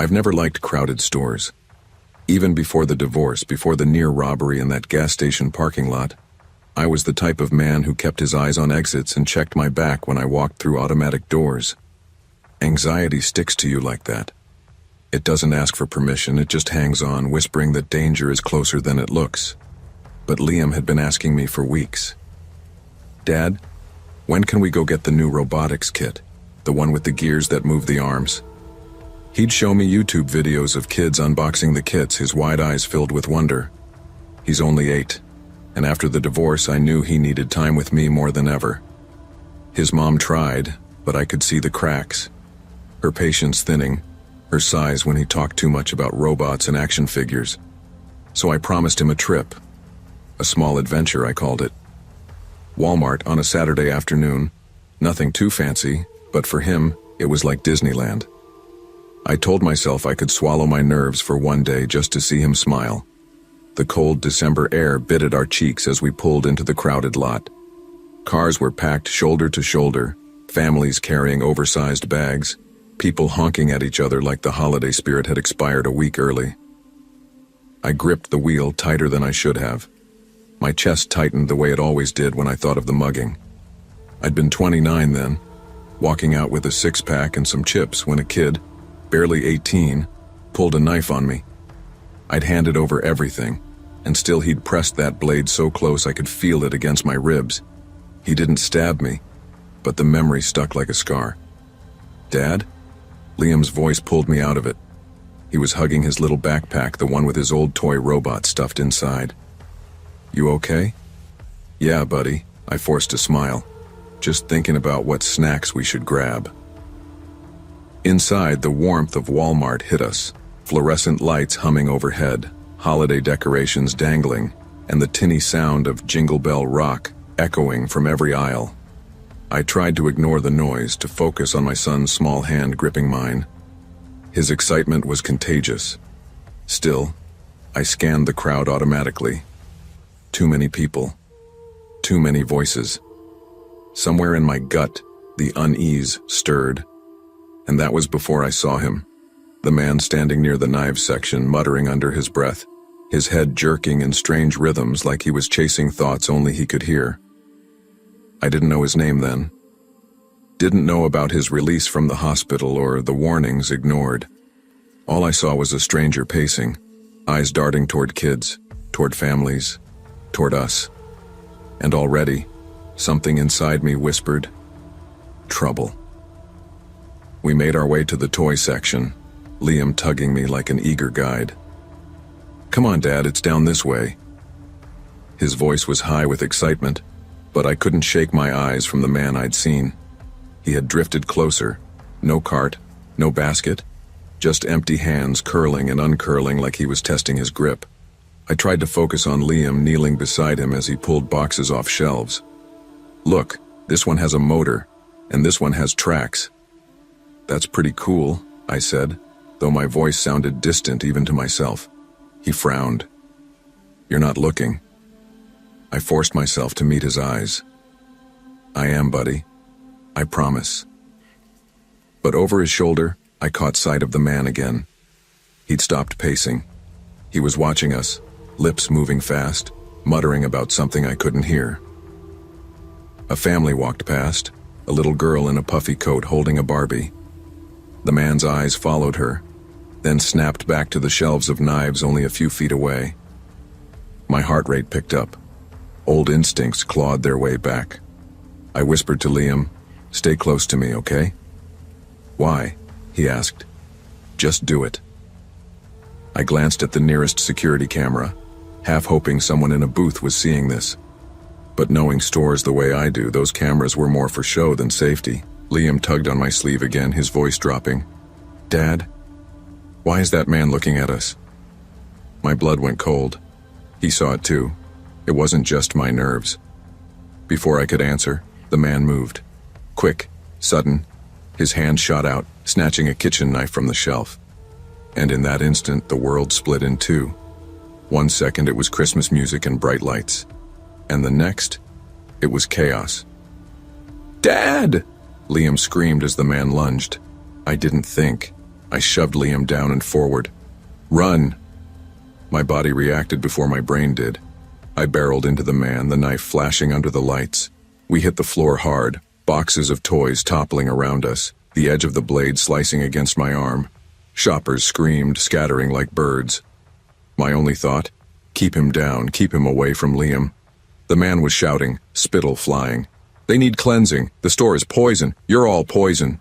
I've never liked crowded stores. Even before the divorce, before the near robbery in that gas station parking lot, I was the type of man who kept his eyes on exits and checked my back when I walked through automatic doors. Anxiety sticks to you like that. It doesn't ask for permission, it just hangs on, whispering that danger is closer than it looks. But Liam had been asking me for weeks. "Dad, when can we go get the new robotics kit? The one with the gears that move the arms?" He'd show me YouTube videos of kids unboxing the kits, his wide eyes filled with wonder. He's only 8, and after the divorce I knew he needed time with me more than ever. His mom tried, but I could see the cracks. Her patience thinning, her sighs when he talked too much about robots and action figures. So I promised him a trip. A small adventure, I called it. Walmart on a Saturday afternoon. Nothing too fancy, but for him, it was like Disneyland. I told myself I could swallow my nerves for one day just to see him smile. The cold December air bit at our cheeks as we pulled into the crowded lot. Cars were packed shoulder to shoulder, families carrying oversized bags, people honking at each other like the holiday spirit had expired a week early. I gripped the wheel tighter than I should have. My chest tightened the way it always did when I thought of the mugging. I'd been 29 then, walking out with a six-pack and some chips when a kid, barely 18, pulled a knife on me. I'd handed over everything, and still he'd pressed that blade so close I could feel it against my ribs. He didn't stab me, but the memory stuck like a scar. "Dad?" Liam's voice pulled me out of it. He was hugging his little backpack, the one with his old toy robot stuffed inside. "You okay?" "Yeah, buddy," I forced a smile, just thinking about what snacks we should grab. Inside, the warmth of Walmart hit us, fluorescent lights humming overhead, holiday decorations dangling, and the tinny sound of Jingle Bell Rock echoing from every aisle. I tried to ignore the noise, to focus on my son's small hand gripping mine. His excitement was contagious. Still, I scanned the crowd automatically. Too many people. Too many voices. Somewhere in my gut, the unease stirred. And that was before I saw him. The man standing near the knives section, muttering under his breath, his head jerking in strange rhythms like he was chasing thoughts only he could hear. I didn't know his name then. Didn't know about his release from the hospital or the warnings ignored. All I saw was a stranger pacing, eyes darting toward kids, toward families, toward us. And already, something inside me whispered, trouble. We made our way to the toy section, Liam tugging me like an eager guide. "Come on, Dad, it's down this way." His voice was high with excitement, but I couldn't shake my eyes from the man I'd seen. He had drifted closer. No cart, no basket, just empty hands curling and uncurling like he was testing his grip. I tried to focus on Liam kneeling beside him as he pulled boxes off shelves. "Look, this one has a motor, and this one has tracks." "That's pretty cool," I said, though my voice sounded distant even to myself. He frowned. "You're not looking." I forced myself to meet his eyes. "I am, buddy. I promise." But over his shoulder, I caught sight of the man again. He'd stopped pacing. He was watching us, lips moving fast, muttering about something I couldn't hear. A family walked past, a little girl in a puffy coat holding a Barbie. The man's eyes followed her, then snapped back to the shelves of knives only a few feet away. My heart rate picked up. Old instincts clawed their way back. I whispered to Liam, "Stay close to me, okay?" "Why?" he asked. "Just do it." I glanced at the nearest security camera, half hoping someone in a booth was seeing this. But knowing stores the way I do, those cameras were more for show than safety. Liam tugged on my sleeve again, his voice dropping. "Dad, why is that man looking at us?" My blood went cold. He saw it too. It wasn't just my nerves. Before I could answer, the man moved. Quick, sudden, his hand shot out, snatching a kitchen knife from the shelf. And in that instant, the world split in two. 1 second it was Christmas music and bright lights. And the next, it was chaos. "Dad!" Liam screamed as the man lunged. I didn't think. I shoved Liam down and forward. Run! My body reacted before my brain did. I barreled into the man, the knife flashing under the lights. We hit the floor hard, boxes of toys toppling around us, the edge of the blade slicing against my arm. Shoppers screamed, scattering like birds. My only thought? Keep him down, keep him away from Liam. The man was shouting, spittle flying. They need cleansing. The store is poison. You're all poison.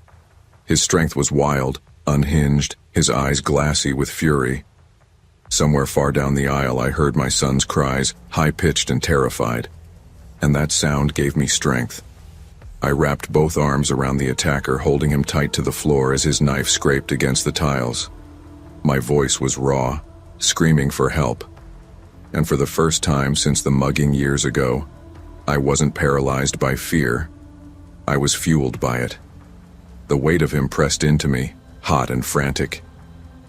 His strength was wild, unhinged, his eyes glassy with fury. Somewhere far down the aisle I heard my son's cries, high-pitched and terrified. And that sound gave me strength. I wrapped both arms around the attacker, holding him tight to the floor as his knife scraped against the tiles. My voice was raw, screaming for help. And for the first time since the mugging years ago, I wasn't paralyzed by fear. I was fueled by it. The weight of him pressed into me, hot and frantic.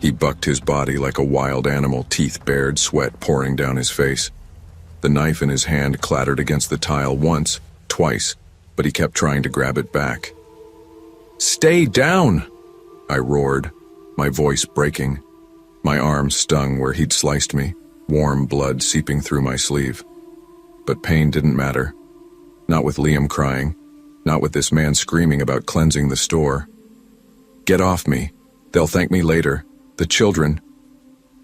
He bucked his body like a wild animal, teeth bared, sweat pouring down his face. The knife in his hand clattered against the tile once, twice, but he kept trying to grab it back. "Stay down!" I roared, my voice breaking. My arm stung where he'd sliced me, warm blood seeping through my sleeve. But pain didn't matter. Not with Liam crying, not with this man screaming about cleansing the store. "Get off me. They'll thank me later. The children."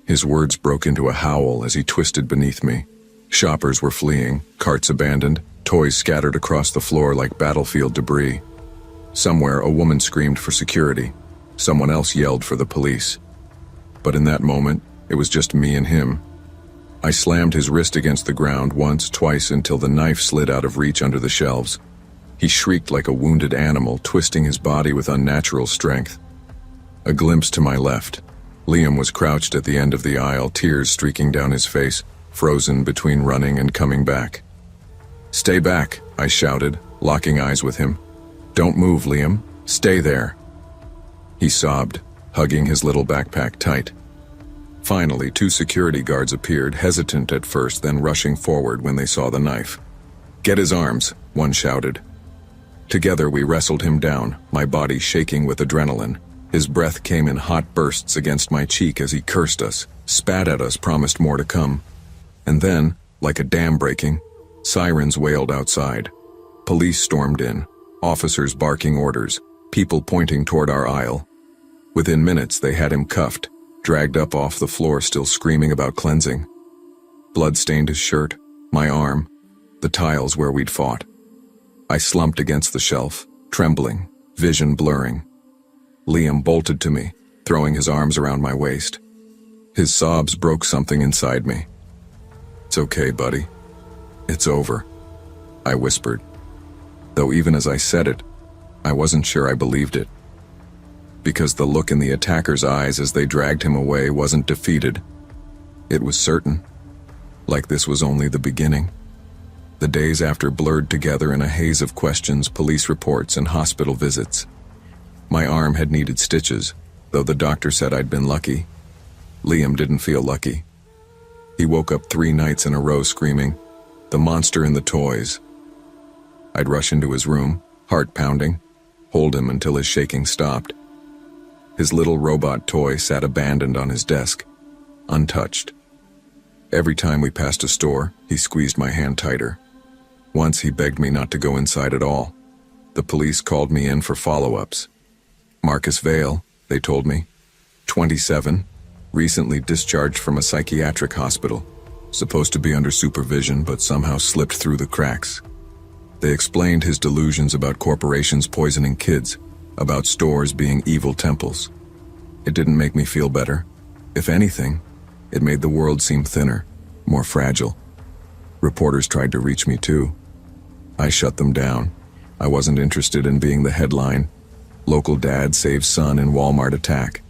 His words broke into a howl as he twisted beneath me. Shoppers were fleeing, carts abandoned, toys scattered across the floor like battlefield debris. Somewhere a woman screamed for security. Someone else yelled for the police. But in that moment, it was just me and him. I slammed his wrist against the ground once, twice, until the knife slid out of reach under the shelves. He shrieked like a wounded animal, twisting his body with unnatural strength. A glimpse to my left. Liam was crouched at the end of the aisle, tears streaking down his face, frozen between running and coming back. "Stay back," I shouted, locking eyes with him. "Don't move, Liam. Stay there." He sobbed, hugging his little backpack tight. Finally, 2 security guards appeared, hesitant at first, then rushing forward when they saw the knife. "Get his arms," one shouted. Together we wrestled him down, my body shaking with adrenaline. His breath came in hot bursts against my cheek as he cursed us, spat at us, promised more to come. And then, like a dam breaking, sirens wailed outside. Police stormed in, officers barking orders, people pointing toward our aisle. Within minutes they had him cuffed, dragged up off the floor, still screaming about cleansing. Blood stained his shirt, my arm, the tiles where we'd fought. I slumped against the shelf, trembling, vision blurring. Liam bolted to me, throwing his arms around my waist. His sobs broke something inside me. "It's okay, buddy. It's over," I whispered. Though even as I said it, I wasn't sure I believed it. Because the look in the attacker's eyes as they dragged him away wasn't defeated. It was certain, like this was only the beginning. The days after blurred together in a haze of questions, police reports, and hospital visits. My arm had needed stitches, though the doctor said I'd been lucky. Liam didn't feel lucky. He woke up 3 nights in a row screaming, "The monster in the toys." I'd rush into his room, heart pounding, hold him until his shaking stopped. His little robot toy sat abandoned on his desk, untouched. Every time we passed a store, he squeezed my hand tighter. Once he begged me not to go inside at all. The police called me in for follow-ups. Marcus Vale, they told me, 27, recently discharged from a psychiatric hospital, supposed to be under supervision but somehow slipped through the cracks. They explained his delusions about corporations poisoning kids, about stores being evil temples. It didn't make me feel better. If anything, it made the world seem thinner, more fragile. Reporters tried to reach me too. I shut them down. I wasn't interested in being the headline, "Local dad saves son in Walmart attack."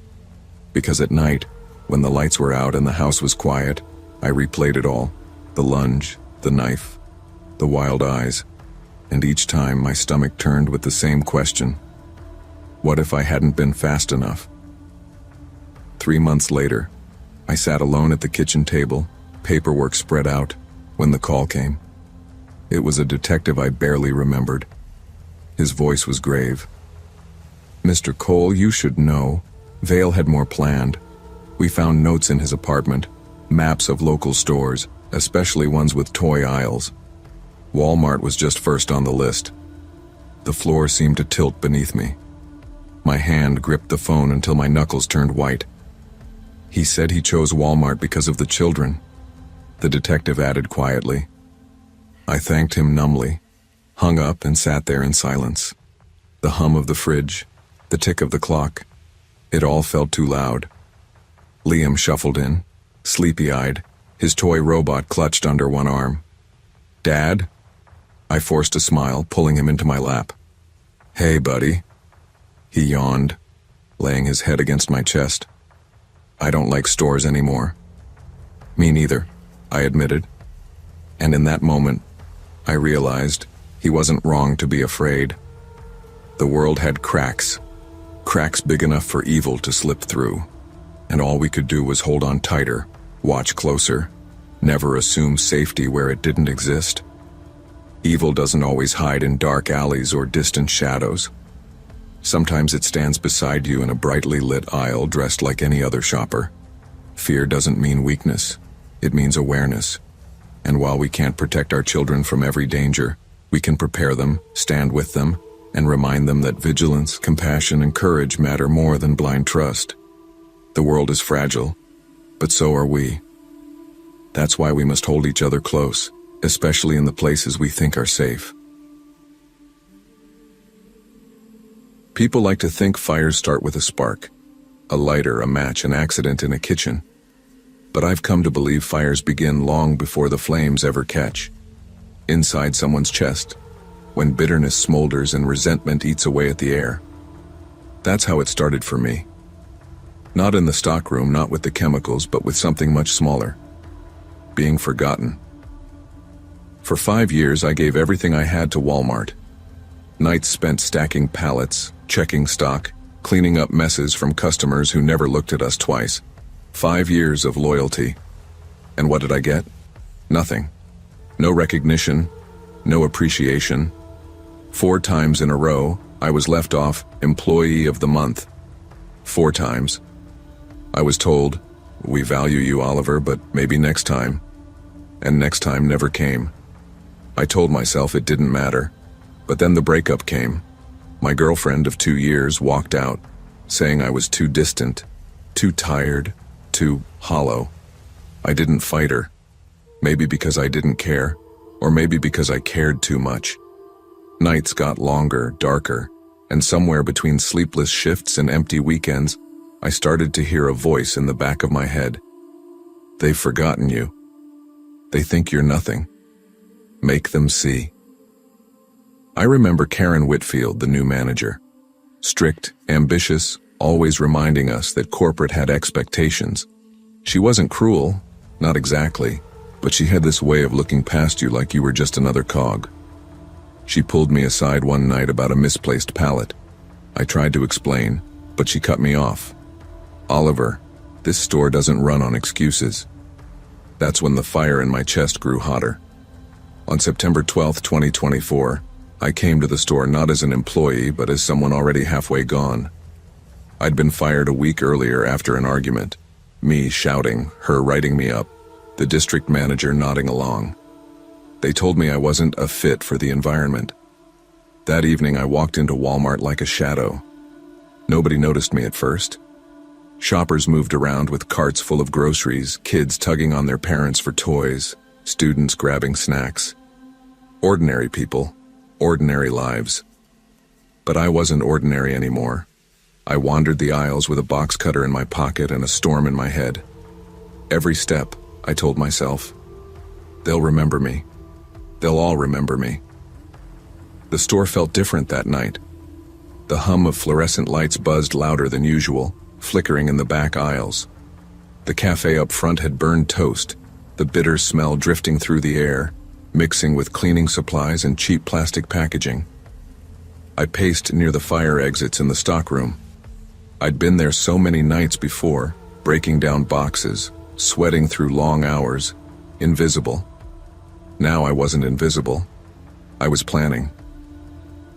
Because at night, when the lights were out and the house was quiet, I replayed it all. The lunge, the knife, the wild eyes. And each time my stomach turned with the same question. What if I hadn't been fast enough? 3 months later, I sat alone at the kitchen table, paperwork spread out, when the call came. It was a detective I barely remembered. His voice was grave. "Mr. Cole, you should know. Vale had more planned. We found notes in his apartment, maps of local stores, especially ones with toy aisles. Walmart was just first on the list. The floor seemed to tilt beneath me. My hand gripped the phone until my knuckles turned white. He said he chose Walmart because of the children, the detective added quietly. I thanked him numbly, hung up and sat there in silence. The hum of the fridge, the tick of the clock, it all felt too loud. Liam shuffled in, sleepy-eyed, his toy robot clutched under one arm. "Dad?" I forced a smile, pulling him into my lap. "Hey, buddy." He yawned, laying his head against my chest. "I don't like stores anymore." "Me neither," I admitted. And in that moment, I realized he wasn't wrong to be afraid. The world had cracks big enough for evil to slip through, and all we could do was hold on tighter, watch closer, never assume safety where it didn't exist. Evil doesn't always hide in dark alleys or distant shadows. Sometimes it stands beside you in a brightly lit aisle dressed like any other shopper. Fear doesn't mean weakness, it means awareness. And while we can't protect our children from every danger, we can prepare them, stand with them, and remind them that vigilance, compassion, and courage matter more than blind trust. The world is fragile, but so are we. That's why we must hold each other close, especially in the places we think are safe. People like to think fires start with a spark, a lighter, a match, an accident in a kitchen. But I've come to believe fires begin long before the flames ever catch. Inside someone's chest, when bitterness smolders and resentment eats away at the air. That's how it started for me. Not in the stockroom, not with the chemicals, but with something much smaller. Being forgotten. For 5 years, I gave everything I had to Walmart. Nights spent stacking pallets, checking stock, cleaning up messes from customers who never looked at us twice. 5 years of loyalty. And what did I get? Nothing. No recognition, no appreciation. 4 times in a row, I was left off Employee of the Month. 4 times. I was told, "We value you, Oliver, but maybe next time." And next time never came. I told myself it didn't matter. But then the breakup came. My girlfriend of 2 years walked out, saying I was too distant, too tired, too hollow. I didn't fight her. Maybe because I didn't care, or maybe because I cared too much. Nights got longer, darker, and somewhere between sleepless shifts and empty weekends, I started to hear a voice in the back of my head. They've forgotten you. They think you're nothing. Make them see. I remember Karen Whitfield, the new manager. Strict, ambitious, always reminding us that corporate had expectations. She wasn't cruel, not exactly, but she had this way of looking past you like you were just another cog. She pulled me aside one night about a misplaced pallet. I tried to explain, but she cut me off. "Oliver, this store doesn't run on excuses." That's when the fire in my chest grew hotter. On September 12, 2024, I came to the store not as an employee, but as someone already halfway gone. I'd been fired a week earlier after an argument. Me shouting, her writing me up, the district manager nodding along. They told me I wasn't a fit for the environment. That evening I walked into Walmart like a shadow. Nobody noticed me at first. Shoppers moved around with carts full of groceries, kids tugging on their parents for toys, students grabbing snacks. Ordinary people, ordinary lives. But I wasn't ordinary anymore. I wandered the aisles with a box cutter in my pocket and a storm in my head. Every step, I told myself, they'll remember me. They'll all remember me. The store felt different that night. The hum of fluorescent lights buzzed louder than usual, flickering in the back aisles. The cafe up front had burned toast, the bitter smell drifting through the air, mixing with cleaning supplies and cheap plastic packaging. I paced near the fire exits in the stockroom. I'd been there so many nights before, breaking down boxes, sweating through long hours, invisible. Now I wasn't invisible. I was planning.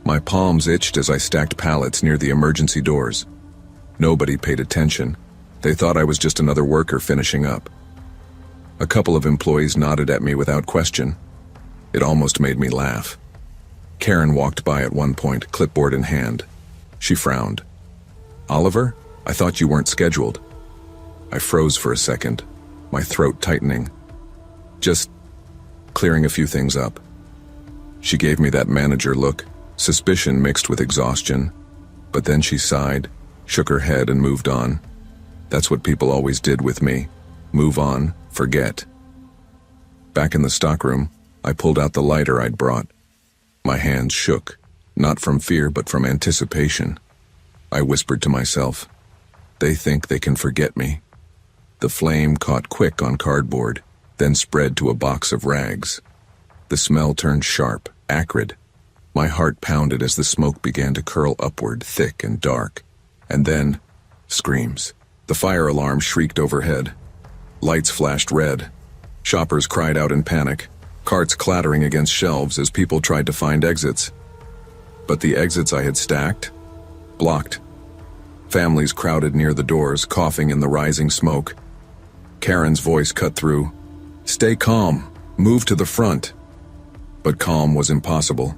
My palms itched as I stacked pallets near the emergency doors. Nobody paid attention. They thought I was just another worker finishing up. A couple of employees nodded at me without question. It almost made me laugh. Karen walked by at one point, clipboard in hand. She frowned. "Oliver, I thought you weren't scheduled." I froze for a second, my throat tightening. "Just clearing a few things up." She gave me that manager look, suspicion mixed with exhaustion. But then she sighed, shook her head and moved on. That's what people always did with me. Move on, forget. Back in the stockroom, I pulled out the lighter I'd brought. My hands shook, not from fear but from anticipation. I whispered to myself, "They think they can forget me." The flame caught quick on cardboard, then spread to a box of rags. The smell turned sharp, acrid. My heart pounded as the smoke began to curl upward, thick and dark. And then, screams. The fire alarm shrieked overhead. Lights flashed red. Shoppers cried out in panic, carts clattering against shelves as people tried to find exits. But the exits I had stacked? Blocked. Families crowded near the doors, coughing in the rising smoke. Karen's voice cut through. "Stay calm. Move to the front." But calm was impossible.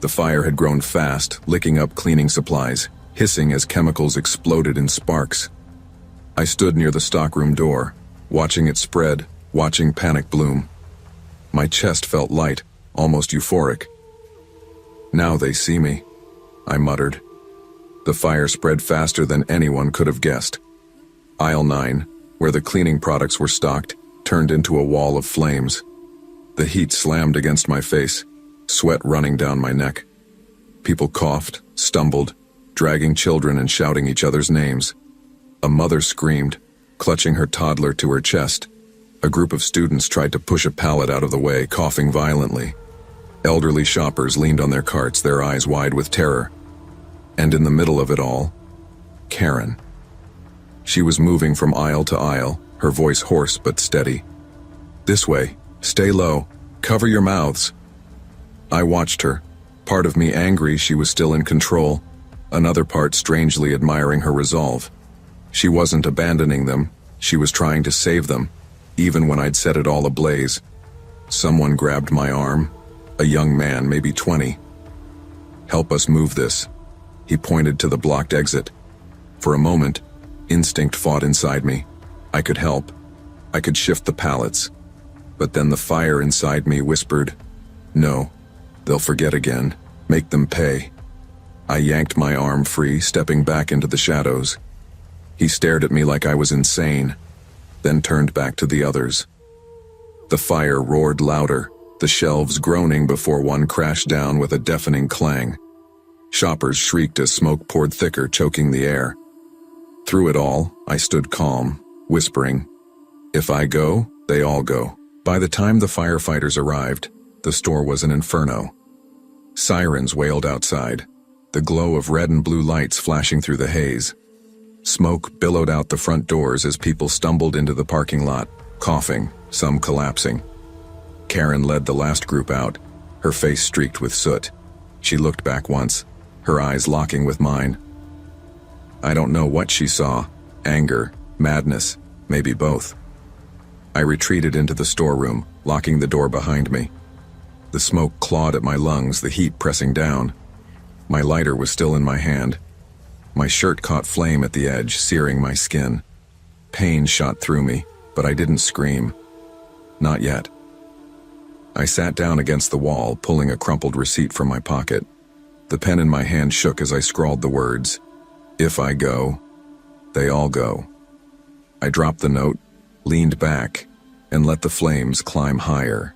The fire had grown fast, licking up cleaning supplies, hissing as chemicals exploded in sparks. I stood near the stockroom door, watching it spread, watching panic bloom. My chest felt light, almost euphoric. "Now they see me," I muttered. The fire spread faster than anyone could have guessed. Aisle 9, where the cleaning products were stocked, turned into a wall of flames. The heat slammed against my face, sweat running down my neck. People coughed, stumbled, dragging children and shouting each other's names. A mother screamed, clutching her toddler to her chest. A group of students tried to push a pallet out of the way, coughing violently. Elderly shoppers leaned on their carts, their eyes wide with terror. And in the middle of it all, Karen. She was moving from aisle to aisle, her voice hoarse but steady. "This way. Stay low. Cover your mouths." I watched her, part of me angry she was still in control, another part strangely admiring her resolve. She wasn't abandoning them, she was trying to save them, even when I'd set it all ablaze. Someone grabbed my arm, a young man, maybe 20. "Help us move this." He pointed to the blocked exit. For a moment, instinct fought inside me. I could help. I could shift the pallets. But then the fire inside me whispered, "No, they'll forget again. Make them pay." I yanked my arm free, stepping back into the shadows. He stared at me like I was insane, then turned back to the others. The fire roared louder, the shelves groaning before one crashed down with a deafening clang. Shoppers shrieked as smoke poured thicker, choking the air. Through it all, I stood calm, whispering, "If I go, they all go." By the time the firefighters arrived, the store was an inferno. Sirens wailed outside, the glow of red and blue lights flashing through the haze. Smoke billowed out the front doors as people stumbled into the parking lot, coughing, some collapsing. Karen led the last group out, her face streaked with soot. She looked back once, her eyes locking with mine. I don't know what she saw, anger, madness, maybe both. I retreated into the storeroom, locking the door behind me. The smoke clawed at my lungs, the heat pressing down. My lighter was still in my hand. My shirt caught flame at the edge, searing my skin. Pain shot through me, but I didn't scream. Not yet. I sat down against the wall, pulling a crumpled receipt from my pocket. The pen in my hand shook as I scrawled the words, "If I go, they all go." I dropped the note, leaned back, and let the flames climb higher.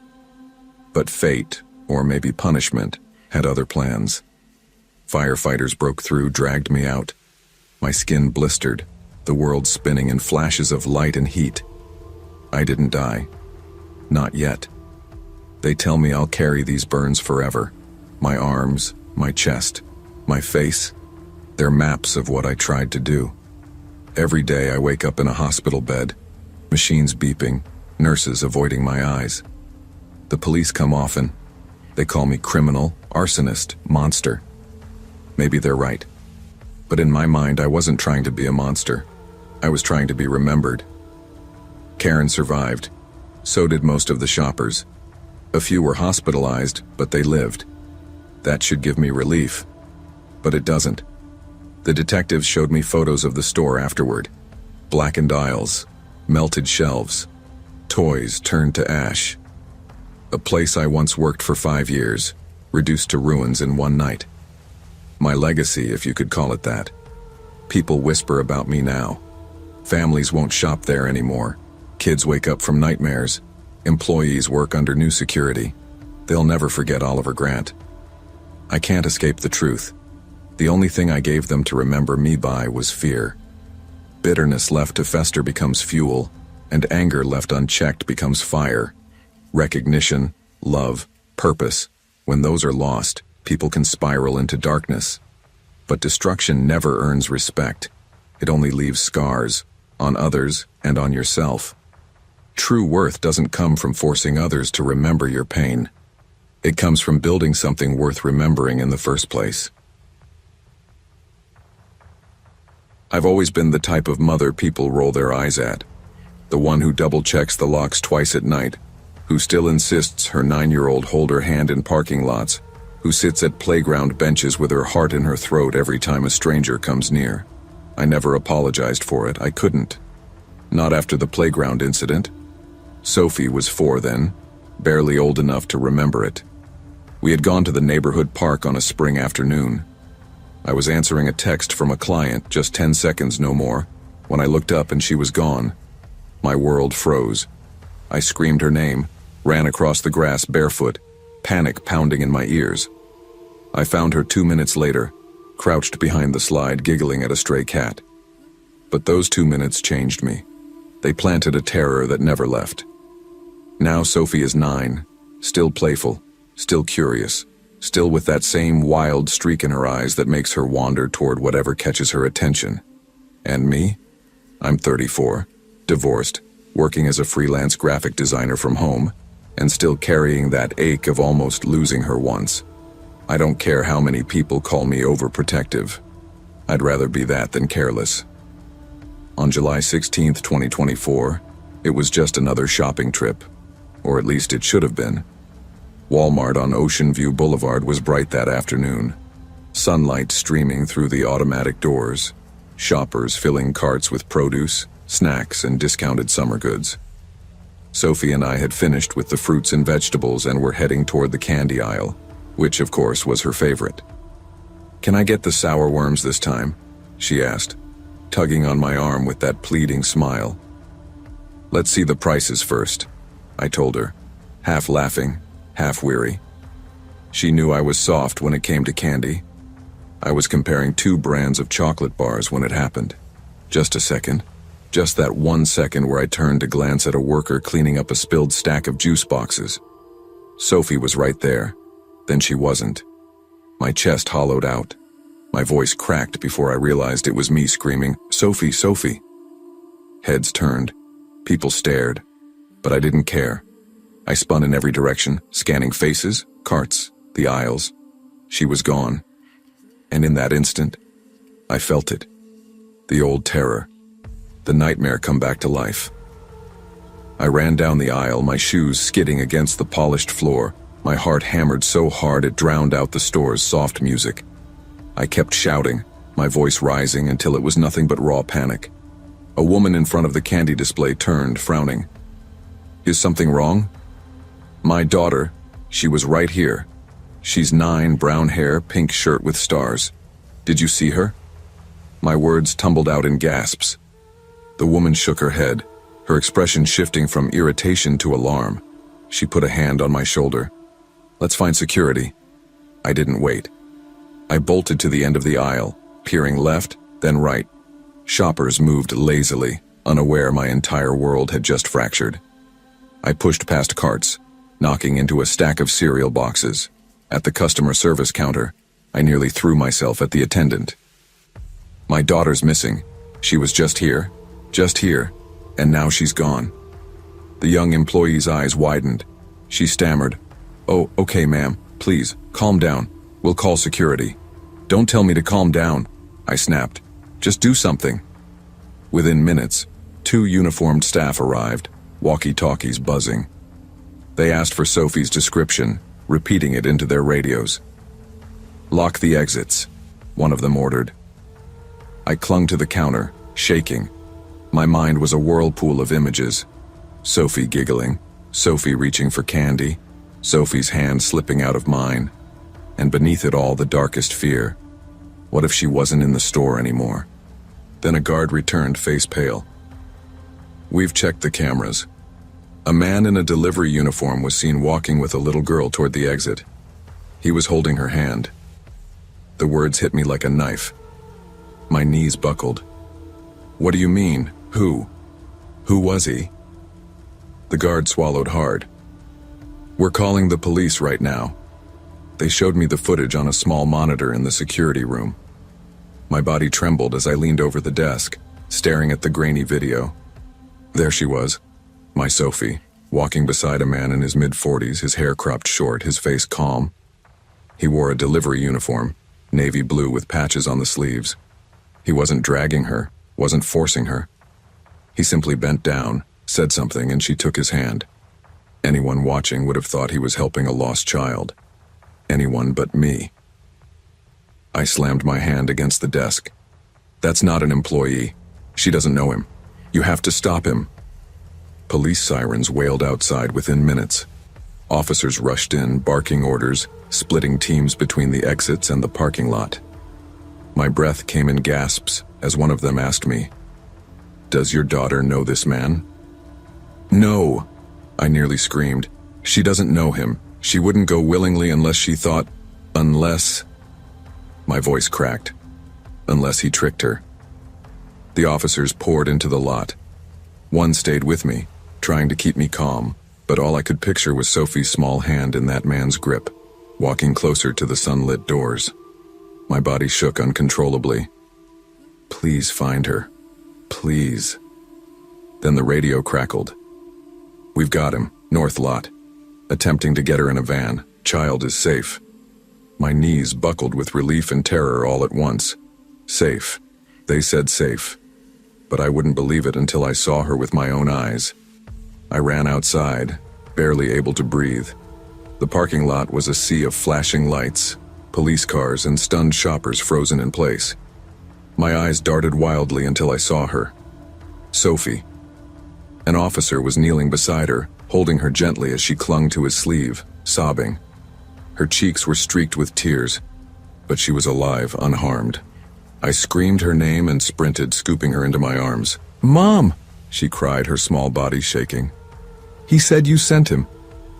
But fate, or maybe punishment, had other plans. Firefighters broke through, dragged me out. My skin blistered, the world spinning in flashes of light and heat. I didn't die. Not yet. They tell me I'll carry these burns forever. My arms, my chest, my face. They're maps of what I tried to do. Every day I wake up in a hospital bed, machines beeping, nurses avoiding my eyes. The police come often. They call me criminal, arsonist, monster. Maybe they're right. But in my mind, I wasn't trying to be a monster. I was trying to be remembered. Karen survived. So did most of the shoppers. A few were hospitalized, but they lived. That should give me relief. But it doesn't. The detectives showed me photos of the store afterward. Blackened aisles, melted shelves, toys turned to ash. A place I once worked for 5 years, reduced to ruins in one night. My legacy, if you could call it that. People whisper about me now. Families won't shop there anymore. Kids wake up from nightmares. Employees work under new security. They'll never forget Oliver Grant. I can't escape the truth. The only thing I gave them to remember me by was fear. Bitterness left to fester becomes fuel, and anger left unchecked becomes fire. Recognition, love, purpose. When those are lost, people can spiral into darkness. But destruction never earns respect. It only leaves scars, on others and on yourself. True worth doesn't come from forcing others to remember your pain. It comes from building something worth remembering in the first place. I've always been the type of mother people roll their eyes at. The one who double-checks the locks twice at night, who still insists her 9-year-old hold her hand in parking lots, who sits at playground benches with her heart in her throat every time a stranger comes near. I never apologized for it. I couldn't. Not after the playground incident. Sophie was 4 then, barely old enough to remember it. We had gone to the neighborhood park on a spring afternoon. I was answering a text from a client, just 10 seconds no more, when I looked up and she was gone. My world froze. I screamed her name, ran across the grass barefoot, panic pounding in my ears. I found her 2 minutes later, crouched behind the slide giggling at a stray cat. But those 2 minutes changed me. They planted a terror that never left. Now Sophie is 9, still playful, still curious, still with that same wild streak in her eyes that makes her wander toward whatever catches her attention. And me? I'm 34, divorced, working as a freelance graphic designer from home, and still carrying that ache of almost losing her once. I don't care how many people call me overprotective. I'd rather be that than careless. On July 16, 2024, it was just another shopping trip, or at least it should have been. Walmart on Ocean View Boulevard was bright that afternoon. Sunlight streaming through the automatic doors, shoppers filling carts with produce, snacks, and discounted summer goods. Sophie and I had finished with the fruits and vegetables and were heading toward the candy aisle, which of course was her favorite. "Can I get the sour worms this time?" she asked, tugging on my arm with that pleading smile. "Let's see the prices first," I told her, half laughing, half weary. She knew I was soft when it came to candy. I was comparing 2 brands of chocolate bars when it happened. Just a second. Just that 1 second where I turned to glance at a worker cleaning up a spilled stack of juice boxes. Sophie was right there. Then she wasn't. My chest hollowed out. My voice cracked before I realized it was me screaming, "Sophie, Sophie!" Heads turned. People stared. But I didn't care. I spun in every direction, scanning faces, carts, the aisles. She was gone. And in that instant, I felt it. The old terror. The nightmare come back to life. I ran down the aisle, my shoes skidding against the polished floor, my heart hammered so hard it drowned out the store's soft music. I kept shouting, my voice rising until it was nothing but raw panic. A woman in front of the candy display turned, frowning. "Is something wrong?" "My daughter, she was right here. She's 9, brown hair, pink shirt with stars. Did you see her?" My words tumbled out in gasps. The woman shook her head, her expression shifting from irritation to alarm. She put a hand on my shoulder. "Let's find security." I didn't wait. I bolted to the end of the aisle, peering left, then right. Shoppers moved lazily, unaware my entire world had just fractured. I pushed past carts, knocking into a stack of cereal boxes. At the customer service counter, I nearly threw myself at the attendant. "My daughter's missing. She was just here, and now she's gone." The young employee's eyes widened. She stammered, "Oh, okay, ma'am. Please, calm down. We'll call security." "Don't tell me to calm down," I snapped. Just do something. Within minutes, 2 uniformed staff arrived, walkie-talkies buzzing. They asked for Sophie's description, repeating it into their radios. "Lock the exits," one of them ordered. I clung to the counter, shaking. My mind was a whirlpool of images. Sophie giggling, Sophie reaching for candy, Sophie's hand slipping out of mine, and beneath it all the darkest fear. What if she wasn't in the store anymore? Then a guard returned, face pale. "We've checked the cameras. A man in a delivery uniform was seen walking with a little girl toward the exit. He was holding her hand." The words hit me like a knife. My knees buckled. "What do you mean? Who? Who was he?" The guard swallowed hard. "We're calling the police right now." They showed me the footage on a small monitor in the security room. My body trembled as I leaned over the desk, staring at the grainy video. There she was, my Sophie, walking beside a man in his mid-40s, his hair cropped short, his face calm. He wore a delivery uniform, navy blue with patches on the sleeves. He wasn't dragging her, wasn't forcing her. He simply bent down, said something, and she took his hand. Anyone watching would have thought he was helping a lost child. Anyone but me. I slammed my hand against the desk. "That's not an employee. She doesn't know him. You have to stop him." Police sirens wailed outside within minutes. Officers rushed in, barking orders, splitting teams between the exits and the parking lot. My breath came in gasps as one of them asked me, "Does your daughter know this man?" "No," I nearly screamed. "She doesn't know him. She wouldn't go willingly unless she thought, unless..." My voice cracked. "Unless he tricked her." The officers poured into the lot. One stayed with me, trying to keep me calm, but all I could picture was Sophie's small hand in that man's grip, walking closer to the sunlit doors. My body shook uncontrollably. "Please find her. Please." Then the radio crackled. "We've got him, North Lot. Attempting to get her in a van. Child is safe." My knees buckled with relief and terror all at once. Safe. They said safe. But I wouldn't believe it until I saw her with my own eyes. I ran outside, barely able to breathe. The parking lot was a sea of flashing lights, police cars, and stunned shoppers frozen in place. My eyes darted wildly until I saw her. Sophie. An officer was kneeling beside her, holding her gently as she clung to his sleeve, sobbing. Her cheeks were streaked with tears, but she was alive, unharmed. I screamed her name and sprinted, scooping her into my arms. "Mom!" she cried, her small body shaking. "He said you sent him.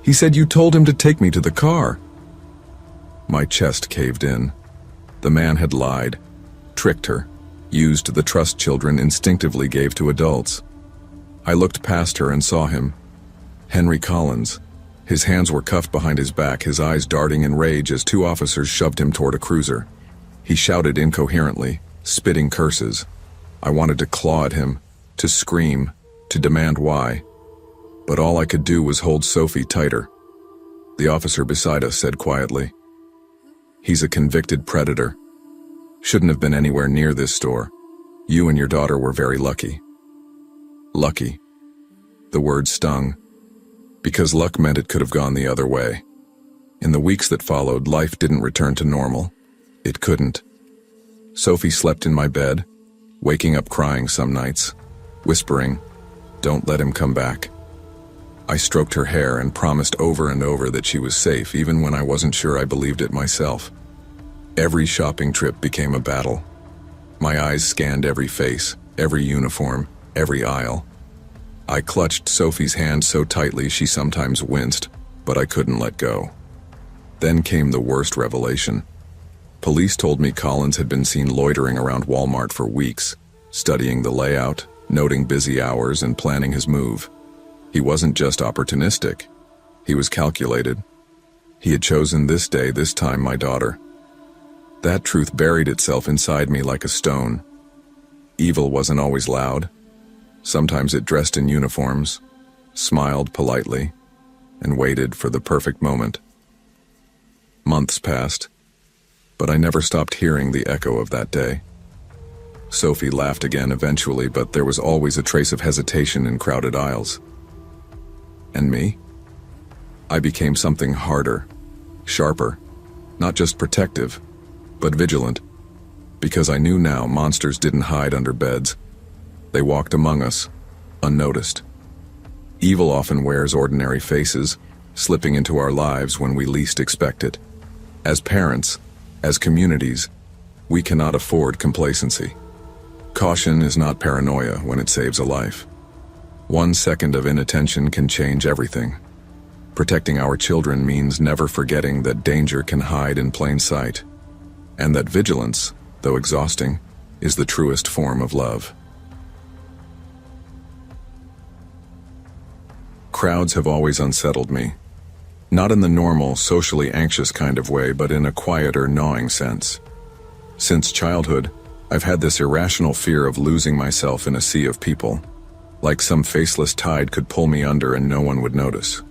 He said you told him to take me to the car." My chest caved in. The man had lied, tricked her, used the trust children instinctively gave to adults. I looked past her and saw him. Henry Collins. His hands were cuffed behind his back, his eyes darting in rage as 2 officers shoved him toward a cruiser. He shouted incoherently, spitting curses. I wanted to claw at him, to scream, to demand why. But all I could do was hold Sophie tighter. The officer beside us said quietly, "He's a convicted predator. Shouldn't have been anywhere near this store. You and your daughter were very lucky." Lucky. The word stung. Because luck meant it could have gone the other way. In the weeks that followed, life didn't return to normal. It couldn't. Sophie slept in my bed, waking up crying some nights, whispering, "Don't let him come back." I stroked her hair and promised over and over that she was safe, even when I wasn't sure I believed it myself. Every shopping trip became a battle. My eyes scanned every face, every uniform, every aisle. I clutched Sophie's hand so tightly she sometimes winced, but I couldn't let go. Then came the worst revelation. Police told me Collins had been seen loitering around Walmart for weeks, studying the layout, noting busy hours, and planning his move. He wasn't just opportunistic. He was calculated. He had chosen this day, this time, my daughter. That truth buried itself inside me like a stone. Evil wasn't always loud. Sometimes it dressed in uniforms, smiled politely, and waited for the perfect moment. Months passed, but I never stopped hearing the echo of that day. Sophie laughed again eventually, but there was always a trace of hesitation in crowded aisles. And me? I became something harder, sharper, not just protective, but vigilant, because I knew now monsters didn't hide under beds. They walked among us, unnoticed. Evil often wears ordinary faces, slipping into our lives when we least expect it. As parents, as communities, we cannot afford complacency. Caution is not paranoia when it saves a life. 1 second of inattention can change everything. Protecting our children means never forgetting that danger can hide in plain sight, and that vigilance, though exhausting, is the truest form of love. Crowds have always unsettled me. Not in the normal, socially anxious kind of way, but in a quieter, gnawing sense. Since childhood, I've had this irrational fear of losing myself in a sea of people, like some faceless tide could pull me under and no one would notice.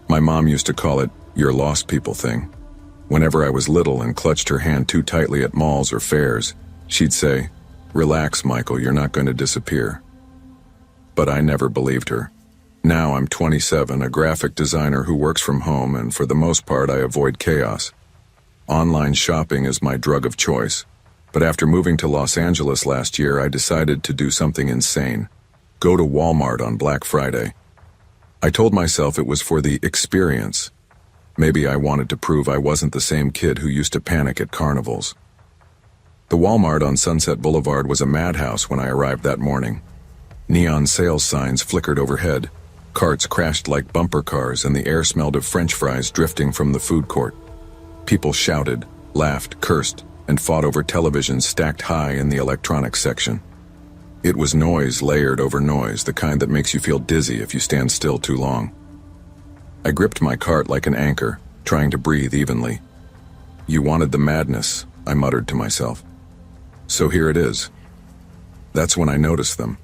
My mom used to call it, "your lost people thing." Whenever I was little and clutched her hand too tightly at malls or fairs, she'd say, "Relax, Michael, you're not going to disappear." But I never believed her. Now I'm 27, a graphic designer who works from home, and for the most part I avoid chaos. Online shopping is my drug of choice, but after moving to Los Angeles last year, I decided to do something insane. Go to Walmart on Black Friday. I told myself it was for the experience. Maybe I wanted to prove I wasn't the same kid who used to panic at carnivals. The Walmart on Sunset Boulevard was a madhouse when I arrived that morning. Neon sales signs flickered overhead. Carts crashed like bumper cars, and the air smelled of French fries drifting from the food court. People shouted, laughed, cursed, and fought over televisions stacked high in the electronics section. It was noise layered over noise, the kind that makes you feel dizzy if you stand still too long. I gripped my cart like an anchor, trying to breathe evenly. "You wanted the madness," I muttered to myself. "So here it is." That's when I noticed them.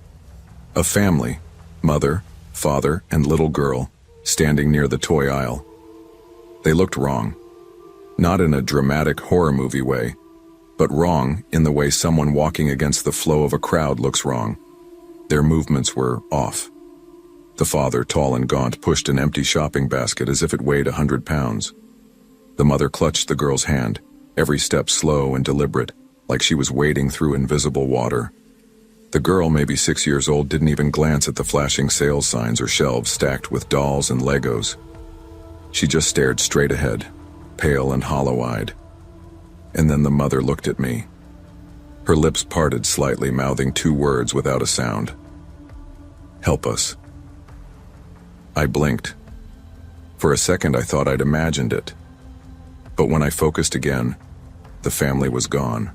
A family, mother, father, and little girl, standing near the toy aisle. They looked wrong. Not in a dramatic horror movie way, but wrong in the way someone walking against the flow of a crowd looks wrong. Their movements were off. The father, tall and gaunt, pushed an empty shopping basket as if it weighed 100 pounds. The mother clutched the girl's hand, every step slow and deliberate, like she was wading through invisible water. The girl, maybe 6 years old, didn't even glance at the flashing sales signs or shelves stacked with dolls and Legos. She just stared straight ahead, pale and hollow-eyed. And then the mother looked at me. Her lips parted slightly, mouthing 2 words without a sound. "Help us." I blinked. For a second I thought I'd imagined it. But when I focused again, the family was gone.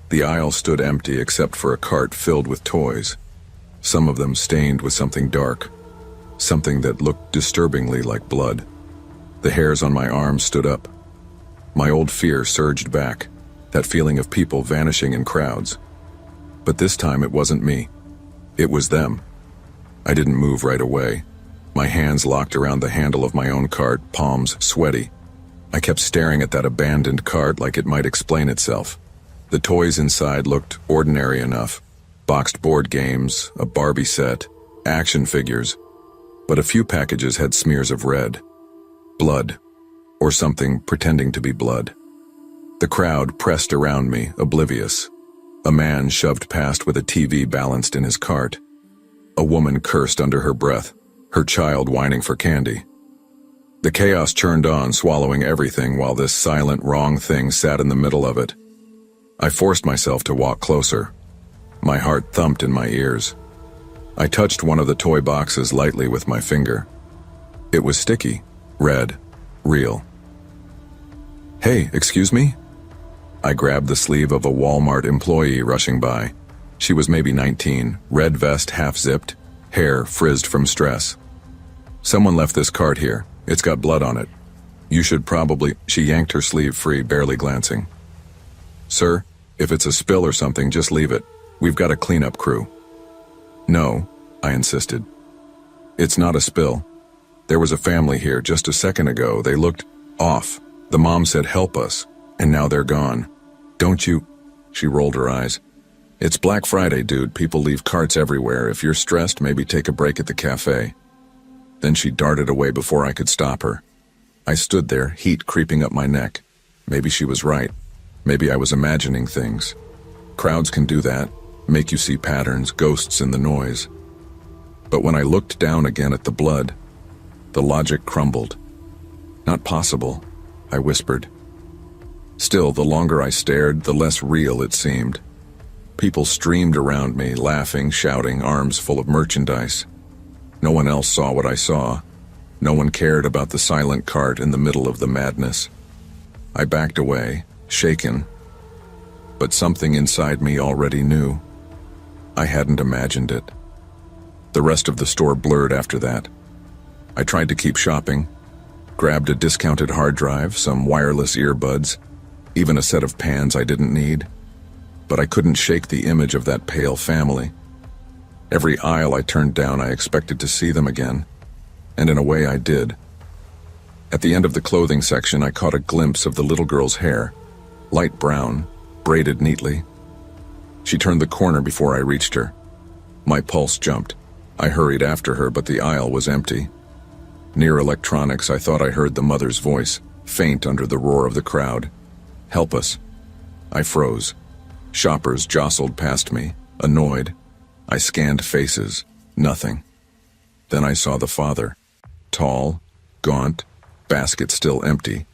The aisle stood empty except for a cart filled with toys, some of them stained with something dark, something that looked disturbingly like blood. The hairs on my arms stood up. My old fear surged back, that feeling of people vanishing in crowds. But this time it wasn't me. It was them. I didn't move right away. My hands locked around the handle of my own cart, palms sweaty. I kept staring at that abandoned cart like it might explain itself. The toys inside looked ordinary enough. Boxed board games, a Barbie set, action figures. But a few packages had smears of red. Blood. Or something pretending to be blood. The crowd pressed around me, oblivious. A man shoved past with a TV balanced in his cart. A woman cursed under her breath, her child whining for candy. The chaos churned on, swallowing everything while this silent, wrong thing sat in the middle of it. I forced myself to walk closer. My heart thumped in my ears. I touched one of the toy boxes lightly with my finger. It was sticky, red, real. "Hey, excuse me?" I grabbed the sleeve of a Walmart employee rushing by. She was maybe 19, red vest half-zipped, hair frizzed from stress. "Someone left this cart here. It's got blood on it. You should probably—" She yanked her sleeve free, barely glancing. "Sir, if it's a spill or something, just leave it. We've got a cleanup crew." "No," I insisted. "It's not a spill. There was a family here just a second ago. They looked off. The mom said help us, and now they're gone. Don't you—" She rolled her eyes. It's Black Friday, dude. People leave carts everywhere. If you're stressed, maybe take a break at the cafe. Then she darted away before I could stop her. I stood there, heat creeping up my neck. Maybe she was right. Maybe I was imagining things. Crowds can do that, make you see patterns, ghosts in the noise. But when I looked down again at the blood, the logic crumbled. Not possible, I whispered. Still, the longer I stared, the less real it seemed. People streamed around me, laughing, shouting, arms full of merchandise. No one else saw what I saw. No one cared about the silent cart in the middle of the madness. I backed away, shaken. But something inside me already knew. I hadn't imagined it. The rest of the store blurred after that. I tried to keep shopping, grabbed a discounted hard drive, some wireless earbuds, even a set of pans I didn't need. But I couldn't shake the image of that pale family. Every aisle I turned down, I expected to see them again. And in a way, I did. At the end of the clothing section, I caught a glimpse of the little girl's hair, light brown, braided neatly. She turned the corner before I reached her. My pulse jumped. I hurried after her, but the aisle was empty. Near electronics, I thought I heard the mother's voice, faint under the roar of the crowd. "Help us." I froze. Shoppers jostled past me, annoyed. I scanned faces. Nothing. Then I saw the father. Tall, gaunt, basket still empty.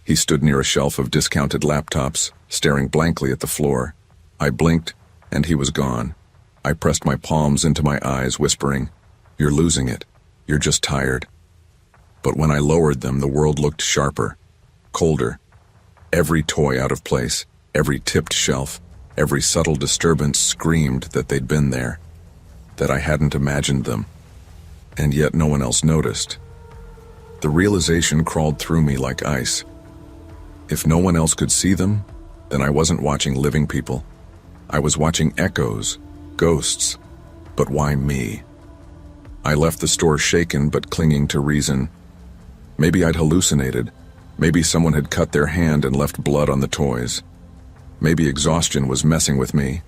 He stood near a shelf of discounted laptops, staring blankly at the floor. I blinked, and he was gone. I pressed my palms into my eyes, whispering, "You're losing it. You're just tired." But when I lowered them, the world looked sharper, colder. Every toy out of place, every tipped shelf, every subtle disturbance screamed that they'd been there, that I hadn't imagined them. And yet no one else noticed. The realization crawled through me like ice. If no one else could see them, then I wasn't watching living people. I was watching echoes, ghosts. But why me? I left the store shaken but clinging to reason. Maybe I'd hallucinated. Maybe someone had cut their hand and left blood on the toys. Maybe exhaustion was messing with me.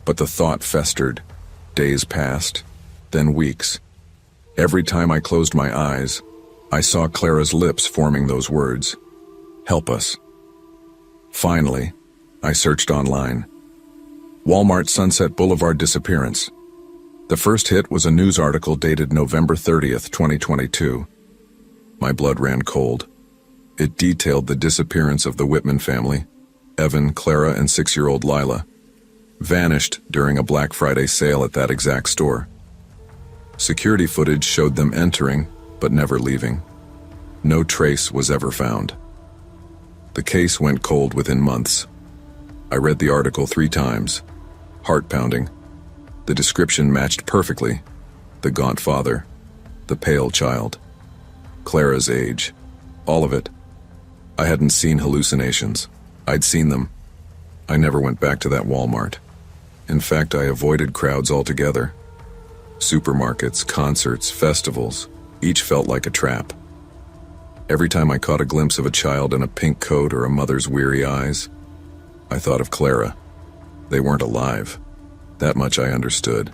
But the thought festered. Days passed, then weeks. Every time I closed my eyes, I saw Clara's lips forming those words. "Help us." Finally, I searched online. Walmart Sunset Boulevard disappearance. The first hit was a news article dated November 30th, 2022. My blood ran cold. It detailed the disappearance of the Whitman family, Evan, Clara, and 6-year-old Lila, vanished during a Black Friday sale at that exact store. Security footage showed them entering, but never leaving. No trace was ever found. The case went cold within months. I read the article 3 times. Heart-pounding. The description matched perfectly. The gaunt father. The pale child. Clara's age. All of it. I hadn't seen hallucinations. I'd seen them. I never went back to that Walmart. In fact, I avoided crowds altogether. Supermarkets, concerts, festivals, each felt like a trap. Every time I caught a glimpse of a child in a pink coat or a mother's weary eyes, I thought of Clara. They weren't alive. That much I understood.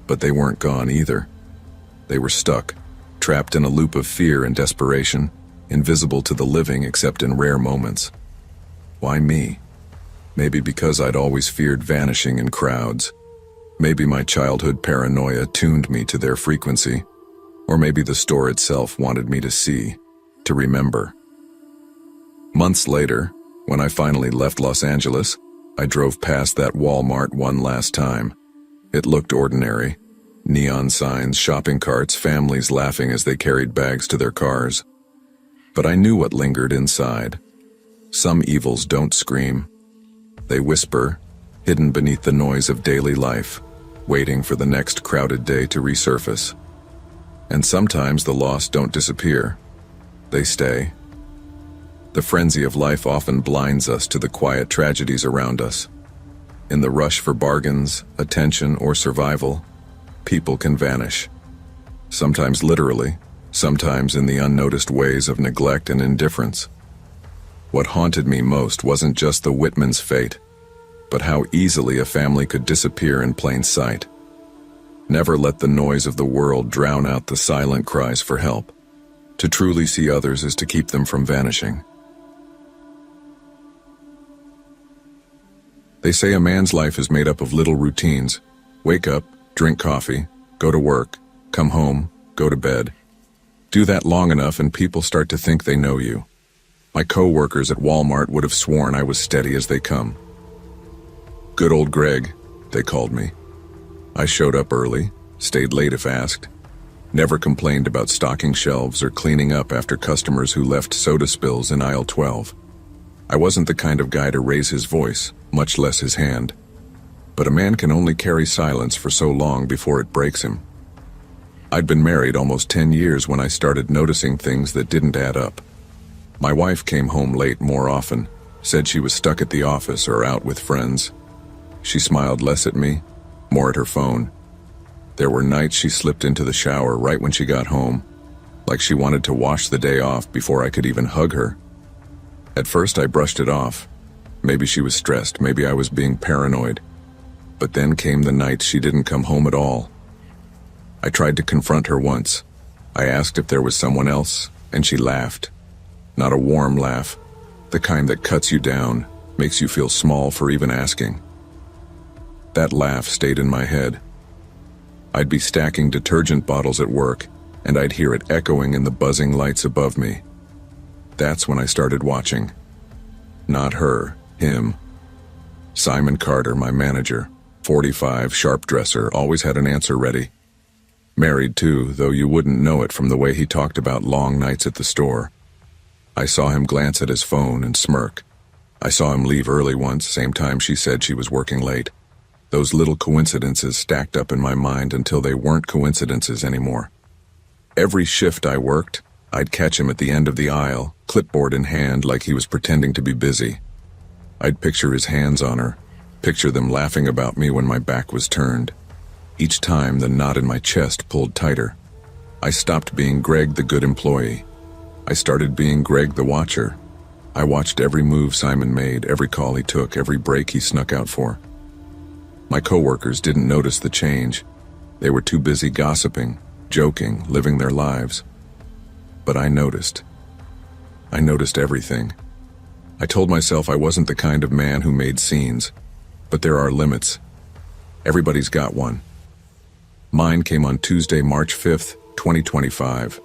But they weren't gone either. They were stuck, trapped in a loop of fear and desperation, invisible to the living except in rare moments. Why me? Maybe because I'd always feared vanishing in crowds. Maybe my childhood paranoia tuned me to their frequency. Or maybe the store itself wanted me to see, to remember. Months later, when I finally left Los Angeles, I drove past that Walmart one last time. It looked ordinary. Neon signs, shopping carts, families laughing as they carried bags to their cars. But I knew what lingered inside. Some evils don't scream. They whisper, hidden beneath the noise of daily life, waiting for the next crowded day to resurface. And sometimes the lost don't disappear. They stay. The frenzy of life often blinds us to the quiet tragedies around us. In the rush for bargains, attention, or survival, people can vanish. Sometimes literally, sometimes in the unnoticed ways of neglect and indifference. What haunted me most wasn't just the Whitman's fate. but how easily a family could disappear in plain sight. Never let the noise of the world drown out the silent cries for help. To truly see others is to keep them from vanishing. They say a man's life is made up of little routines. Wake up, drink coffee, go to work, come home, go to bed. Do that long enough and people start to think they know you. My co-workers at Walmart would have sworn I was steady as they come. Good old Greg, they called me. I showed up early, stayed late if asked, never complained about stocking shelves or cleaning up after customers who left soda spills in aisle 12. I wasn't the kind of guy to raise his voice, much less his hand. But a man can only carry silence for so long before it breaks him. I'd been married almost 10 years when I started noticing things that didn't add up. My wife came home late more often, said she was stuck at the office or out with friends. She smiled less at me, more at her phone. There were nights she slipped into the shower right when she got home, like she wanted to wash the day off before I could even hug her. At first I brushed it off. Maybe she was stressed, maybe I was being paranoid. But then came the nights she didn't come home at all. I tried to confront her once. I asked if there was someone else, and she laughed. Not a warm laugh, the kind that cuts you down, makes you feel small for even asking. That laugh stayed in my head. I'd be stacking detergent bottles at work, and I'd hear it echoing in the buzzing lights above me. That's when I started watching. Not her, him. Simon Carter, my manager, 45, sharp dresser, always had an answer ready. Married too, though you wouldn't know it from the way he talked about long nights at the store. I saw him glance at his phone and smirk. I saw him leave early once, same time she said she was working late. Those little coincidences stacked up in my mind until they weren't coincidences anymore. Every shift I worked, I'd catch him at the end of the aisle, clipboard in hand like he was pretending to be busy. I'd picture his hands on her, picture them laughing about me when my back was turned. Each time the knot in my chest pulled tighter. I stopped being Greg the good employee. I started being Greg the watcher. I watched every move Simon made, every call he took, every break he snuck out for. My coworkers didn't notice the change. They were too busy gossiping, joking, living their lives. But I noticed. I noticed everything. I told myself I wasn't the kind of man who made scenes, but there are limits. Everybody's got one. Mine came on Tuesday, March 5th, 2025.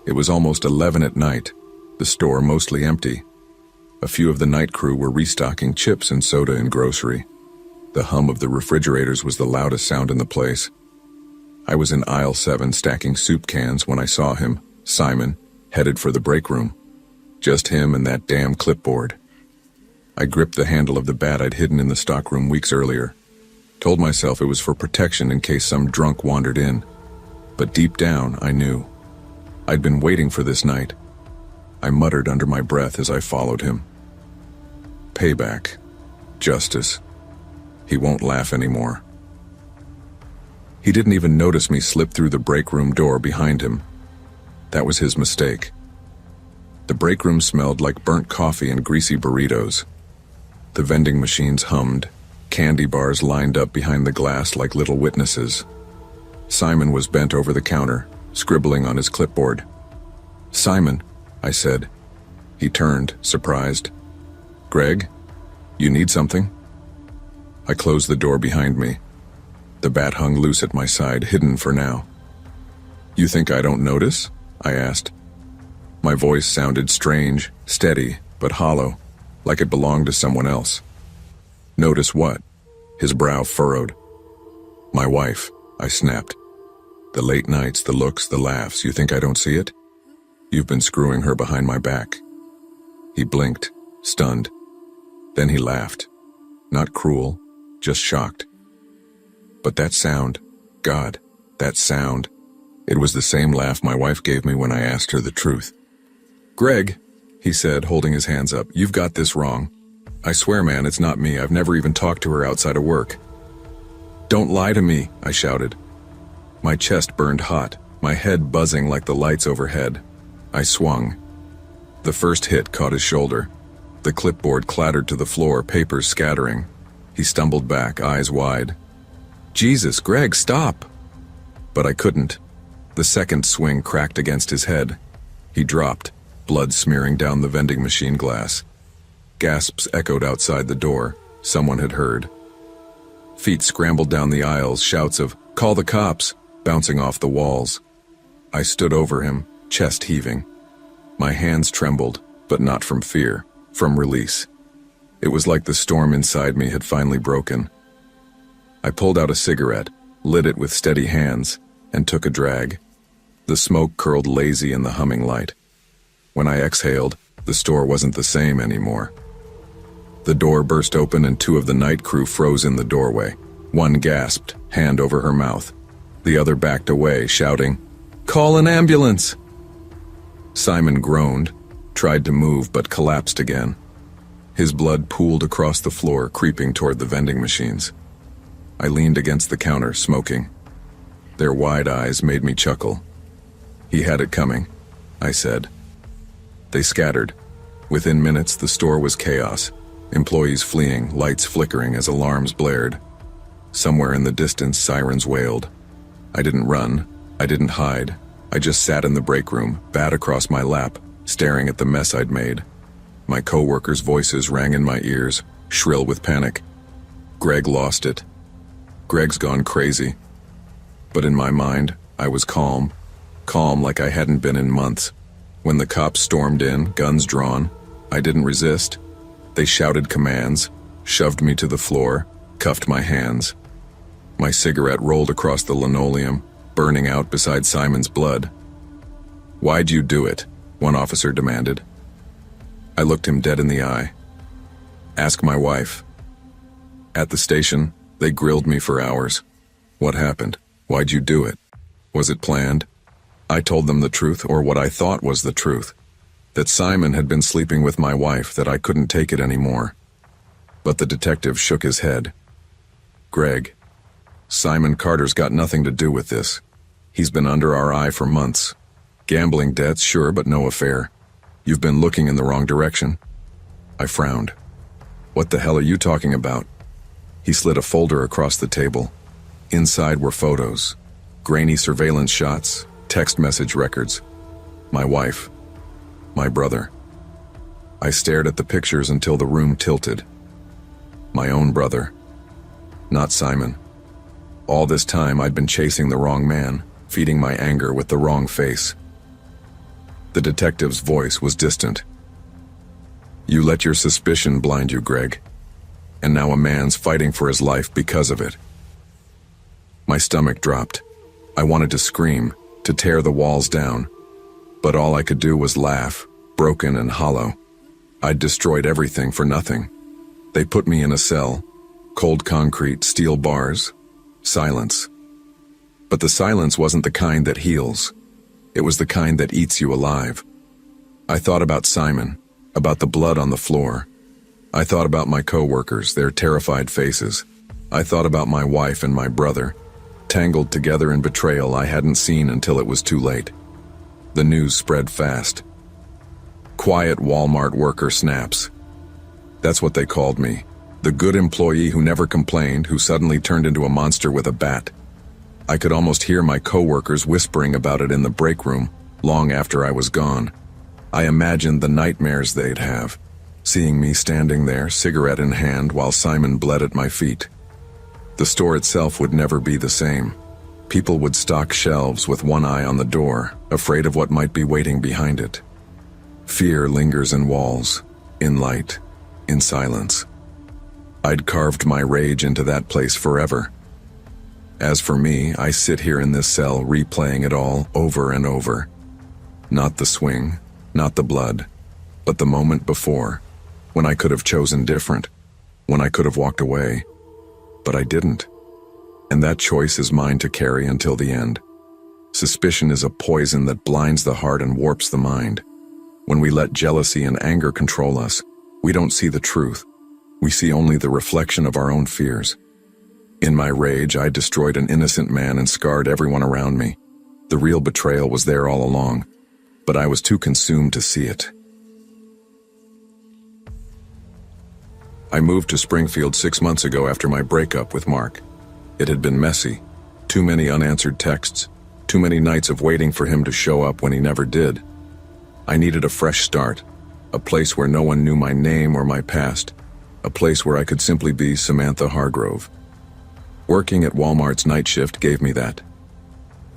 It was almost 11 at night, the store mostly empty. A few of the night crew were restocking chips and soda in grocery. The hum of the refrigerators was the loudest sound in the place. I was in aisle 7 stacking soup cans when I saw him, Simon, headed for the break room. Just him and that damn clipboard. I gripped the handle of the bat I'd hidden in the stockroom weeks earlier. Told myself it was for protection in case some drunk wandered in. But deep down, I knew. I'd been waiting for this night. I muttered under my breath as I followed him. Payback. Justice. He won't laugh anymore. He didn't even notice me slip through the break room door behind him. That was his mistake. The break room smelled like burnt coffee and greasy burritos. The vending machines hummed, candy bars lined up behind the glass like little witnesses. Simon was bent over the counter, scribbling on his clipboard. "Simon," I said. He turned, surprised. "Greg, you need something?" I closed the door behind me. The bat hung loose at my side, hidden for now. "You think I don't notice?" I asked. My voice sounded strange, steady, but hollow, like it belonged to someone else. "Notice what?" His brow furrowed. "My wife," I snapped. "The late nights, the looks, the laughs, you think I don't see it? You've been screwing her behind my back." He blinked, stunned. Then he laughed. Not cruel, just shocked. But that sound, God, that sound. It was the same laugh my wife gave me when I asked her the truth. "Greg," he said, holding his hands up, "you've got this wrong. I swear, man, it's not me. I've never even talked to her outside of work." "Don't lie to me," I shouted. My chest burned hot, my head buzzing like the lights overhead. I swung. The first hit caught his shoulder. The clipboard clattered to the floor, papers scattering. He stumbled back, eyes wide. "Jesus, Greg, stop!" But I couldn't. The second swing cracked against his head. He dropped, blood smearing down the vending machine glass. Gasps echoed outside the door. Someone had heard. Feet scrambled down the aisles, shouts of, "Call the cops!" bouncing off the walls. I stood over him, chest heaving. My hands trembled, but not from fear, from release. It was like the storm inside me had finally broken. I pulled out a cigarette, lit it with steady hands, and took a drag. The smoke curled lazy in the humming light. When I exhaled, the store wasn't the same anymore. The door burst open and two of the night crew froze in the doorway. One gasped, hand over her mouth. The other backed away, shouting, "Call an ambulance!" Simon groaned, tried to move but collapsed again. His blood pooled across the floor, creeping toward the vending machines. I leaned against the counter, smoking. Their wide eyes made me chuckle. "He had it coming," I said. They scattered. Within minutes, the store was chaos. Employees fleeing, lights flickering as alarms blared. Somewhere in the distance, sirens wailed. I didn't run. I didn't hide. I just sat in the break room, bat across my lap, staring at the mess I'd made. My co-workers' voices rang in my ears, shrill with panic. Greg lost it. Greg's gone crazy. But in my mind, I was calm. Calm like I hadn't been in months. When the cops stormed in, guns drawn, I didn't resist. They shouted commands, shoved me to the floor, cuffed my hands. My cigarette rolled across the linoleum, burning out beside Simon's blood. "Why'd you do it?" one officer demanded. I looked him dead in the eye. "Ask my wife." At the station, they grilled me for hours. What happened? Why'd you do it? Was it planned? I told them the truth, or what I thought was the truth. That Simon had been sleeping with my wife, that I couldn't take it anymore. But the detective shook his head. "Greg, Simon Carter's got nothing to do with this. He's been under our eye for months. Gambling debts, sure, but no affair. You've been looking in the wrong direction." I frowned. "What the hell are you talking about?" He slid a folder across the table. Inside were photos, grainy surveillance shots, text message records. My wife. My brother. I stared at the pictures until the room tilted. My own brother. Not Simon. All this time I'd been chasing the wrong man, feeding my anger with the wrong face. The detective's voice was distant. "You let your suspicion blind you, Greg. And now a man's fighting for his life because of it." My stomach dropped. I wanted to scream, to tear the walls down. But all I could do was laugh, broken and hollow. I'd destroyed everything for nothing. They put me in a cell. Cold concrete, steel bars. Silence. But the silence wasn't the kind that heals. It was the kind that eats you alive. I thought about Simon, about the blood on the floor. I thought about my co-workers, their terrified faces. I thought about my wife and my brother, tangled together in betrayal I hadn't seen until it was too late. The news spread fast. Quiet Walmart worker snaps. That's what they called me. The good employee who never complained, who suddenly turned into a monster with a bat. I could almost hear my co-workers whispering about it in the break room, long after I was gone. I imagined the nightmares they'd have, seeing me standing there, cigarette in hand, while Simon bled at my feet. The store itself would never be the same. People would stock shelves with one eye on the door, afraid of what might be waiting behind it. Fear lingers in walls, in light, in silence. I'd carved my rage into that place forever. As for me, I sit here in this cell replaying it all over and over. Not the swing, not the blood, but the moment before, when I could have chosen different, when I could have walked away. But I didn't. And that choice is mine to carry until the end. Suspicion is a poison that blinds the heart and warps the mind. When we let jealousy and anger control us, we don't see the truth. We see only the reflection of our own fears. In my rage, I destroyed an innocent man and scarred everyone around me. The real betrayal was there all along, but I was too consumed to see it. I moved to Springfield 6 months ago after my breakup with Mark. It had been messy. Too many unanswered texts. Too many nights of waiting for him to show up when he never did. I needed a fresh start. A place where no one knew my name or my past. A place where I could simply be Samantha Hargrove. Working at Walmart's night shift gave me that.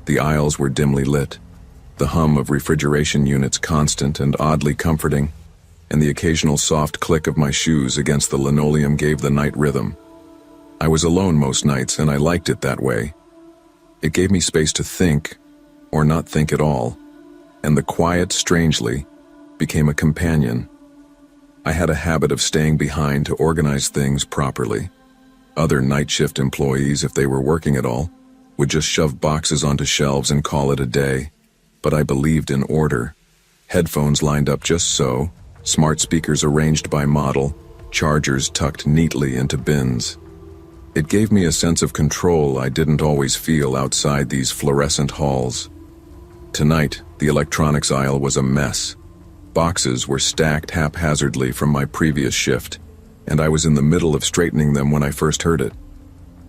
The aisles were dimly lit. The hum of refrigeration units constant and oddly comforting, and the occasional soft click of my shoes against the linoleum gave the night rhythm. I was alone most nights, and I liked it that way. It gave me space to think, or not think at all, and the quiet, strangely, became a companion. I had a habit of staying behind to organize things properly. Other night shift employees, if they were working at all, would just shove boxes onto shelves and call it a day. But I believed in order. Headphones lined up just so, smart speakers arranged by model, chargers tucked neatly into bins. It gave me a sense of control I didn't always feel outside these fluorescent halls. Tonight, the electronics aisle was a mess. Boxes were stacked haphazardly from my previous shift, and I was in the middle of straightening them when I first heard it.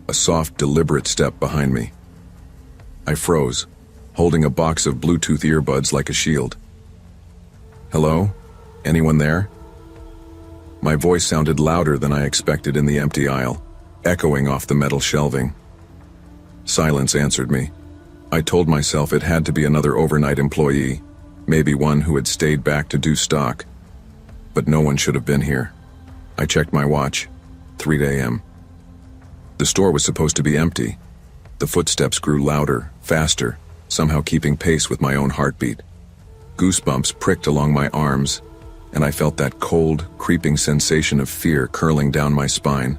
A soft, deliberate step behind me. I froze, holding a box of Bluetooth earbuds like a shield. "Hello? Anyone there?" My voice sounded louder than I expected in the empty aisle, echoing off the metal shelving. Silence answered me. I told myself it had to be another overnight employee, maybe one who had stayed back to do stock. But no one should have been here. I checked my watch. 3 a.m. The store was supposed to be empty. The footsteps grew louder, faster, somehow keeping pace with my own heartbeat. Goosebumps pricked along my arms, and I felt that cold, creeping sensation of fear curling down my spine.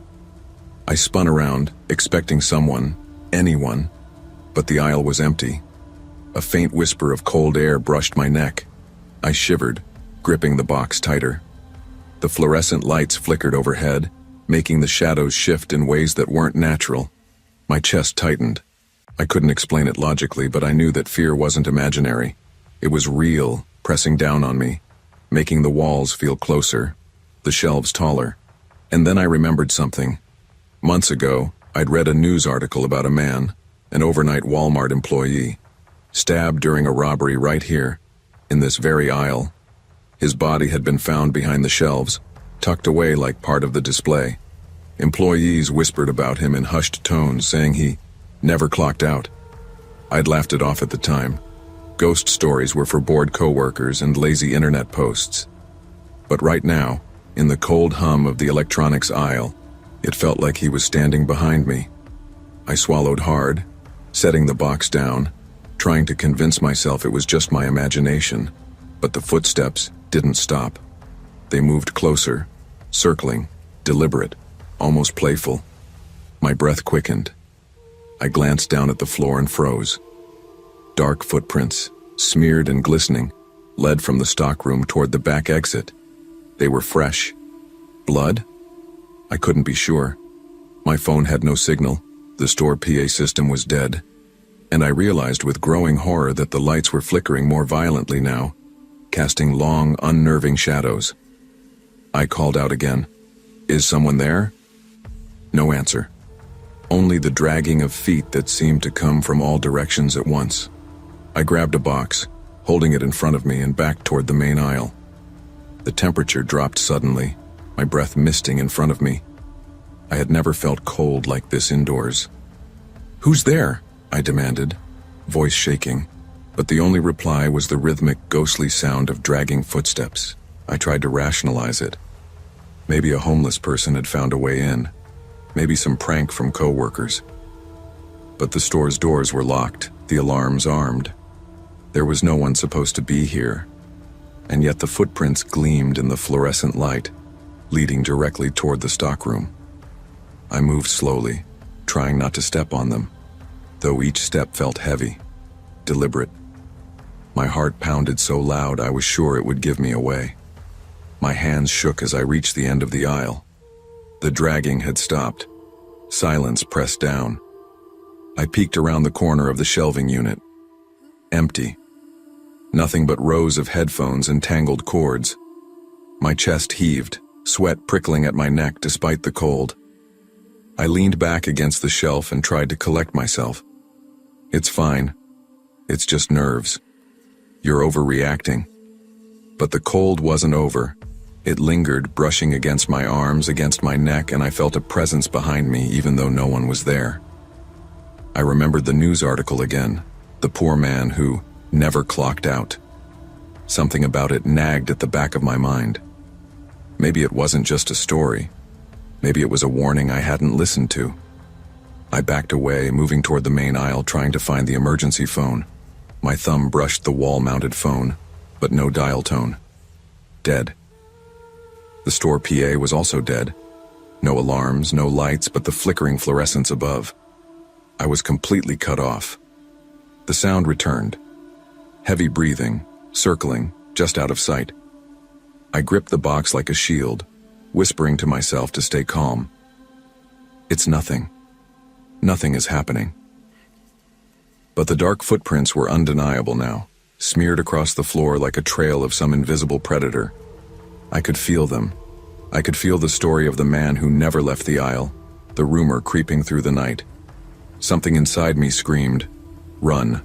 I spun around, expecting someone, anyone, but the aisle was empty. A faint whisper of cold air brushed my neck. I shivered, gripping the box tighter. The fluorescent lights flickered overhead, making the shadows shift in ways that weren't natural. My chest tightened. I couldn't explain it logically, but I knew that fear wasn't imaginary. It was real, pressing down on me, making the walls feel closer, the shelves taller. And then I remembered something. Months ago, I'd read a news article about a man, an overnight Walmart employee, stabbed during a robbery right here, in this very aisle. His body had been found behind the shelves, tucked away like part of the display. Employees whispered about him in hushed tones, saying he never clocked out. I'd laughed it off at the time. Ghost stories were for bored coworkers and lazy internet posts. But right now, in the cold hum of the electronics aisle, it felt like he was standing behind me. I swallowed hard, setting the box down, trying to convince myself it was just my imagination. But the footsteps didn't stop. They moved closer, circling, deliberate, almost playful. My breath quickened. I glanced down at the floor and froze. Dark footprints, smeared and glistening, led from the stockroom toward the back exit. They were fresh. Blood? I couldn't be sure. My phone had no signal. The store PA system was dead. And I realized with growing horror that the lights were flickering more violently now, casting long, unnerving shadows. I called out again. "Is someone there?" No answer. Only the dragging of feet that seemed to come from all directions at once. I grabbed a box, holding it in front of me and backed toward the main aisle. The temperature dropped suddenly, my breath misting in front of me. I had never felt cold like this indoors. "Who's there?" I demanded, voice shaking, but the only reply was the rhythmic, ghostly sound of dragging footsteps. I tried to rationalize it. Maybe a homeless person had found a way in. Maybe some prank from coworkers. But the store's doors were locked, the alarms armed. There was no one supposed to be here. And yet the footprints gleamed in the fluorescent light, leading directly toward the stockroom. I moved slowly, trying not to step on them, though each step felt heavy, deliberate. My heart pounded so loud I was sure it would give me away. My hands shook as I reached the end of the aisle. The dragging had stopped. Silence pressed down. I peeked around the corner of the shelving unit. Empty. Nothing but rows of headphones and tangled cords. My chest heaved, sweat prickling at my neck despite the cold. I leaned back against the shelf and tried to collect myself. It's fine. It's just nerves. You're overreacting. But the cold wasn't over. It lingered, brushing against my arms, against my neck, and I felt a presence behind me even though no one was there. I remembered the news article again, the poor man who never clocked out. Something about it nagged at the back of my mind. Maybe it wasn't just a story. Maybe it was a warning I hadn't listened to. I backed away, moving toward the main aisle, trying to find the emergency phone. My thumb brushed the wall-mounted phone, but no dial tone. Dead. The store PA was also dead. No alarms, no lights, but the flickering fluorescence above. I was completely cut off. The sound returned. Heavy breathing, circling, just out of sight. I gripped the box like a shield, whispering to myself to stay calm. It's nothing. Nothing is happening. But the dark footprints were undeniable now, smeared across the floor like a trail of some invisible predator. I could feel them. I could feel the story of the man who never left the aisle, the rumor creeping through the night. Something inside me screamed, "Run."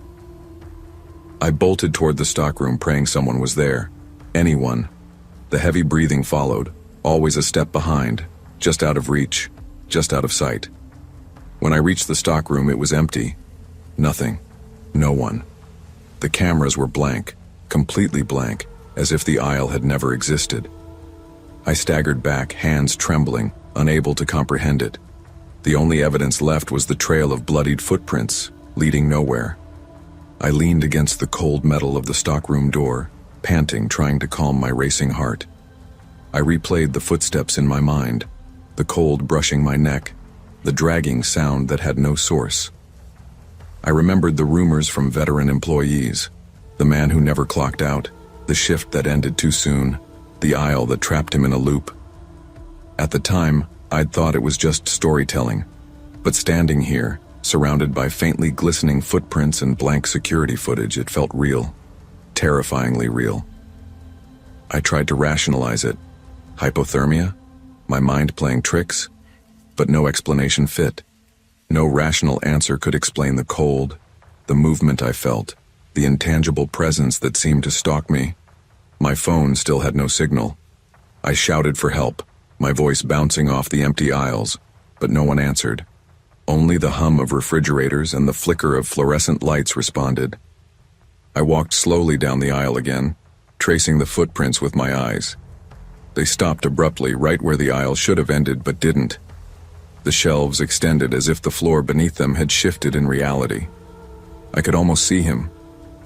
I bolted toward the stockroom, praying someone was there. Anyone. The heavy breathing followed, always a step behind, just out of reach, just out of sight. When I reached the stockroom, it was empty. Nothing. No one. The cameras were blank, completely blank, as if the aisle had never existed. I staggered back, hands trembling, unable to comprehend it. The only evidence left was the trail of bloodied footprints, leading nowhere. I leaned against the cold metal of the stockroom door, panting, trying to calm my racing heart. I replayed the footsteps in my mind, the cold brushing my neck, the dragging sound that had no source. I remembered the rumors from veteran employees, the man who never clocked out, the shift that ended too soon, the aisle that trapped him in a loop. At the time, I'd thought it was just storytelling, but standing here, surrounded by faintly glistening footprints and blank security footage, it felt real, terrifyingly real. I tried to rationalize it. Hypothermia? My mind playing tricks? But no explanation fit. No rational answer could explain the cold, the movement I felt, the intangible presence that seemed to stalk me. My phone still had no signal. I shouted for help, my voice bouncing off the empty aisles, but no one answered. Only the hum of refrigerators and the flicker of fluorescent lights responded. I walked slowly down the aisle again, tracing the footprints with my eyes. They stopped abruptly right where the aisle should have ended but didn't. The shelves extended as if the floor beneath them had shifted in reality. I could almost see him,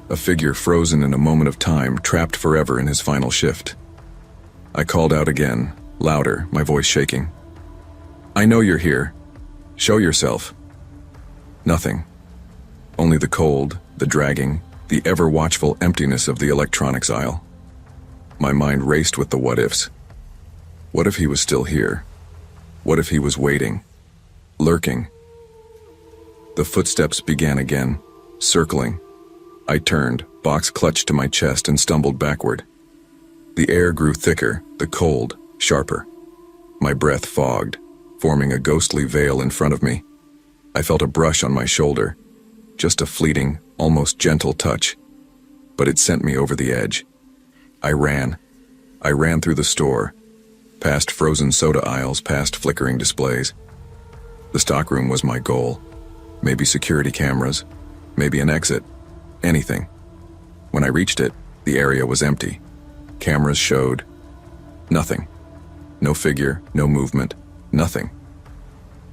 a figure frozen in a moment of time, trapped forever in his final shift. I called out again, louder, my voice shaking. "I know you're here. Show yourself." Nothing. Only the cold, the dragging, the ever-watchful emptiness of the electronics aisle. My mind raced with the what-ifs. What if he was still here? What if he was waiting? Lurking? The footsteps began again, circling. I turned, box clutched to my chest, and stumbled backward. The air grew thicker, the cold, sharper. My breath fogged, forming a ghostly veil in front of me. I felt a brush on my shoulder, just a fleeting, almost gentle touch, but it sent me over the edge. I ran. I ran through the store, past frozen soda aisles, past flickering displays. The stockroom was my goal. Maybe security cameras, maybe an exit, anything. When I reached it, the area was empty. Cameras showed nothing. No figure, no movement, nothing.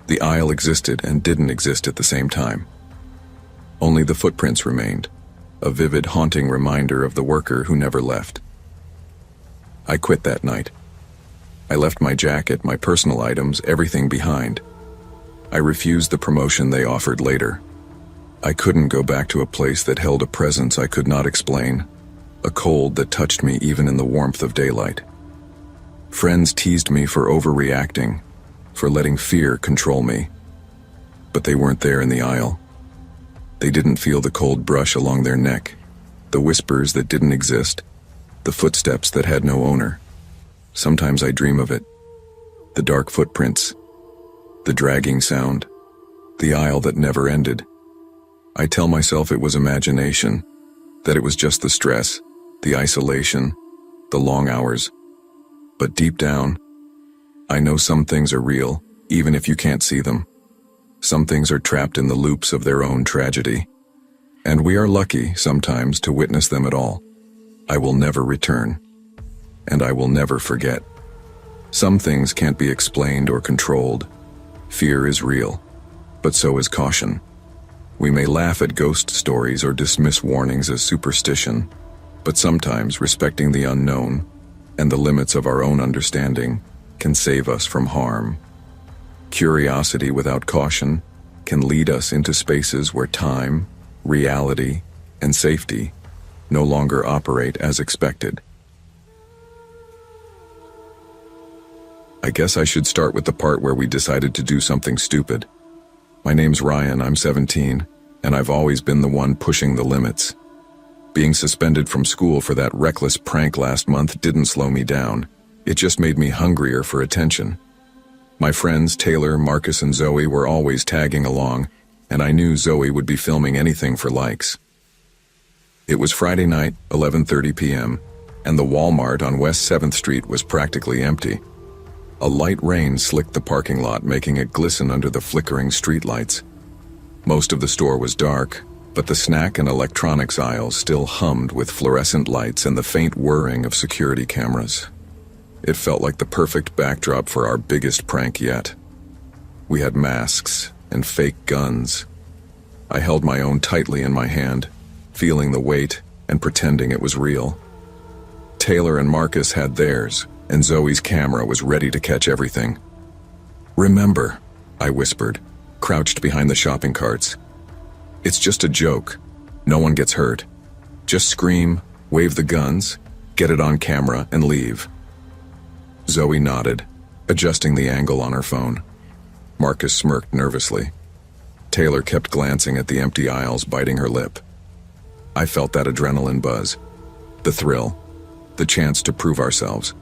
The aisle existed and didn't exist at the same time. Only the footprints remained, a vivid, haunting reminder of the worker who never left. I quit that night. I left my jacket, my personal items, everything behind. I refused the promotion they offered later. I couldn't go back to a place that held a presence I could not explain, a cold that touched me even in the warmth of daylight. Friends teased me for overreacting, for letting fear control me. But they weren't there in the aisle. They didn't feel the cold brush along their neck, the whispers that didn't exist, the footsteps that had no owner. Sometimes I dream of it. The dark footprints, the dragging sound, the aisle that never ended. I tell myself it was imagination, that it was just the stress, the isolation, the long hours. But deep down, I know some things are real, even if you can't see them. Some things are trapped in the loops of their own tragedy. And we are lucky, sometimes, to witness them at all. I will never return. And I will never forget. Some things can't be explained or controlled. Fear is real, but so is caution. We may laugh at ghost stories or dismiss warnings as superstition, but sometimes respecting the unknown and the limits of our own understanding can save us from harm. Curiosity without caution can lead us into spaces where time, reality, and safety no longer operate as expected. I guess I should start with the part where we decided to do something stupid. My name's Ryan, I'm 17, and I've always been the one pushing the limits. Being suspended from school for that reckless prank last month didn't slow me down. It just made me hungrier for attention. My friends Taylor, Marcus, and Zoe were always tagging along, and I knew Zoe would be filming anything for likes. It was Friday night, 11:30 p.m., and the Walmart on West 7th Street was practically empty. A light rain slicked the parking lot, making it glisten under the flickering streetlights. Most of the store was dark, but the snack and electronics aisles still hummed with fluorescent lights and the faint whirring of security cameras. It felt like the perfect backdrop for our biggest prank yet. We had masks and fake guns. I held my own tightly in my hand, feeling the weight and pretending it was real. Taylor and Marcus had theirs, and Zoe's camera was ready to catch everything. "Remember," I whispered, crouched behind the shopping carts. "It's just a joke. No one gets hurt. Just scream, wave the guns, get it on camera, and leave." Zoe nodded, adjusting the angle on her phone. Marcus smirked nervously. Taylor kept glancing at the empty aisles, biting her lip. I felt that adrenaline buzz, the thrill, the chance to prove ourselves.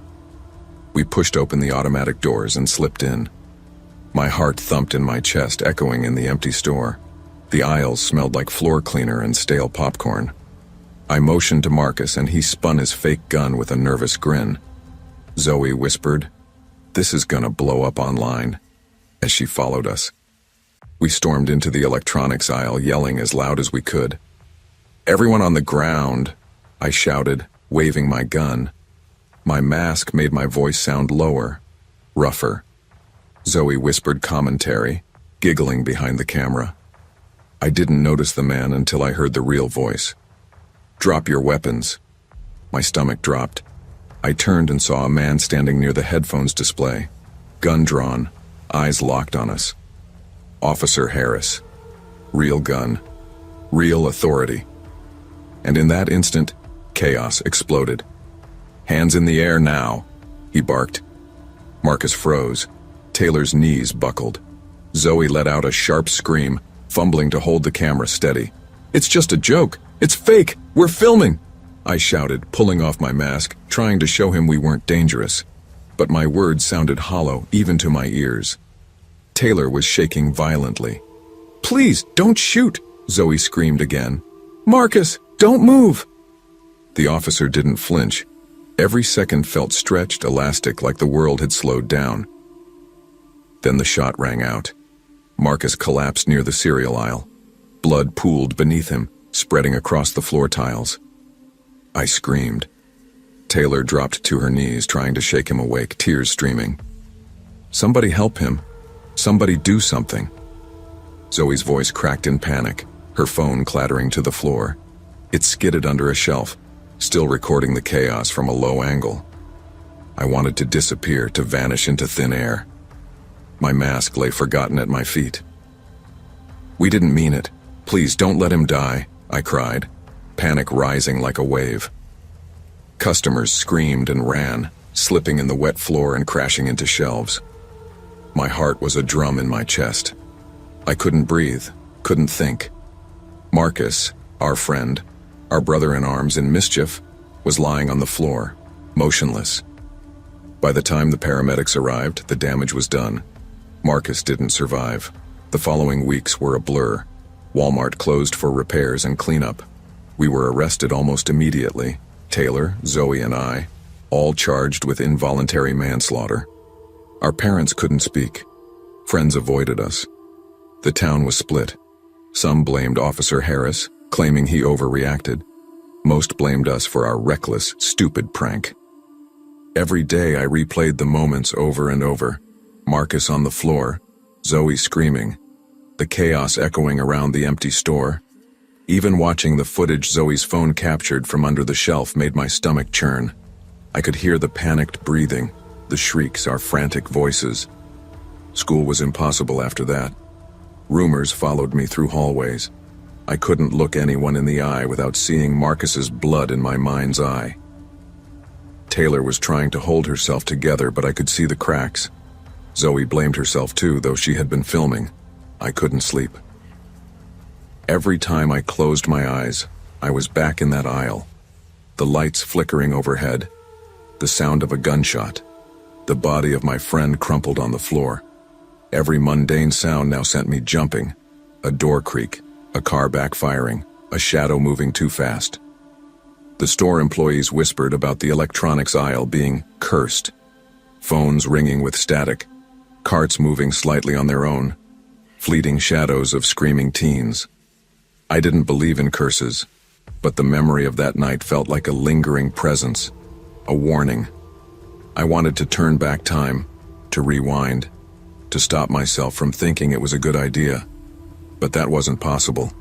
We pushed open the automatic doors and slipped in. My heart thumped in my chest, echoing in the empty store. The aisles smelled like floor cleaner and stale popcorn. I motioned to Marcus, and he spun his fake gun with a nervous grin. Zoe whispered, "This is gonna blow up online," as she followed us. We stormed into the electronics aisle, yelling as loud as we could. "Everyone on the ground," I shouted, waving my gun. My mask made my voice sound lower, rougher. Zoe whispered commentary, giggling behind the camera. I didn't notice the man until I heard the real voice. "Drop your weapons." My stomach dropped. I turned and saw a man standing near the headphones display, gun drawn, eyes locked on us. Officer Harris. Real gun. Real authority. And in that instant, chaos exploded. "Hands in the air now," he barked. Marcus froze. Taylor's knees buckled. Zoe let out a sharp scream, fumbling to hold the camera steady. "It's just a joke. It's fake. We're filming," I shouted, pulling off my mask, trying to show him we weren't dangerous. But my words sounded hollow, even to my ears. Taylor was shaking violently. "Please, don't shoot," Zoe screamed again. "Marcus, don't move." The officer didn't flinch. Every second felt stretched, elastic, like the world had slowed down. Then the shot rang out. Marcus collapsed near the cereal aisle. Blood pooled beneath him, spreading across the floor tiles. I screamed. Taylor dropped to her knees, trying to shake him awake, tears streaming. "Somebody help him. Somebody do something." Zoe's voice cracked in panic, her phone clattering to the floor. It skidded under a shelf, still recording the chaos from a low angle. I wanted to disappear, to vanish into thin air. My mask lay forgotten at my feet. "We didn't mean it. Please don't let him die," I cried, panic rising like a wave. Customers screamed and ran, slipping in the wet floor and crashing into shelves. My heart was a drum in my chest. I couldn't breathe, couldn't think. Marcus, our friend, our brother-in-arms in mischief, was lying on the floor, motionless. By the time the paramedics arrived, the damage was done. Marcus didn't survive. The following weeks were a blur. Walmart closed for repairs and cleanup. We were arrested almost immediately. Taylor, Zoe, and I, all charged with involuntary manslaughter. Our parents couldn't speak. Friends avoided us. The town was split. Some blamed Officer Harris, claiming he overreacted. Most blamed us for our reckless, stupid prank. Every day I replayed the moments over and over. Marcus on the floor, Zoe screaming, the chaos echoing around the empty store. Even watching the footage Zoe's phone captured from under the shelf made my stomach churn. I could hear the panicked breathing, the shrieks, our frantic voices. School was impossible after that. Rumors followed me through hallways. I couldn't look anyone in the eye without seeing Marcus's blood in my mind's eye. Taylor was trying to hold herself together, but I could see the cracks. Zoe blamed herself too, though she had been filming. I couldn't sleep. Every time I closed my eyes, I was back in that aisle. The lights flickering overhead, the sound of a gunshot, the body of my friend crumpled on the floor. Every mundane sound now sent me jumping. A door creak, a car backfiring, a shadow moving too fast. The store employees whispered about the electronics aisle being cursed. Phones ringing with static, carts moving slightly on their own, fleeting shadows of screaming teens. I didn't believe in curses, but the memory of that night felt like a lingering presence, a warning. I wanted to turn back time, to rewind, to stop myself from thinking it was a good idea. But that wasn't possible.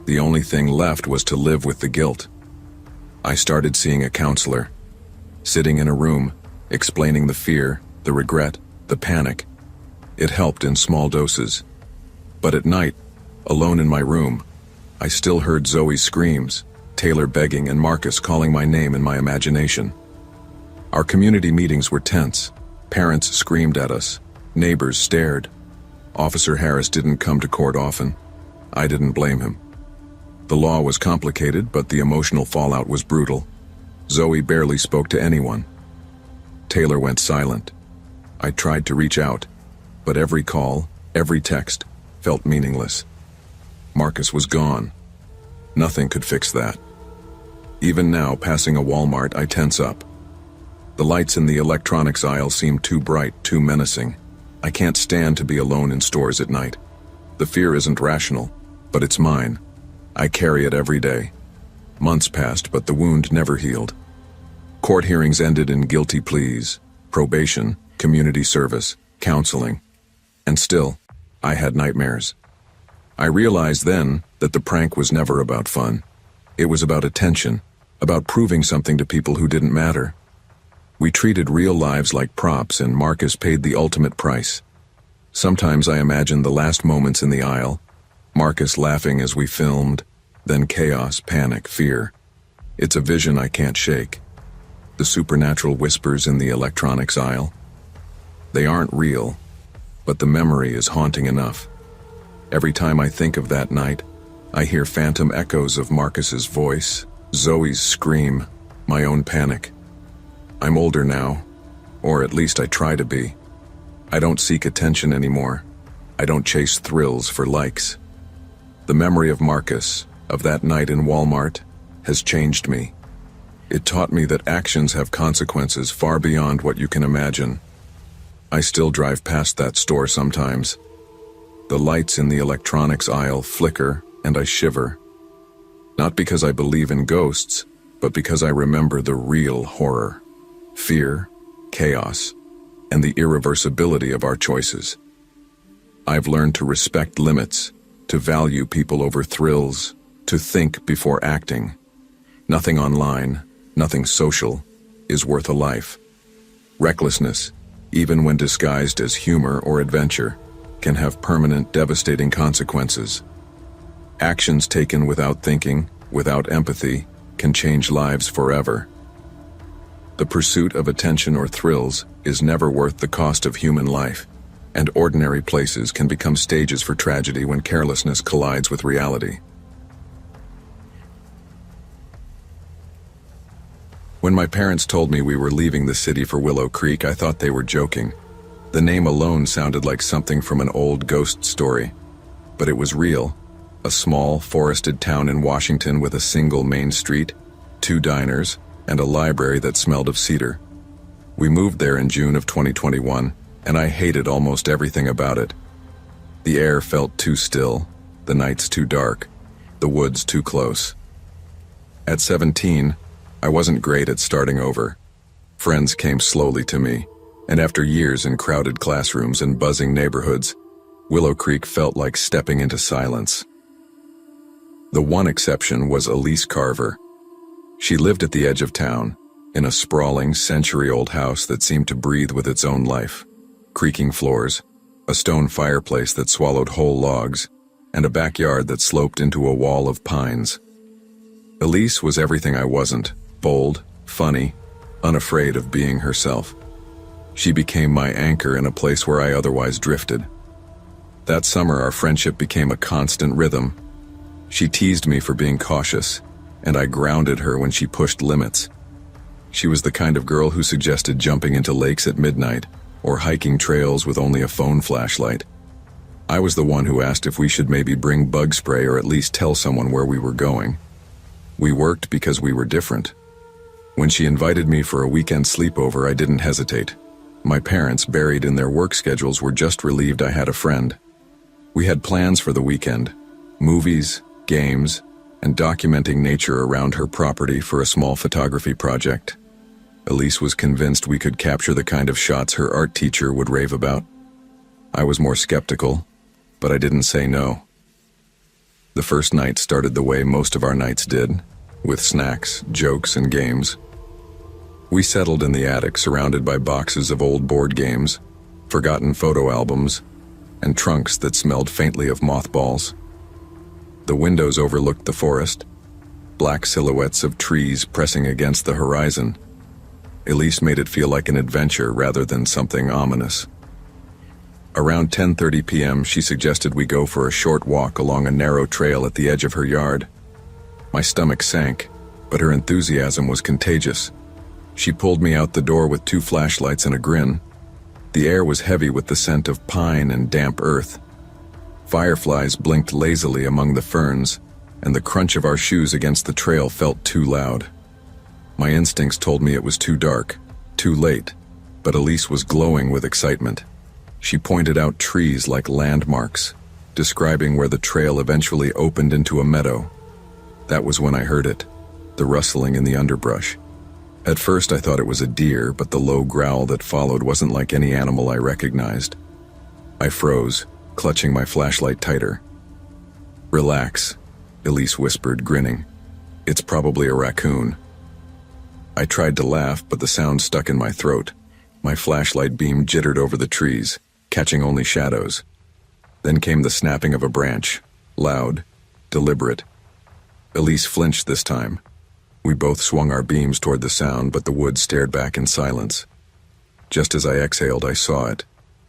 The only thing left was to live with the guilt. I started seeing a counselor, sitting in a room, explaining the fear, the regret, the panic. It helped in small doses. But at night, alone in my room, I still heard Zoe's screams, Taylor begging, and Marcus calling my name in my imagination. Our community meetings were tense. Parents screamed at us. Neighbors stared. Officer Harris didn't come to court often. I didn't blame him. The law was complicated, but the emotional fallout was brutal. Zoe barely spoke to anyone. Taylor went silent. I tried to reach out, but every call, every text, felt meaningless. Marcus was gone. Nothing could fix that. Even now, passing a Walmart, I tense up. The lights in the electronics aisle seem too bright, too menacing. I can't stand to be alone in stores at night. The fear isn't rational, but it's mine. I carry it every day. Months passed, but the wound never healed. Court hearings ended in guilty pleas, probation, community service, counseling. And still, I had nightmares. I realized then that the prank was never about fun. It was about attention, about proving something to people who didn't matter. We treated real lives like props, and Marcus paid the ultimate price. Sometimes I imagine the last moments in the aisle, Marcus laughing as we filmed, then chaos, panic, fear. It's a vision I can't shake. The supernatural whispers in the electronics aisle. They aren't real, but the memory is haunting enough. Every time I think of that night, I hear phantom echoes of Marcus's voice, Zoe's scream, my own panic. I'm older now, or at least I try to be. I don't seek attention anymore. I don't chase thrills for likes. The memory of Marcus, of that night in Walmart, has changed me. It taught me that actions have consequences far beyond what you can imagine. I still drive past that store sometimes. The lights in the electronics aisle flicker, and I shiver. Not because I believe in ghosts, but because I remember the real horror, fear, chaos, and the irreversibility of our choices. I've learned to respect limits, to value people over thrills, to think before acting. Nothing online, nothing social, is worth a life. Recklessness, even when disguised as humor or adventure, can have permanent, devastating consequences. Actions taken without thinking, without empathy, can change lives forever. The pursuit of attention or thrills is never worth the cost of human life, and ordinary places can become stages for tragedy when carelessness collides with reality. When my parents told me we were leaving the city for Willow Creek, I thought they were joking. The name alone sounded like something from an old ghost story. But it was real. A small, forested town in Washington with a single main street, 2 diners, and a library that smelled of cedar. We moved there in June of 2021, and I hated almost everything about it. The air felt too still, the nights too dark, the woods too close. At 17, I wasn't great at starting over. Friends came slowly to me, and after years in crowded classrooms and buzzing neighborhoods, Willow Creek felt like stepping into silence. The one exception was Elise Carver. She lived at the edge of town, in a sprawling, century-old house that seemed to breathe with its own life. Creaking floors, a stone fireplace that swallowed whole logs, and a backyard that sloped into a wall of pines. Elise was everything I wasn't: bold, funny, unafraid of being herself. She became my anchor in a place where I otherwise drifted. That summer, our friendship became a constant rhythm. She teased me for being cautious, and I grounded her when she pushed limits. She was the kind of girl who suggested jumping into lakes at midnight or hiking trails with only a phone flashlight. I was the one who asked if we should maybe bring bug spray or at least tell someone where we were going. We worked because we were different. When she invited me for a weekend sleepover, I didn't hesitate. My parents, buried in their work schedules, were just relieved I had a friend. We had plans for the weekend: movies, games, and documenting nature around her property for a small photography project. Elise was convinced we could capture the kind of shots her art teacher would rave about. I was more skeptical, but I didn't say no. The first night started the way most of our nights did, with snacks, jokes, and games. We settled in the attic, surrounded by boxes of old board games, forgotten photo albums, and trunks that smelled faintly of mothballs. The windows overlooked the forest, black silhouettes of trees pressing against the horizon. Elise made it feel like an adventure rather than something ominous. Around 10:30 p.m., she suggested we go for a short walk along a narrow trail at the edge of her yard. My stomach sank, but her enthusiasm was contagious. She pulled me out the door with 2 flashlights and a grin. The air was heavy with the scent of pine and damp earth. Fireflies blinked lazily among the ferns, and the crunch of our shoes against the trail felt too loud. My instincts told me it was too dark, too late, but Elise was glowing with excitement. She pointed out trees like landmarks, describing where the trail eventually opened into a meadow. That was when I heard it, the rustling in the underbrush. At first I thought it was a deer, but the low growl that followed wasn't like any animal I recognized. I froze, clutching my flashlight tighter. "Relax," Elise whispered, grinning. "It's probably a raccoon." I tried to laugh, but the sound stuck in my throat. My flashlight beam jittered over the trees, catching only shadows. Then came the snapping of a branch, loud, deliberate. Elise flinched this time. We both swung our beams toward the sound, but the woods stared back in silence. Just as I exhaled, I saw it,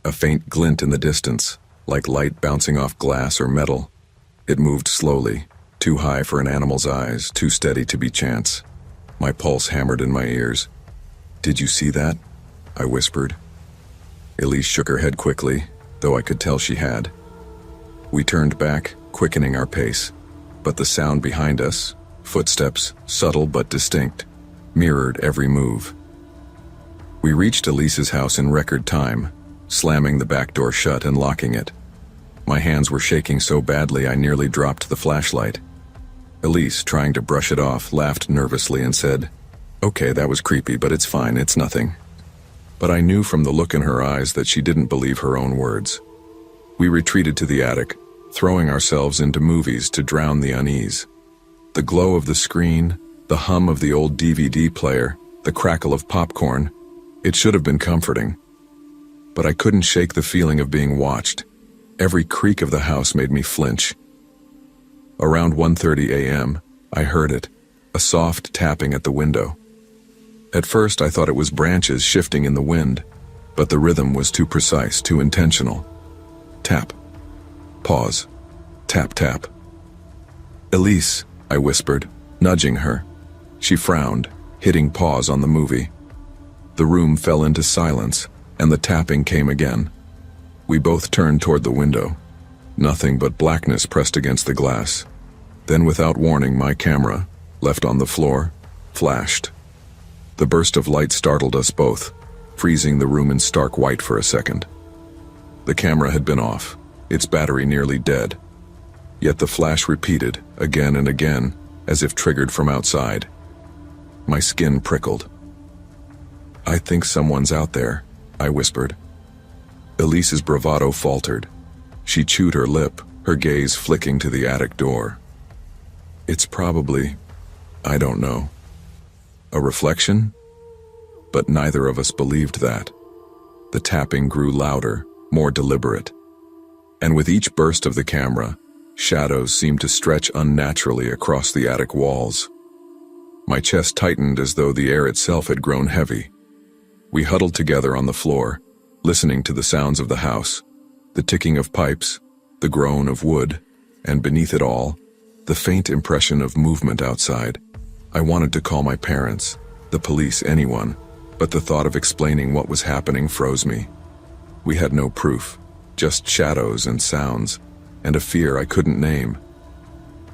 a faint glint in the distance, like light bouncing off glass or metal. It moved slowly, too high for an animal's eyes, too steady to be chance. My pulse hammered in my ears. "Did you see that?" I whispered. Elise shook her head quickly, though I could tell she had. We turned back, quickening our pace, but the sound behind us, footsteps, subtle but distinct, mirrored every move. We reached Elise's house in record time, slamming the back door shut and locking it. My hands were shaking so badly I nearly dropped the flashlight. Elise, trying to brush it off, laughed nervously and said, "Okay, that was creepy, but it's fine, it's nothing." But I knew from the look in her eyes that she didn't believe her own words. We retreated to the attic, throwing ourselves into movies to drown the unease. The glow of the screen, the hum of the old DVD player, the crackle of popcorn, it should have been comforting. But I couldn't shake the feeling of being watched. Every creak of the house made me flinch. Around 1:30 a.m., I heard it, a soft tapping at the window. At first I thought it was branches shifting in the wind, but the rhythm was too precise, too intentional. Tap. Pause. Tap, tap. "Elise," I whispered, nudging her. She frowned, hitting pause on the movie. The room fell into silence, and the tapping came again. We both turned toward the window. Nothing but blackness pressed against the glass. Then, without warning, my camera, left on the floor, flashed. The burst of light startled us both, freezing the room in stark white for a second. The camera had been off, its battery nearly dead. Yet the flash repeated, again and again, as if triggered from outside. My skin prickled. "I think someone's out there," I whispered. Elise's bravado faltered. She chewed her lip, her gaze flicking to the attic door. "It's probably, I don't know, a reflection?" But neither of us believed that. The tapping grew louder, more deliberate. And with each burst of the camera, shadows seemed to stretch unnaturally across the attic walls. My chest tightened as though the air itself had grown heavy. We huddled together on the floor, listening to the sounds of the house, the ticking of pipes, the groan of wood, and beneath it all, the faint impression of movement outside. I wanted to call my parents, the police, anyone, but the thought of explaining what was happening froze me. We had no proof, just shadows and sounds, and a fear I couldn't name.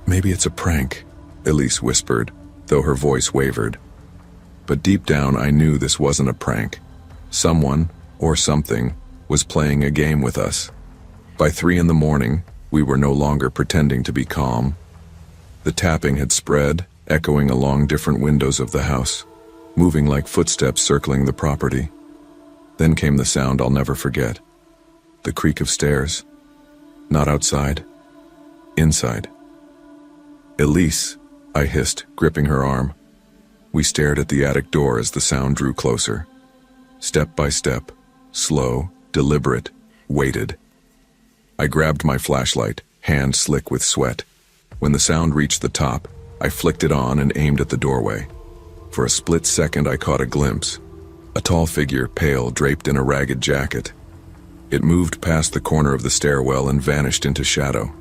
"Maybe it's a prank," Elise whispered, though her voice wavered. But deep down I knew this wasn't a prank. Someone, or something, was playing a game with us. By 3 a.m, we were no longer pretending to be calm. The tapping had spread, echoing along different windows of the house, moving like footsteps circling the property. Then came the sound I'll never forget. The creak of stairs. Not outside. Inside. "Elise," I hissed, gripping her arm. We stared at the attic door as the sound drew closer. Step by step, slow, deliberate, weighted. I grabbed my flashlight, hand slick with sweat. When the sound reached the top, I flicked it on and aimed at the doorway. For a split second I caught a glimpse. A tall figure, pale, draped in a ragged jacket. It moved past the corner of the stairwell and vanished into shadow.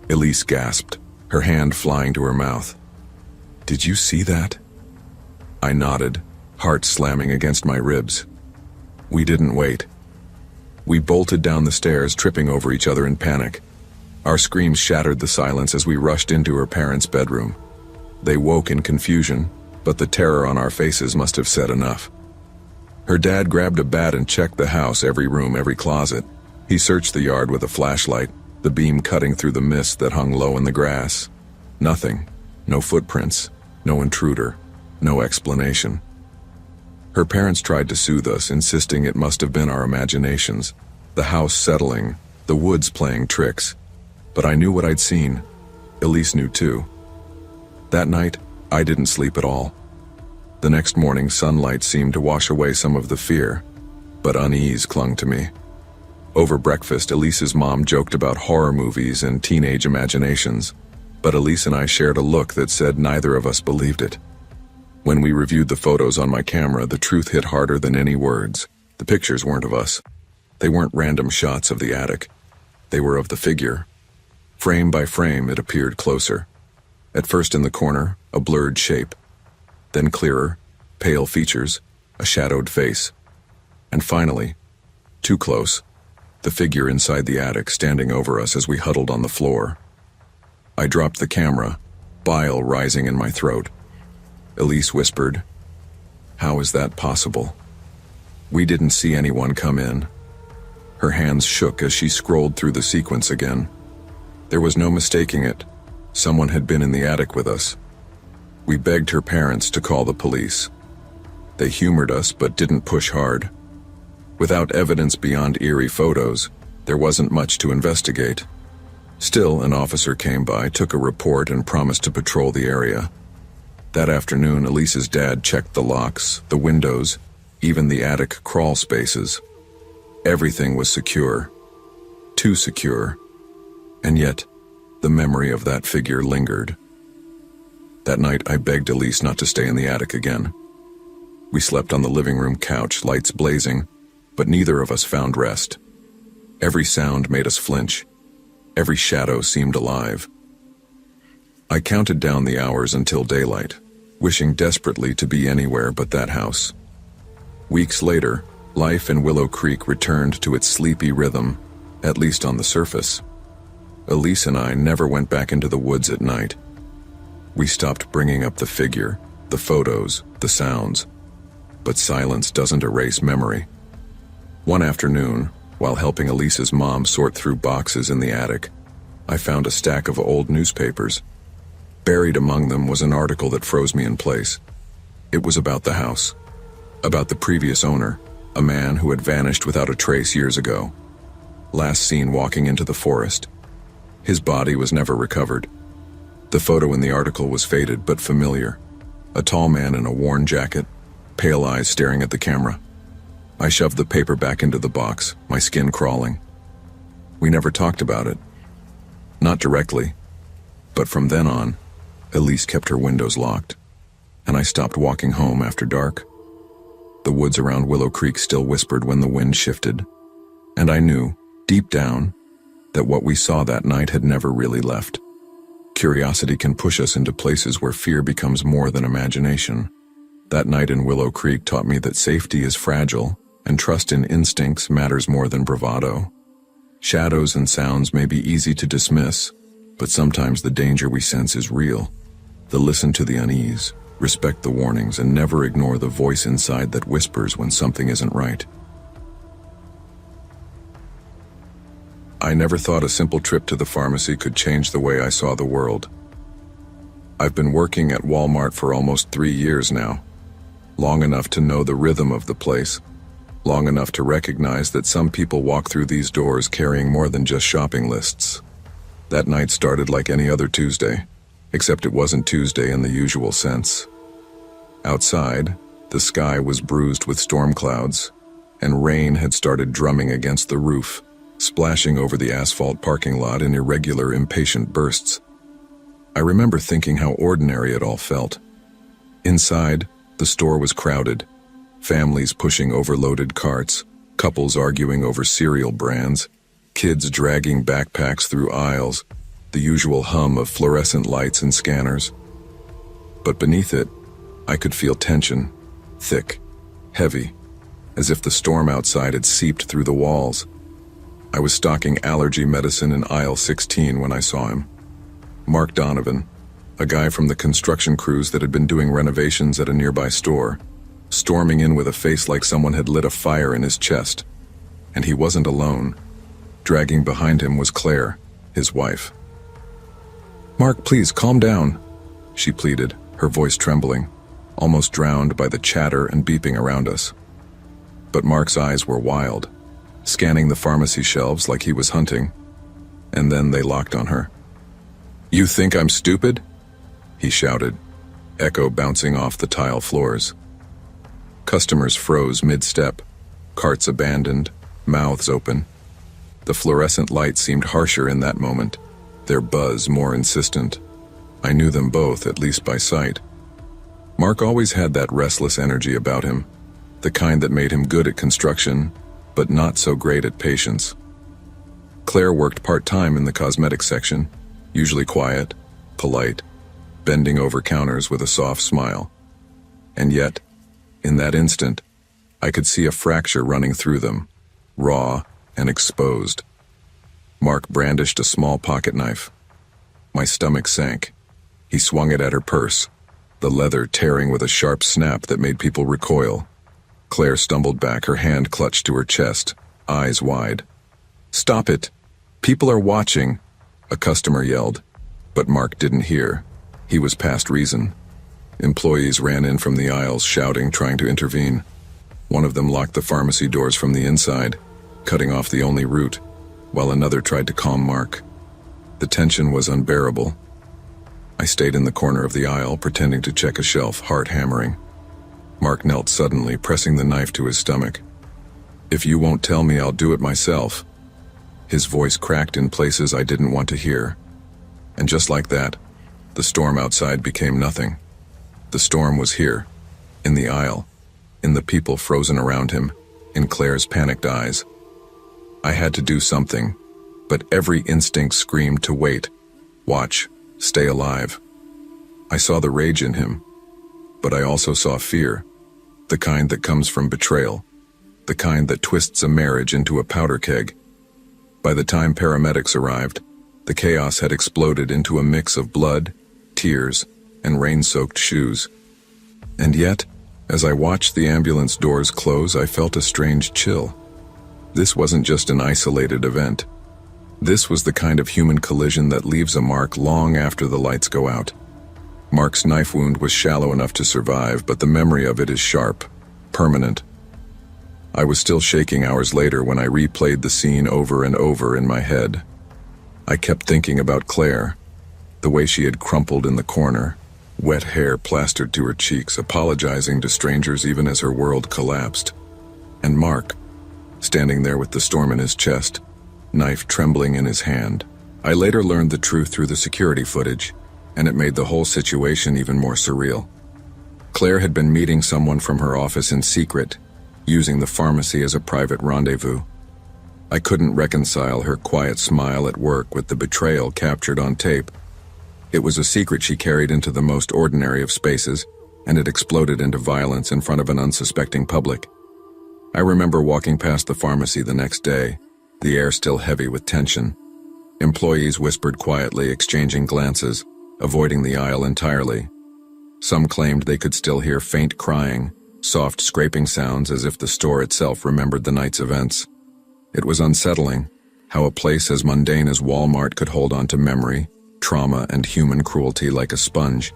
Elise gasped, her hand flying to her mouth. "Did you see that?" I nodded, heart slamming against my ribs. We didn't wait. We bolted down the stairs, tripping over each other in panic. Our screams shattered the silence as we rushed into her parents' bedroom. They woke in confusion, but the terror on our faces must have said enough. Her dad grabbed a bat and checked the house, every room, every closet. He searched the yard with a flashlight, the beam cutting through the mist that hung low in the grass. Nothing. No footprints. No intruder. No explanation. Her parents tried to soothe us, insisting it must have been our imaginations, the house settling, the woods playing tricks. But I knew what I'd seen. Elise knew too. That night, I didn't sleep at all. The next morning, sunlight seemed to wash away some of the fear, but unease clung to me. Over breakfast, Elise's mom joked about horror movies and teenage imaginations, but Elise and I shared a look that said neither of us believed it. When we reviewed the photos on my camera, the truth hit harder than any words. The pictures weren't of us. They weren't random shots of the attic. They were of the figure. Frame by frame, it appeared closer. At first in the corner, a blurred shape. Then clearer, pale features, a shadowed face. And finally, too close, the figure inside the attic standing over us as we huddled on the floor. I dropped the camera, bile rising in my throat. Elise whispered, "How is that possible?" We didn't see anyone come in. Her hands shook as she scrolled through the sequence again. There was no mistaking it. Someone had been in the attic with us. We begged her parents to call the police. They humored us but didn't push hard. Without evidence beyond eerie photos, there wasn't much to investigate. Still, an officer came by, took a report, and promised to patrol the area. That afternoon, Elise's dad checked the locks, the windows, even the attic crawl spaces. Everything was secure. Too secure. And yet, the memory of that figure lingered. That night, I begged Elise not to stay in the attic again. We slept on the living room couch, lights blazing, but neither of us found rest. Every sound made us flinch. Every shadow seemed alive. I counted down the hours until daylight. wishing desperately to be anywhere but that house. Weeks later, life in Willow Creek returned to its sleepy rhythm, at least on the surface. Elise and I never went back into the woods at night. We stopped bringing up the figure, the photos, the sounds. But silence doesn't erase memory. One afternoon, while helping Elise's mom sort through boxes in the attic, I found a stack of old newspapers. Buried among them was an article that froze me in place. It was about the house, about the previous owner, a man who had vanished without a trace years ago. Last seen walking into the forest. His body was never recovered. The photo in the article was faded but familiar. A tall man in a worn jacket, pale eyes staring at the camera. I shoved the paper back into the box, my skin crawling. We never talked about it. Not directly, but from then on, Elise kept her windows locked, and I stopped walking home after dark. The woods around Willow Creek still whispered when the wind shifted, and I knew, deep down, that what we saw that night had never really left. Curiosity can push us into places where fear becomes more than imagination. That night in Willow Creek taught me that safety is fragile, and trust in instincts matters more than bravado. Shadows and sounds may be easy to dismiss, but sometimes the danger we sense is real. Listen to the unease, respect the warnings, and never ignore the voice inside that whispers when something isn't right. I never thought a simple trip to the pharmacy could change the way I saw the world. I've been working at Walmart for almost 3 years now, long enough to know the rhythm of the place, long enough to recognize that some people walk through these doors carrying more than just shopping lists. That night started like any other Tuesday, except it wasn't Tuesday in the usual sense. Outside, the sky was bruised with storm clouds, and rain had started drumming against the roof, splashing over the asphalt parking lot in irregular, impatient bursts. I remember thinking how ordinary it all felt. Inside, the store was crowded, families pushing overloaded carts, couples arguing over cereal brands, kids dragging backpacks through aisles, the usual hum of fluorescent lights and scanners. But beneath it, I could feel tension, thick, heavy, as if the storm outside had seeped through the walls. I was stocking allergy medicine in aisle 16 when I saw him. Mark Donovan, a guy from the construction crews that had been doing renovations at a nearby store, storming in with a face like someone had lit a fire in his chest. And he wasn't alone. Dragging behind him was Claire, his wife. "Mark, please, calm down," she pleaded, her voice trembling, almost drowned by the chatter and beeping around us. But Mark's eyes were wild, scanning the pharmacy shelves like he was hunting, and then they locked on her. "You think I'm stupid?" he shouted, echo bouncing off the tile floors. Customers froze mid-step, carts abandoned, mouths open. The fluorescent light seemed harsher in that moment, their buzz more insistent. I knew them both, at least by sight. Mark always had that restless energy about him, the kind that made him good at construction, but not so great at patience. Claire worked part-time in the cosmetics section, usually quiet, polite, bending over counters with a soft smile. And yet, in that instant, I could see a fracture running through them, raw and exposed. Mark brandished a small pocket knife. My stomach sank. He swung it at her purse, the leather tearing with a sharp snap that made people recoil. Claire stumbled back, her hand clutched to her chest, eyes wide. "Stop it! People are watching!" a customer yelled. But Mark didn't hear. He was past reason. Employees ran in from the aisles, shouting, trying to intervene. One of them locked the pharmacy doors from the inside, cutting off the only route, while another tried to calm Mark. The tension was unbearable. I stayed in the corner of the aisle, pretending to check a shelf, heart hammering. Mark knelt suddenly, pressing the knife to his stomach. "If you won't tell me, I'll do it myself." His voice cracked in places I didn't want to hear. And just like that, the storm outside became nothing. The storm was here, in the aisle, in the people frozen around him, in Claire's panicked eyes. I had to do something, but every instinct screamed to wait, watch, stay alive. I saw the rage in him, But I also saw fear, the kind that comes from betrayal, the kind that twists a marriage into a powder keg. By the time paramedics arrived, the chaos had exploded into a mix of blood, tears, and rain-soaked shoes. And yet, as I watched the ambulance doors close, I felt a strange chill. This wasn't just an isolated event. This was the kind of human collision that leaves a mark long after the lights go out. Mark's knife wound was shallow enough to survive, but the memory of it is sharp, permanent. I was still shaking hours later when I replayed the scene over and over in my head. I kept thinking about Claire, the way she had crumpled in the corner, wet hair plastered to her cheeks, apologizing to strangers even as her world collapsed. And Mark, standing there with the storm in his chest, knife trembling in his hand. I later learned the truth through the security footage, and it made the whole situation even more surreal. Claire had been meeting someone from her office in secret, using the pharmacy as a private rendezvous. I couldn't reconcile her quiet smile at work with the betrayal captured on tape. It was a secret she carried into the most ordinary of spaces, and it exploded into violence in front of an unsuspecting public. I remember walking past the pharmacy the next day, the air still heavy with tension. Employees whispered quietly, exchanging glances, avoiding the aisle entirely. Some claimed they could still hear faint crying, soft scraping sounds as if the store itself remembered the night's events. It was unsettling, how a place as mundane as Walmart could hold on to memory, trauma, and human cruelty like a sponge.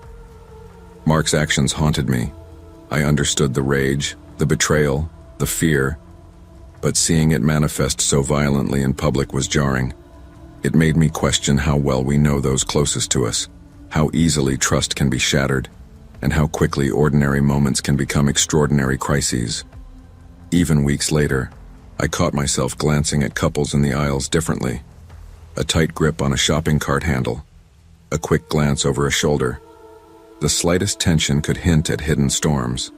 Mark's actions haunted me. I understood the rage, the betrayal, the fear, but seeing it manifest so violently in public was jarring. It made me question how well we know those closest to us, how easily trust can be shattered, and how quickly ordinary moments can become extraordinary crises. Even weeks later, I caught myself glancing at couples in the aisles differently. A tight grip on a shopping cart handle, a quick glance over a shoulder. The slightest tension could hint at hidden storms,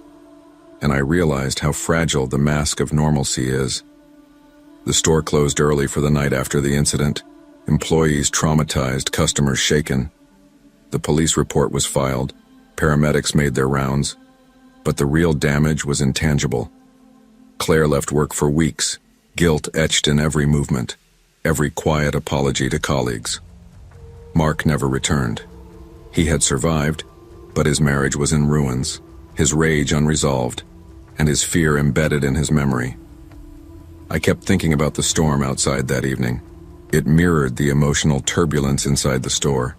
and I realized how fragile the mask of normalcy is. The store closed early for the night after the incident, employees traumatized, customers shaken. The police report was filed, paramedics made their rounds, but the real damage was intangible. Claire left work for weeks, guilt etched in every movement, every quiet apology to colleagues. Mark never returned. He had survived, but his marriage was in ruins, his rage unresolved, and his fear embedded in his memory. I kept thinking about the storm outside that evening. It mirrored the emotional turbulence inside the store,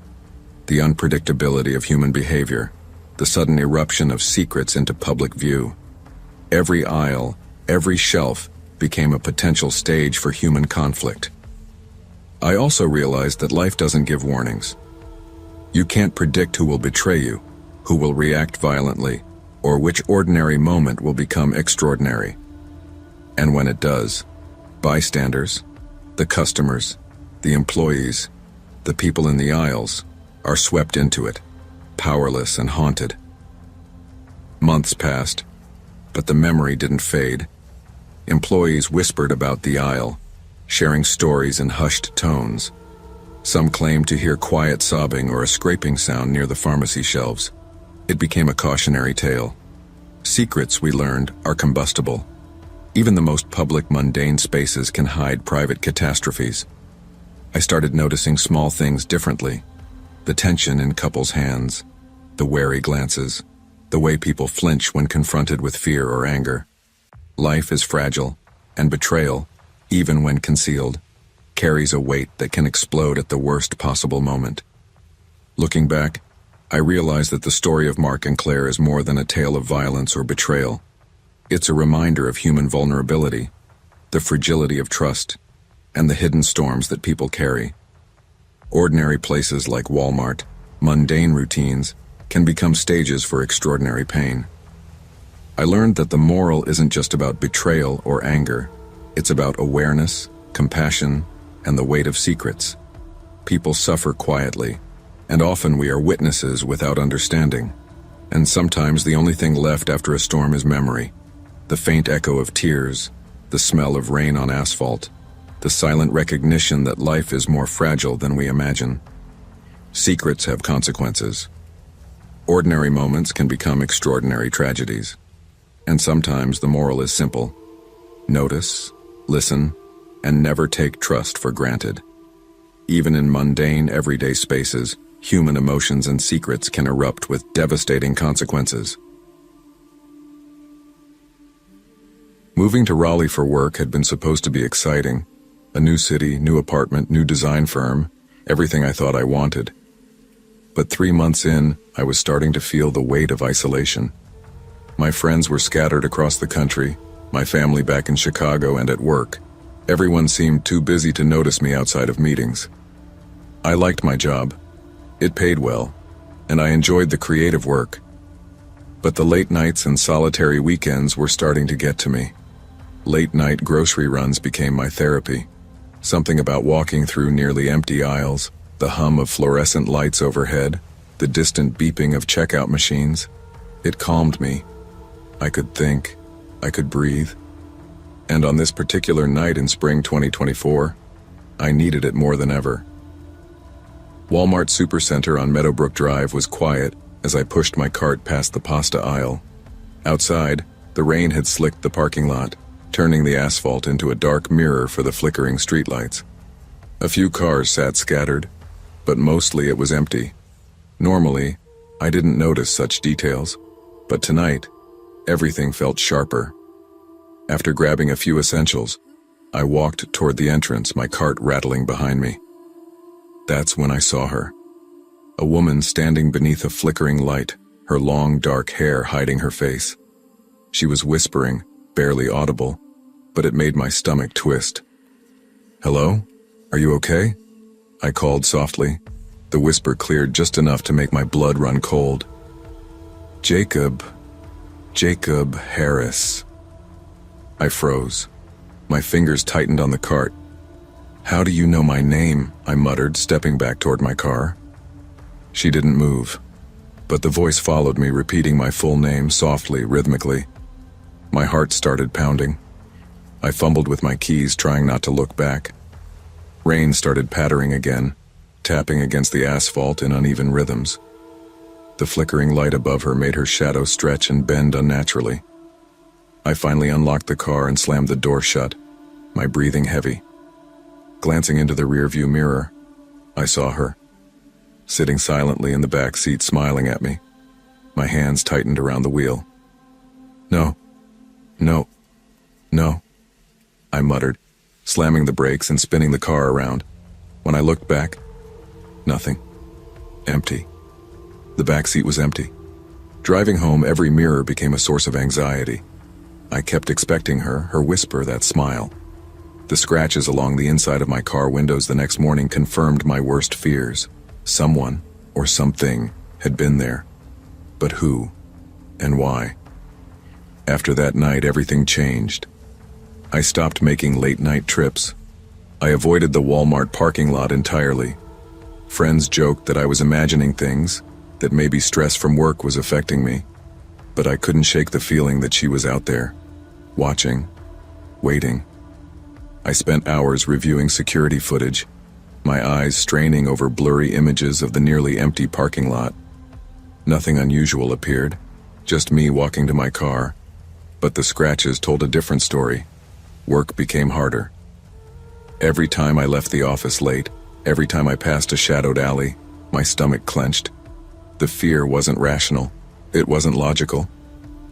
the unpredictability of human behavior, the sudden eruption of secrets into public view. Every aisle, every shelf became a potential stage for human conflict. I also realized that life doesn't give warnings. You can't predict who will betray you, who will react violently, or which ordinary moment will become extraordinary. And when it does, bystanders, the customers, the employees, the people in the aisles, are swept into it, powerless and haunted. Months passed, but the memory didn't fade. Employees whispered about the aisle, sharing stories in hushed tones. Some claimed to hear quiet sobbing or a scraping sound near the pharmacy shelves. It became a cautionary tale. Secrets, we learned, are combustible. Even the most public, mundane spaces can hide private catastrophes. I started noticing small things differently. The tension in couples' hands, the wary glances, the way people flinch when confronted with fear or anger. Life is fragile, and betrayal, even when concealed, carries a weight that can explode at the worst possible moment. Looking back, I realize that the story of Mark and Claire is more than a tale of violence or betrayal. It's a reminder of human vulnerability, the fragility of trust, and the hidden storms that people carry. Ordinary places like Walmart, mundane routines, can become stages for extraordinary pain. I learned that the moral isn't just about betrayal or anger. It's about awareness, compassion, and the weight of secrets. People suffer quietly, and often we are witnesses without understanding. And sometimes the only thing left after a storm is memory. The faint echo of tears, the smell of rain on asphalt, the silent recognition that life is more fragile than we imagine. Secrets have consequences. Ordinary moments can become extraordinary tragedies. And sometimes the moral is simple. Notice, listen, and never take trust for granted. Even in mundane, everyday spaces, human emotions and secrets can erupt with devastating consequences. Moving to Raleigh for work had been supposed to be exciting. A new city, new apartment, new design firm, everything I thought I wanted. But 3 months in, I was starting to feel the weight of isolation. My friends were scattered across the country, my family back in Chicago and at work. Everyone seemed too busy to notice me outside of meetings. I liked my job. It paid well, and I enjoyed the creative work. But the late nights and solitary weekends were starting to get to me. Late-night grocery runs became my therapy. Something about walking through nearly empty aisles, the hum of fluorescent lights overhead, the distant beeping of checkout machines. It calmed me. I could think. I could breathe. And on this particular night in spring 2024, I needed it more than ever. Walmart Supercenter on Meadowbrook Drive was quiet as I pushed my cart past the pasta aisle. Outside, the rain had slicked the parking lot, turning the asphalt into a dark mirror for the flickering streetlights. A few cars sat scattered, but mostly it was empty. Normally, I didn't notice such details, but tonight, everything felt sharper. After grabbing a few essentials, I walked toward the entrance, my cart rattling behind me. That's when I saw her. A woman standing beneath a flickering light, her long dark hair hiding her face. She was whispering, barely audible, but it made my stomach twist. "Hello? Are you okay?" I called softly. The whisper cleared just enough to make my blood run cold. Jacob Harris." I froze. My fingers tightened on the cart. "How do you know my name?" I muttered, stepping back toward my car. She didn't move, but the voice followed me, repeating my full name softly, rhythmically. My heart started pounding. I fumbled with my keys, trying not to look back. Rain started pattering again, tapping against the asphalt in uneven rhythms. The flickering light above her made her shadow stretch and bend unnaturally. I finally unlocked the car and slammed the door shut, my breathing heavy. Glancing into the rearview mirror, I saw her, sitting silently in the back seat, smiling at me. My hands tightened around the wheel. No, I muttered, slamming the brakes and spinning the car around. When I looked back, nothing. Empty. The back seat was empty. Driving home, every mirror became a source of anxiety. I kept expecting her whisper, that smile. The scratches along the inside of my car windows the next morning confirmed my worst fears. Someone, or something, had been there. But who? And why? After that night, everything changed. I stopped making late-night trips. I avoided the Walmart parking lot entirely. Friends joked that I was imagining things, that maybe stress from work was affecting me. But I couldn't shake the feeling that she was out there, watching, waiting. I spent hours reviewing security footage, my eyes straining over blurry images of the nearly empty parking lot. Nothing unusual appeared, just me walking to my car. But the scratches told a different story. Work became harder. Every time I left the office late, every time I passed a shadowed alley, my stomach clenched. The fear wasn't rational. It wasn't logical.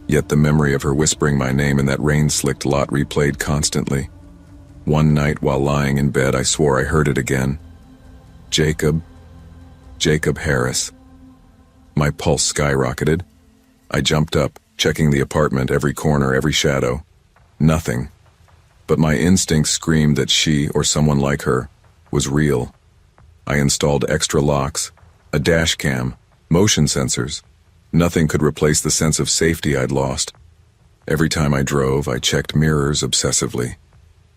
Yet the memory of her whispering my name in that rain-slicked lot replayed constantly. One night while lying in bed, I swore I heard it again. Jacob Harris. My pulse skyrocketed. I jumped up, checking the apartment, every corner, every shadow. Nothing. But my instincts screamed that she, or someone like her, was real. I installed extra locks, a dash cam, motion sensors. Nothing could replace the sense of safety I'd lost. Every time I drove, I checked mirrors obsessively.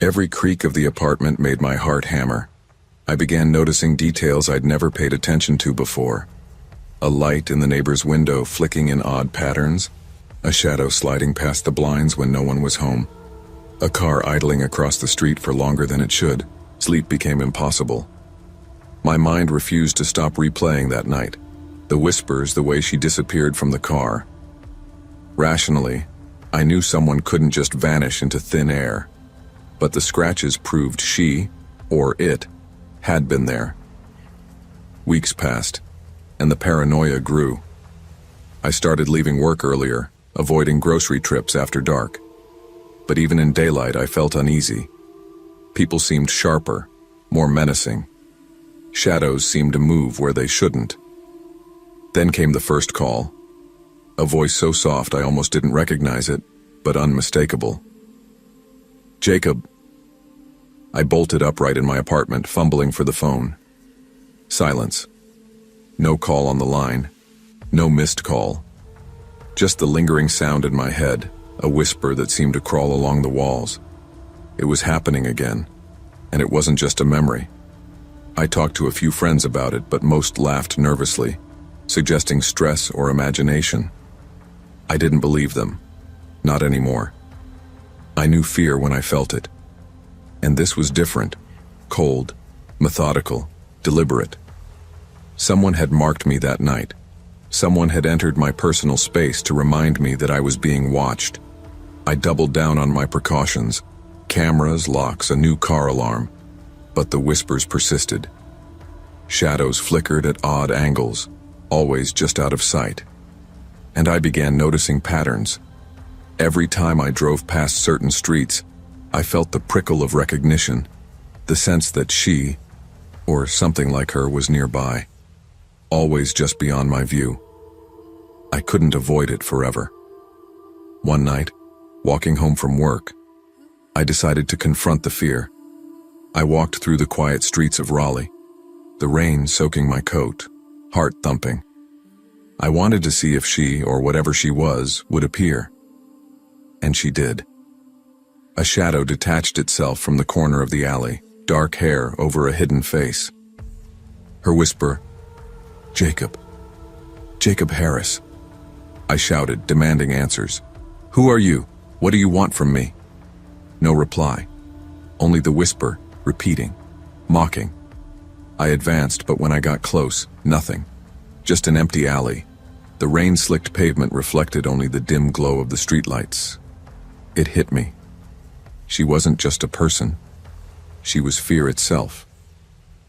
Every creak of the apartment made my heart hammer. I began noticing details I'd never paid attention to before. A light in the neighbor's window flicking in odd patterns, a shadow sliding past the blinds when no one was home, a car idling across the street for longer than it should. Sleep became impossible. My mind refused to stop replaying that night. The whispers, the way she disappeared from the car. Rationally, I knew someone couldn't just vanish into thin air, but the scratches proved she, or it, had been there. Weeks passed, and the paranoia grew. I started leaving work earlier, avoiding grocery trips after dark. But even in daylight, I felt uneasy. People seemed sharper, more menacing. Shadows seemed to move where they shouldn't. Then came the first call. A voice so soft I almost didn't recognize it, but unmistakable. "Jacob." I bolted upright in my apartment, fumbling for the phone. Silence. No call on the line. No missed call. Just the lingering sound in my head, a whisper that seemed to crawl along the walls. It was happening again, and it wasn't just a memory. I talked to a few friends about it, but most laughed nervously, suggesting stress or imagination. I didn't believe them. Not anymore. I knew fear when I felt it. And this was different. Cold, methodical, deliberate. Someone had marked me that night. Someone had entered my personal space to remind me that I was being watched. I doubled down on my precautions. Cameras, locks, a new car alarm. But the whispers persisted. Shadows flickered at odd angles, always just out of sight. And I began noticing patterns. Every time I drove past certain streets, I felt the prickle of recognition, the sense that she, or something like her, was nearby, always just beyond my view. I couldn't avoid it forever. One night, walking home from work, I decided to confront the fear. I walked through the quiet streets of Raleigh, the rain soaking my coat, heart thumping. I wanted to see if she, or whatever she was, would appear. And she did. A shadow detached itself from the corner of the alley, dark hair over a hidden face. Her whisper, "Jacob. Jacob Harris." I shouted, demanding answers. "Who are you? What do you want from me?" No reply. Only the whisper, repeating, mocking. I advanced, but when I got close, nothing. Just an empty alley. The rain-slicked pavement reflected only the dim glow of the streetlights. It hit me. She wasn't just a person. She was fear itself.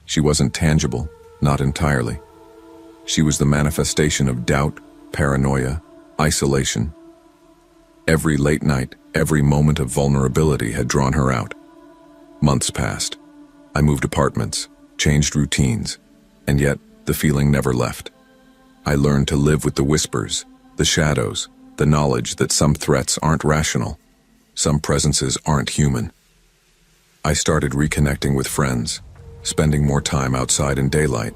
She wasn't tangible, not entirely. She was the manifestation of doubt, paranoia, isolation. Every late night, every moment of vulnerability had drawn her out. Months passed. I moved apartments, changed routines, and yet the feeling never left. I learned to live with the whispers, the shadows, the knowledge that some threats aren't rational, some presences aren't human. I started reconnecting with friends, spending more time outside in daylight,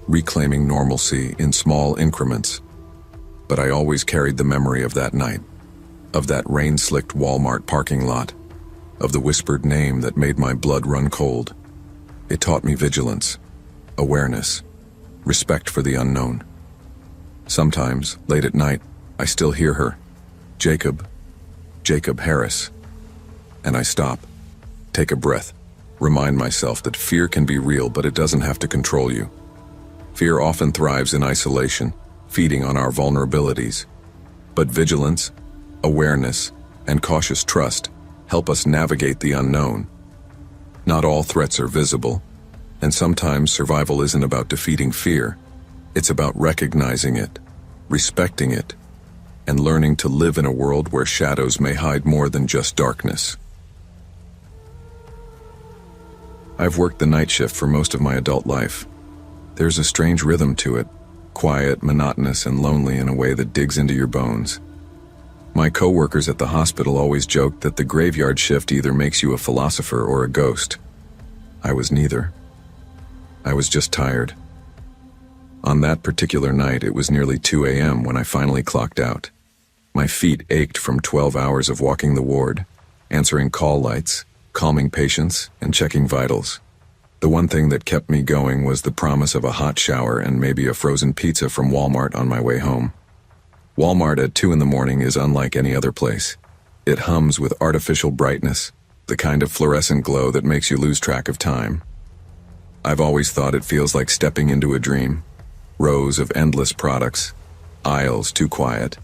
reclaiming normalcy in small increments. But I always carried the memory of that night, of that rain-slicked Walmart parking lot, of the whispered name that made my blood run cold. It taught me vigilance, awareness, respect for the unknown. Sometimes, late at night, I still hear her, "Jacob, Jacob Harris." And I stop, take a breath, remind myself that fear can be real, but it doesn't have to control you. Fear often thrives in isolation, feeding on our vulnerabilities. But vigilance, awareness, and cautious trust help us navigate the unknown. Not all threats are visible, and sometimes survival isn't about defeating fear. It's about recognizing it, respecting it, and learning to live in a world where shadows may hide more than just darkness. I've worked the night shift for most of my adult life. There's a strange rhythm to it, quiet, monotonous, and lonely in a way that digs into your bones. My co-workers at the hospital always joked that the graveyard shift either makes you a philosopher or a ghost. I was neither. I was just tired. On that particular night, it was nearly 2 a.m. when I finally clocked out. My feet ached from 12 hours of walking the ward, answering call lights, calming patients, and checking vitals. The one thing that kept me going was the promise of a hot shower and maybe a frozen pizza from Walmart on my way home. Walmart at 2 in the morning is unlike any other place. It hums with artificial brightness, the kind of fluorescent glow that makes you lose track of time. I've always thought it feels like stepping into a dream. Rows of endless products, aisles too quiet,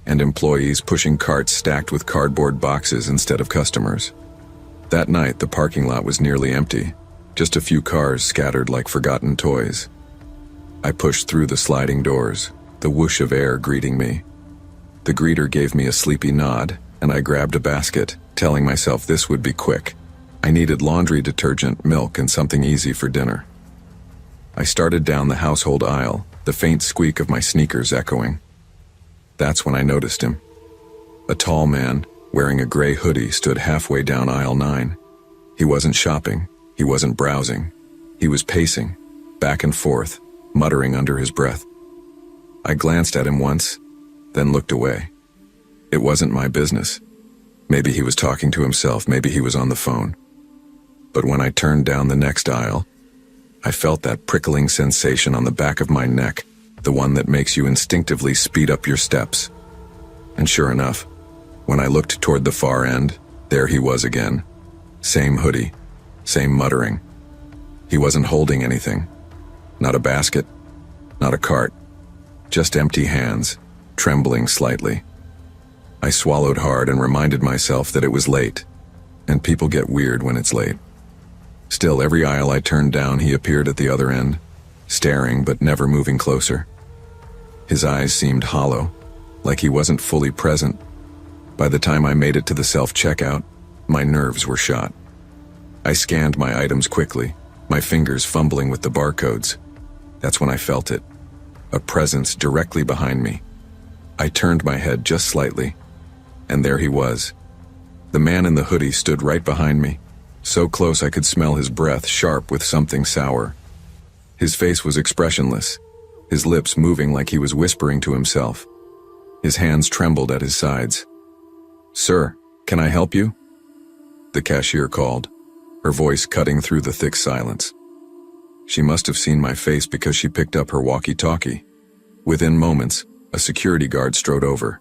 and employees pushing carts stacked with cardboard boxes instead of customers. That night, the parking lot was nearly empty, just a few cars scattered like forgotten toys. I pushed through the sliding doors, the whoosh of air greeting me. The greeter gave me a sleepy nod, and I grabbed a basket, telling myself this would be quick. I needed laundry detergent, milk, and something easy for dinner. I started down the household aisle, the faint squeak of my sneakers echoing. That's when I noticed him. A tall man, wearing a gray hoodie, stood halfway down aisle 9. He wasn't shopping, he wasn't browsing. He was pacing, back and forth, muttering under his breath. I glanced at him once, then looked away. It wasn't my business. Maybe he was talking to himself, maybe he was on the phone. But when I turned down the next aisle, I felt that prickling sensation on the back of my neck, the one that makes you instinctively speed up your steps. And sure enough, when I looked toward the far end, there he was again. Same hoodie, same muttering. He wasn't holding anything. Not a basket, not a cart, just empty hands, trembling slightly. I swallowed hard and reminded myself that it was late, and people get weird when it's late. Still, every aisle I turned down, he appeared at the other end, staring but never moving closer. His eyes seemed hollow, like he wasn't fully present. By the time I made it to the self-checkout, my nerves were shot. I scanned my items quickly, my fingers fumbling with the barcodes. That's when I felt it, a presence directly behind me. I turned my head just slightly, and there he was. The man in the hoodie stood right behind me, so close I could smell his breath, sharp with something sour. His face was expressionless, his lips moving like he was whispering to himself. His hands trembled at his sides. "Sir, can I help you?" The cashier called, her voice cutting through the thick silence. She must have seen my face because she picked up her walkie-talkie. Within moments, a security guard strode over.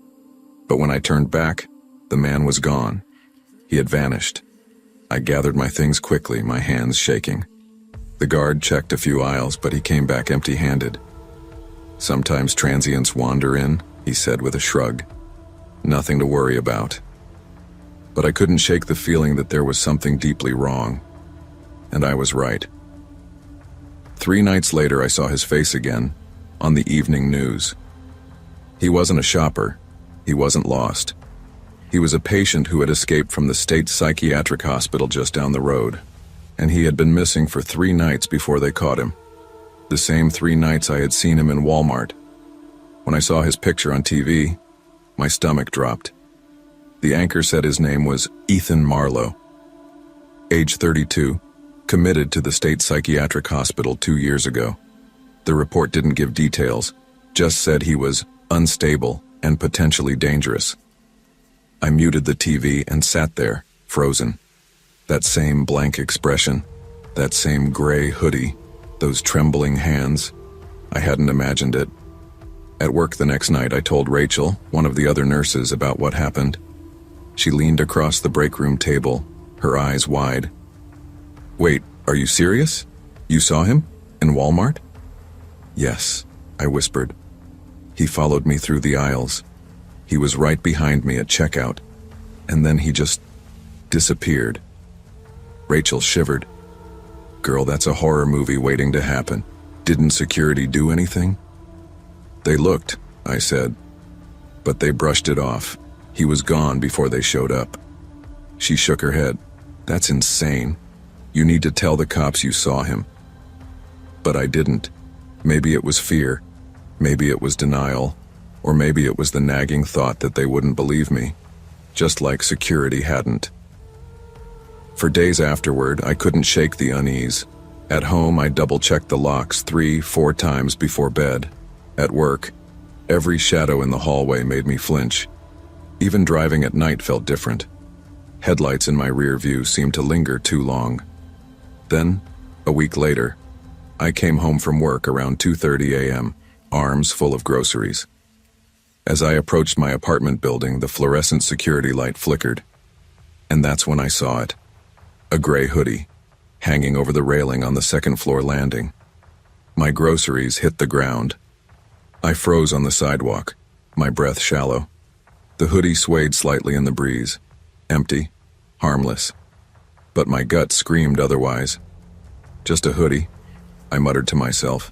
But when I turned back, the man was gone. He had vanished. I gathered my things quickly, my hands shaking. The guard checked a few aisles, but he came back empty-handed. "Sometimes transients wander in," he said with a shrug. "Nothing to worry about." But I couldn't shake the feeling that there was something deeply wrong. And I was right. 3 nights later, I saw his face again, on the evening news. He wasn't a shopper. He wasn't lost. He was a patient who had escaped from the state psychiatric hospital just down the road, and he had been missing for 3 nights before they caught him. The same 3 nights I had seen him in Walmart. When I saw his picture on TV, my stomach dropped. The anchor said his name was Ethan Marlowe. Age 32, committed to the state psychiatric hospital 2 years ago. The report didn't give details, just said he was unstable and potentially dangerous. I muted the TV and sat there, frozen. That same blank expression, that same gray hoodie, those trembling hands. I hadn't imagined it. At work the next night, I told Rachel, one of the other nurses, about what happened. She leaned across the break room table, her eyes wide. "Wait, are you serious? You saw him? In Walmart?" "Yes," I whispered. "He followed me through the aisles. He was right behind me at checkout, and then he just disappeared." Rachel shivered. "Girl, that's a horror movie waiting to happen. Didn't security do anything?" "They looked," I said, "but they brushed it off. He was gone before they showed up." She shook her head. "That's insane. You need to tell the cops you saw him." But I didn't. Maybe it was fear. Maybe it was denial. Or maybe it was the nagging thought that they wouldn't believe me, just like security hadn't. For days afterward, I couldn't shake the unease. At home, I double-checked the locks 3-4 times before bed. At work, every shadow in the hallway made me flinch. Even driving at night felt different. Headlights in my rear view seemed to linger too long. Then, a week later, I came home from work around 2:30 a.m., arms full of groceries. As I approached my apartment building, the fluorescent security light flickered. And that's when I saw it. A gray hoodie, hanging over the railing on the second-floor landing. My groceries hit the ground. I froze on the sidewalk, my breath shallow. The hoodie swayed slightly in the breeze. Empty, harmless. But my gut screamed otherwise. Just a hoodie, I muttered to myself.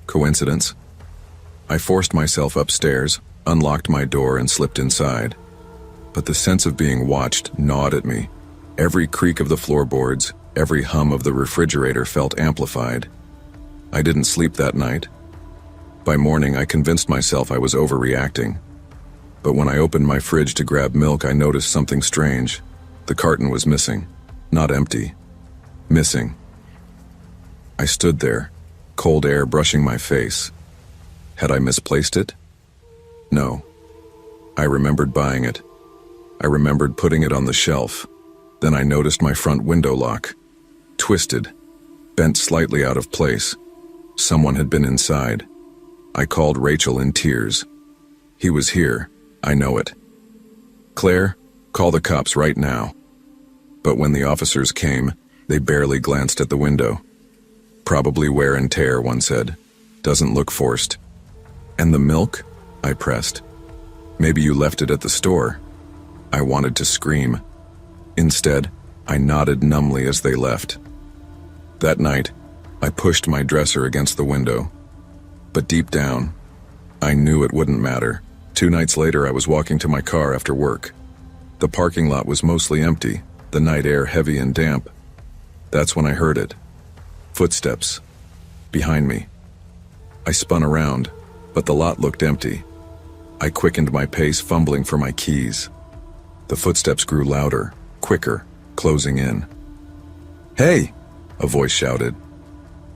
Coincidence? I forced myself upstairs, unlocked my door, and slipped inside. But the sense of being watched gnawed at me. Every creak of the floorboards, every hum of the refrigerator felt amplified. I didn't sleep that night. By morning, I convinced myself I was overreacting. But when I opened my fridge to grab milk, I noticed something strange. The carton was missing. Not empty. Missing. I stood there, cold air brushing my face. Had I misplaced it? No. I remembered buying it. I remembered putting it on the shelf. Then I noticed my front window lock. Twisted. Bent slightly out of place. Someone had been inside. I called Rachel in tears. He was here. I know it. Claire, call the cops right now. But when the officers came, they barely glanced at the window. Probably wear and tear, one said. Doesn't look forced. And the milk? I pressed. Maybe you left it at the store. I wanted to scream. Instead, I nodded numbly as they left. That night, I pushed my dresser against the window. But deep down, I knew it wouldn't matter. 2 nights later, I was walking to my car after work. The parking lot was mostly empty, the night air heavy and damp. That's when I heard it. Footsteps. Behind me. I spun around, but the lot looked empty. I quickened my pace, fumbling for my keys. The footsteps grew louder, quicker, closing in. Hey! A voice shouted.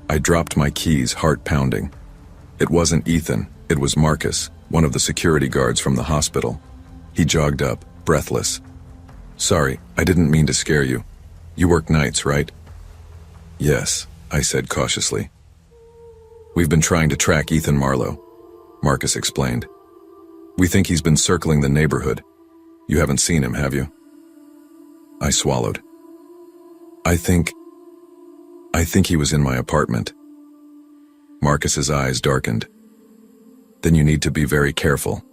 I dropped my keys, heart pounding. It wasn't Ethan, it was Marcus, one of the security guards from the hospital. He jogged up, breathless. Sorry, I didn't mean to scare you. You work nights, right? Yes, I said cautiously. We've been trying to track Ethan Marlowe, Marcus explained. We think he's been circling the neighborhood. You haven't seen him, have you? I swallowed. I think he was in my apartment. Marcus's eyes darkened. Then you need to be very careful.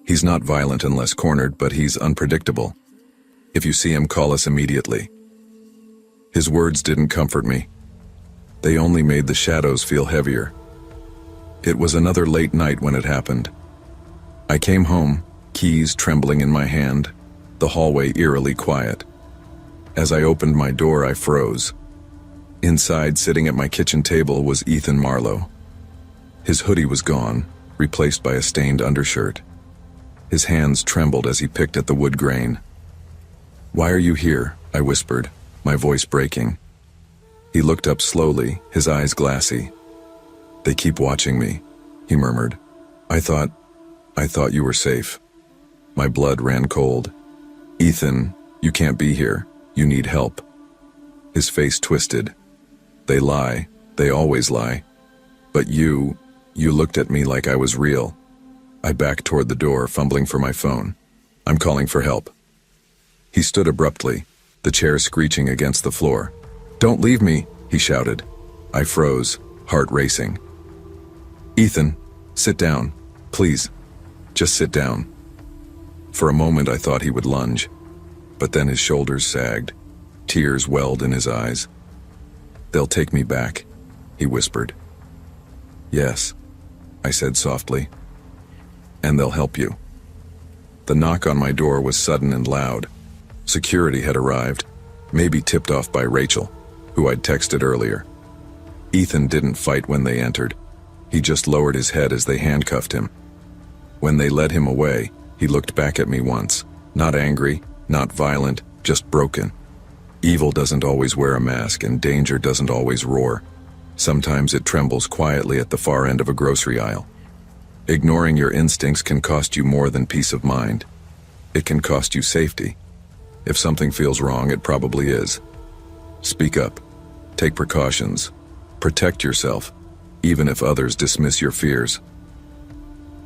He's not violent unless cornered, but he's unpredictable. If you see him, call us immediately. His words didn't comfort me. They only made the shadows feel heavier. It was another late night when it happened. I came home, keys trembling in my hand, the hallway eerily quiet. As I opened my door, I froze. Inside, sitting at my kitchen table, was Ethan Marlowe. His hoodie was gone, replaced by a stained undershirt. His hands trembled as he picked at the wood grain. "Why are you here?" I whispered, my voice breaking. He looked up slowly, his eyes glassy. "They keep watching me," he murmured. I thought you were safe." My blood ran cold. "Ethan, you can't be here. You need help." His face twisted. "They lie. They always lie. But you looked at me like I was real." I backed toward the door, fumbling for my phone. "I'm calling for help." He stood abruptly, the chair screeching against the floor. "Don't leave me," he shouted. I froze, heart racing. "Ethan, sit down. Please, just sit down." For a moment I thought he would lunge, but then his shoulders sagged. Tears welled in his eyes. "They'll take me back," he whispered. "Yes," I said softly. "And they'll help you." The knock on my door was sudden and loud. Security had arrived, maybe tipped off by Rachel, who I'd texted earlier. Ethan didn't fight when they entered. He just lowered his head as they handcuffed him. When they led him away, he looked back at me once, not angry, not violent, just broken. Evil doesn't always wear a mask, and danger doesn't always roar. Sometimes it trembles quietly at the far end of a grocery aisle. Ignoring your instincts can cost you more than peace of mind. It can cost you safety. If something feels wrong, it probably is. Speak up. Take precautions. Protect yourself, even if others dismiss your fears.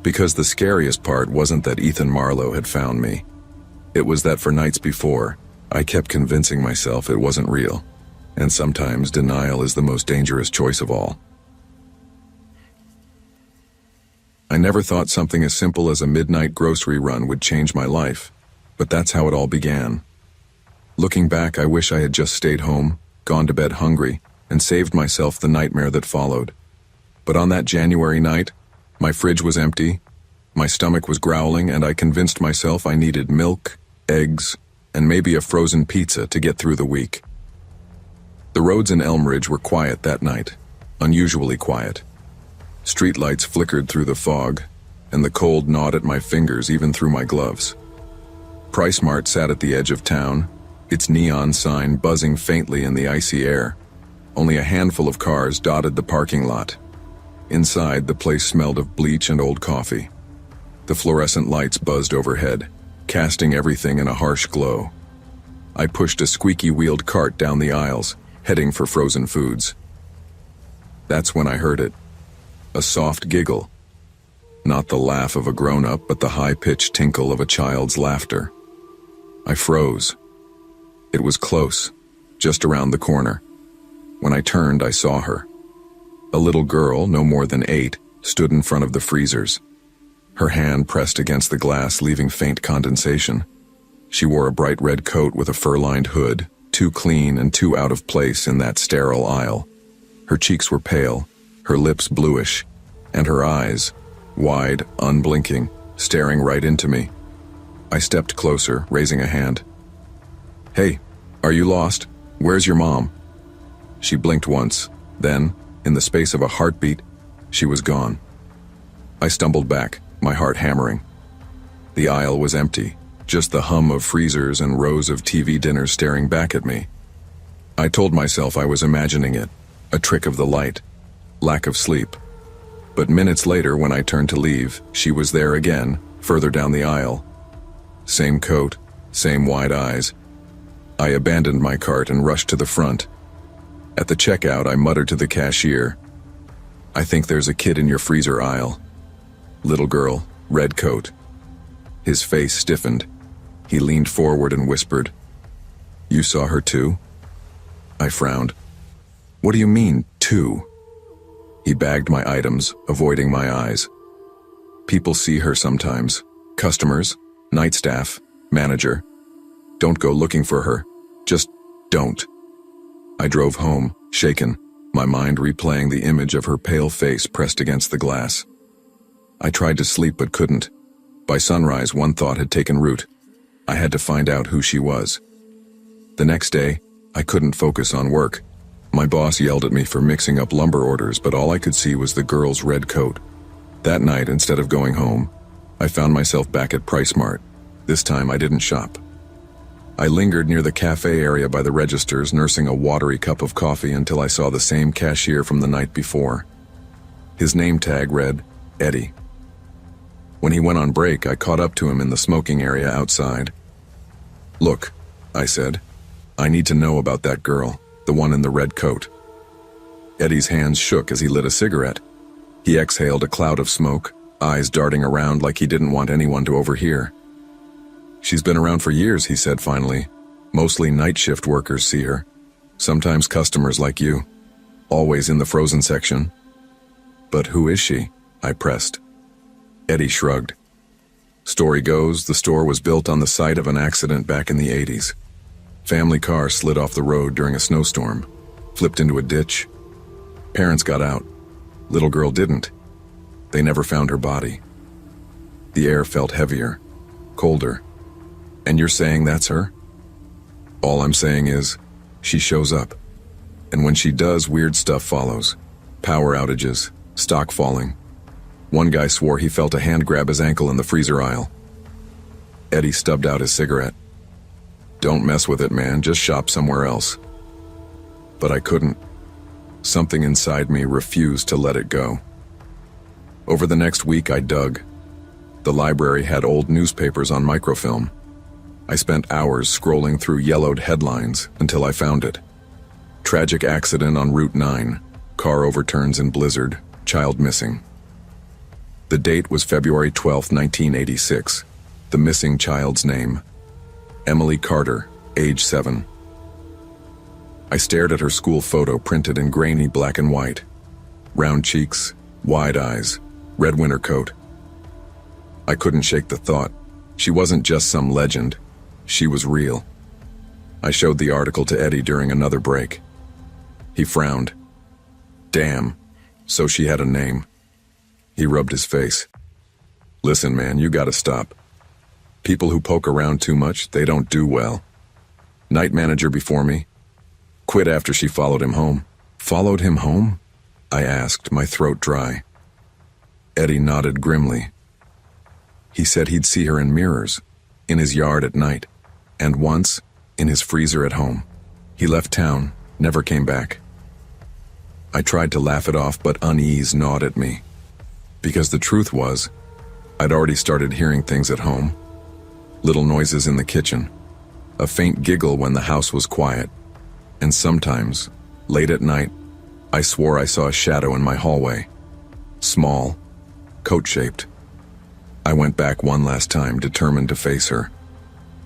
Because the scariest part wasn't that Ethan Marlowe had found me. It was that for nights before, I kept convincing myself it wasn't real. And sometimes denial is the most dangerous choice of all. I never thought something as simple as a midnight grocery run would change my life, but that's how it all began. Looking back, I wish I had just stayed home, gone to bed hungry, and saved myself the nightmare that followed. But on that January night, my fridge was empty, my stomach was growling, and I convinced myself I needed milk, eggs, and maybe a frozen pizza to get through the week. The roads in Elmridge were quiet that night, unusually quiet. Streetlights flickered through the fog, and the cold gnawed at my fingers even through my gloves. PriceMart sat at the edge of town, its neon sign buzzing faintly in the icy air. Only a handful of cars dotted the parking lot. Inside, the place smelled of bleach and old coffee. The fluorescent lights buzzed overhead, casting everything in a harsh glow. I pushed a squeaky-wheeled cart down the aisles, heading for frozen foods. That's when I heard it. A soft giggle. Not the laugh of a grown-up, but the high-pitched tinkle of a child's laughter. I froze. It was close, just around the corner. When I turned, I saw her. A little girl, no more than 8, stood in front of the freezers. Her hand pressed against the glass, leaving faint condensation. She wore a bright red coat with a fur-lined hood, too clean and too out of place in that sterile aisle. Her cheeks were pale, her lips bluish, and her eyes, wide, unblinking, staring right into me. I stepped closer, raising a hand. "Hey, are you lost? Where's your mom?" She blinked once, then, in the space of a heartbeat, she was gone. I stumbled back, my heart hammering. The aisle was empty, just the hum of freezers and rows of TV dinners staring back at me. I told myself I was imagining it, a trick of the light, lack of sleep. But minutes later, when I turned to leave, she was there again, further down the aisle. Same coat, same wide eyes. I abandoned my cart and rushed to the front. At the checkout, I muttered to the cashier, "I think there's a kid in your freezer aisle." Little girl, red coat. His face stiffened. He leaned forward and whispered, "You saw her too?" I frowned. "What do you mean, too?" He bagged my items, avoiding my eyes. "People see her sometimes. Customers, night staff, manager. Don't go looking for her. Just don't." I drove home, shaken, my mind replaying the image of her pale face pressed against the glass. I tried to sleep but couldn't. By sunrise, one thought had taken root. I had to find out who she was. The next day, I couldn't focus on work. My boss yelled at me for mixing up lumber orders, but all I could see was the girl's red coat. That night, instead of going home, I found myself back at PriceMart. This time, I didn't shop. I lingered near the cafe area by the registers, nursing a watery cup of coffee until I saw the same cashier from the night before. His name tag read, Eddie. When he went on break, I caught up to him in the smoking area outside. "Look," I said, "I need to know about that girl, the one in the red coat." Eddie's hands shook as he lit a cigarette. He exhaled a cloud of smoke, eyes darting around like he didn't want anyone to overhear. "She's been around for years," he said finally. "Mostly night shift workers see her. Sometimes customers like you. Always in the frozen section." "But who is she?" I pressed. Eddie shrugged. "Story goes, the store was built on the site of an accident back in the 80s. Family car slid off the road during a snowstorm, flipped into a ditch. Parents got out. Little girl didn't. They never found her body. The air felt heavier, colder. And you're saying that's her?" "All I'm saying is, she shows up. And when she does, weird stuff follows. Power outages, stock falling. One guy swore he felt a hand grab his ankle in the freezer aisle." Eddie stubbed out his cigarette. "Don't mess with it, man. Just shop somewhere else." But I couldn't. Something inside me refused to let it go. Over the next week, I dug. The library had old newspapers on microfilm. I spent hours scrolling through yellowed headlines until I found it. Tragic accident on Route 9. Car overturns in blizzard. Child missing. The date was February 12, 1986. The missing child's name, Emily Carter, age 7. I stared at her school photo printed in grainy black and white. Round cheeks, wide eyes, red winter coat, I couldn't shake the thought. She wasn't just some legend. She was real. I showed the article to Eddie during another break. He frowned. Damn, so she had a name. He rubbed his face. Listen, man, you gotta stop. People who poke around too much, they don't do well. Night manager before me. Quit after she followed him home. Followed him home? I asked, my throat dry. Eddie nodded grimly. He said he'd see her in mirrors, in his yard at night, and once, in his freezer at home. He left town, never came back. I tried to laugh it off, but unease gnawed at me. Because the truth was, I'd already started hearing things at home. Little noises in the kitchen, a faint giggle when the house was quiet, and sometimes, late at night, I swore I saw a shadow in my hallway. Small, coat-shaped. I went back one last time, determined to face her.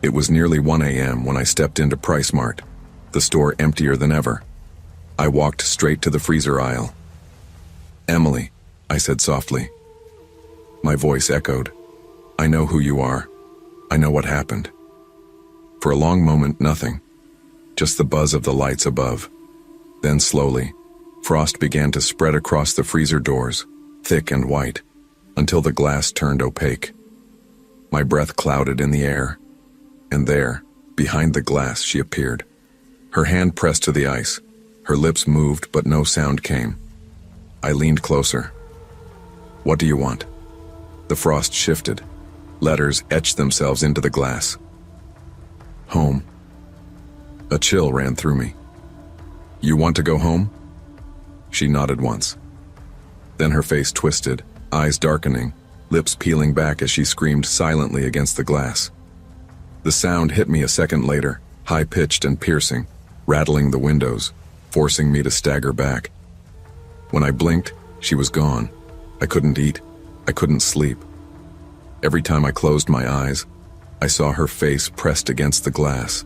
It was nearly 1 a.m. when I stepped into Price Mart, the store emptier than ever. I walked straight to the freezer aisle. Emily, I said softly. My voice echoed. I know who you are. I know what happened. For a long moment, nothing. Just the buzz of the lights above. Then slowly, frost began to spread across the freezer doors, thick and white, until the glass turned opaque. My breath clouded in the air, and there, behind the glass, she appeared. Her hand pressed to the ice. Her lips moved, but no sound came. I leaned closer. What do you want? The frost shifted. Letters etched themselves into the glass. Home. A chill ran through me. You want to go home? She nodded once. Then her face twisted, eyes darkening, lips peeling back as she screamed silently against the glass. The sound hit me a second later, high-pitched and piercing, rattling the windows, forcing me to stagger back. When I blinked, she was gone. I couldn't eat. I couldn't sleep. Every time I closed my eyes, I saw her face pressed against the glass.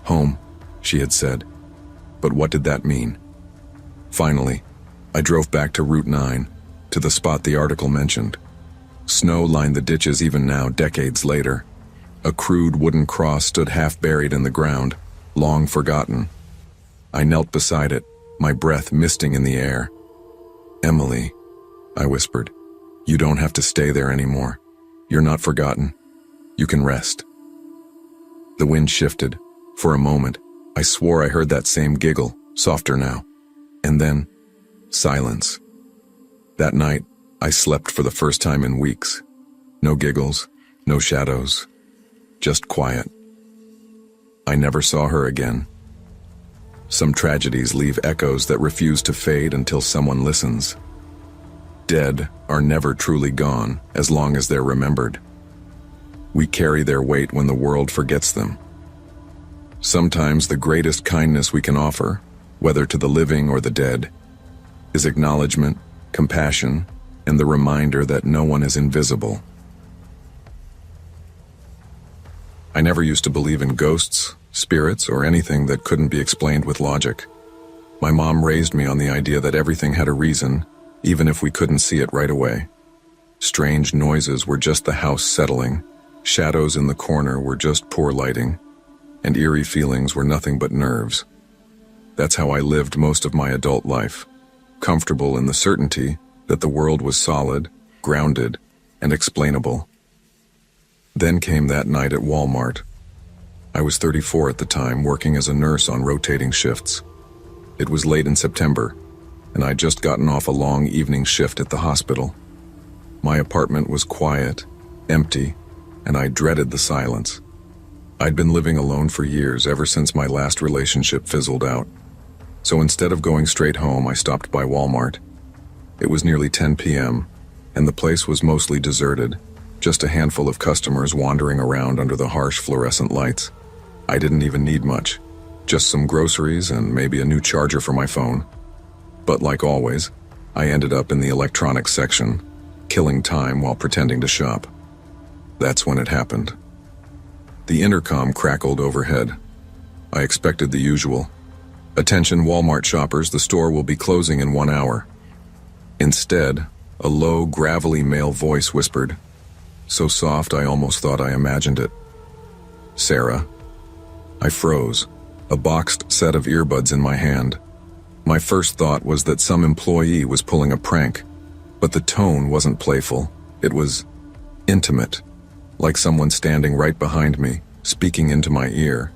Home, she had said. But what did that mean? Finally, I drove back to Route 9, to the spot the article mentioned. Snow lined the ditches even now, decades later. A crude wooden cross stood half buried in the ground, long forgotten. I knelt beside it, my breath misting in the air. Emily, I whispered, you don't have to stay there anymore. You're not forgotten. You can rest. The wind shifted. For a moment, I swore I heard that same giggle, softer now. And then, silence. That night, I slept for the first time in weeks. No giggles, no shadows, just quiet. I never saw her again. Some tragedies leave echoes that refuse to fade until someone listens. Dead are never truly gone as long as they're remembered. We carry their weight when the world forgets them. Sometimes the greatest kindness we can offer, whether to the living or the dead, is acknowledgement, compassion, and the reminder that no one is invisible. I never used to believe in ghosts, spirits, or anything that couldn't be explained with logic. My mom raised me on the idea that everything had a reason, even if we couldn't see it right away. Strange noises were just the house settling, shadows in the corner were just poor lighting, and eerie feelings were nothing but nerves. That's how I lived most of my adult life, comfortable in the certainty that the world was solid, grounded, and explainable. Then came that night at Walmart. I was 34 at the time, working as a nurse on rotating shifts. It was late in September, and I'd just gotten off a long evening shift at the hospital. My apartment was quiet, empty, and I dreaded the silence. I'd been living alone for years, ever since my last relationship fizzled out. So instead of going straight home, I stopped by Walmart. It was nearly 10 p.m., and the place was mostly deserted, just a handful of customers wandering around under the harsh fluorescent lights. I didn't even need much, just some groceries and maybe a new charger for my phone. But like always, I ended up in the electronics section, killing time while pretending to shop. That's when it happened. The intercom crackled overhead. I expected the usual. Attention Walmart shoppers, the store will be closing in 1 hour. Instead, a low, gravelly male voice whispered, so soft I almost thought I imagined it. "Sarah." I froze, a boxed set of earbuds in my hand. My first thought was that some employee was pulling a prank, but the tone wasn't playful. It was intimate, like someone standing right behind me, speaking into my ear.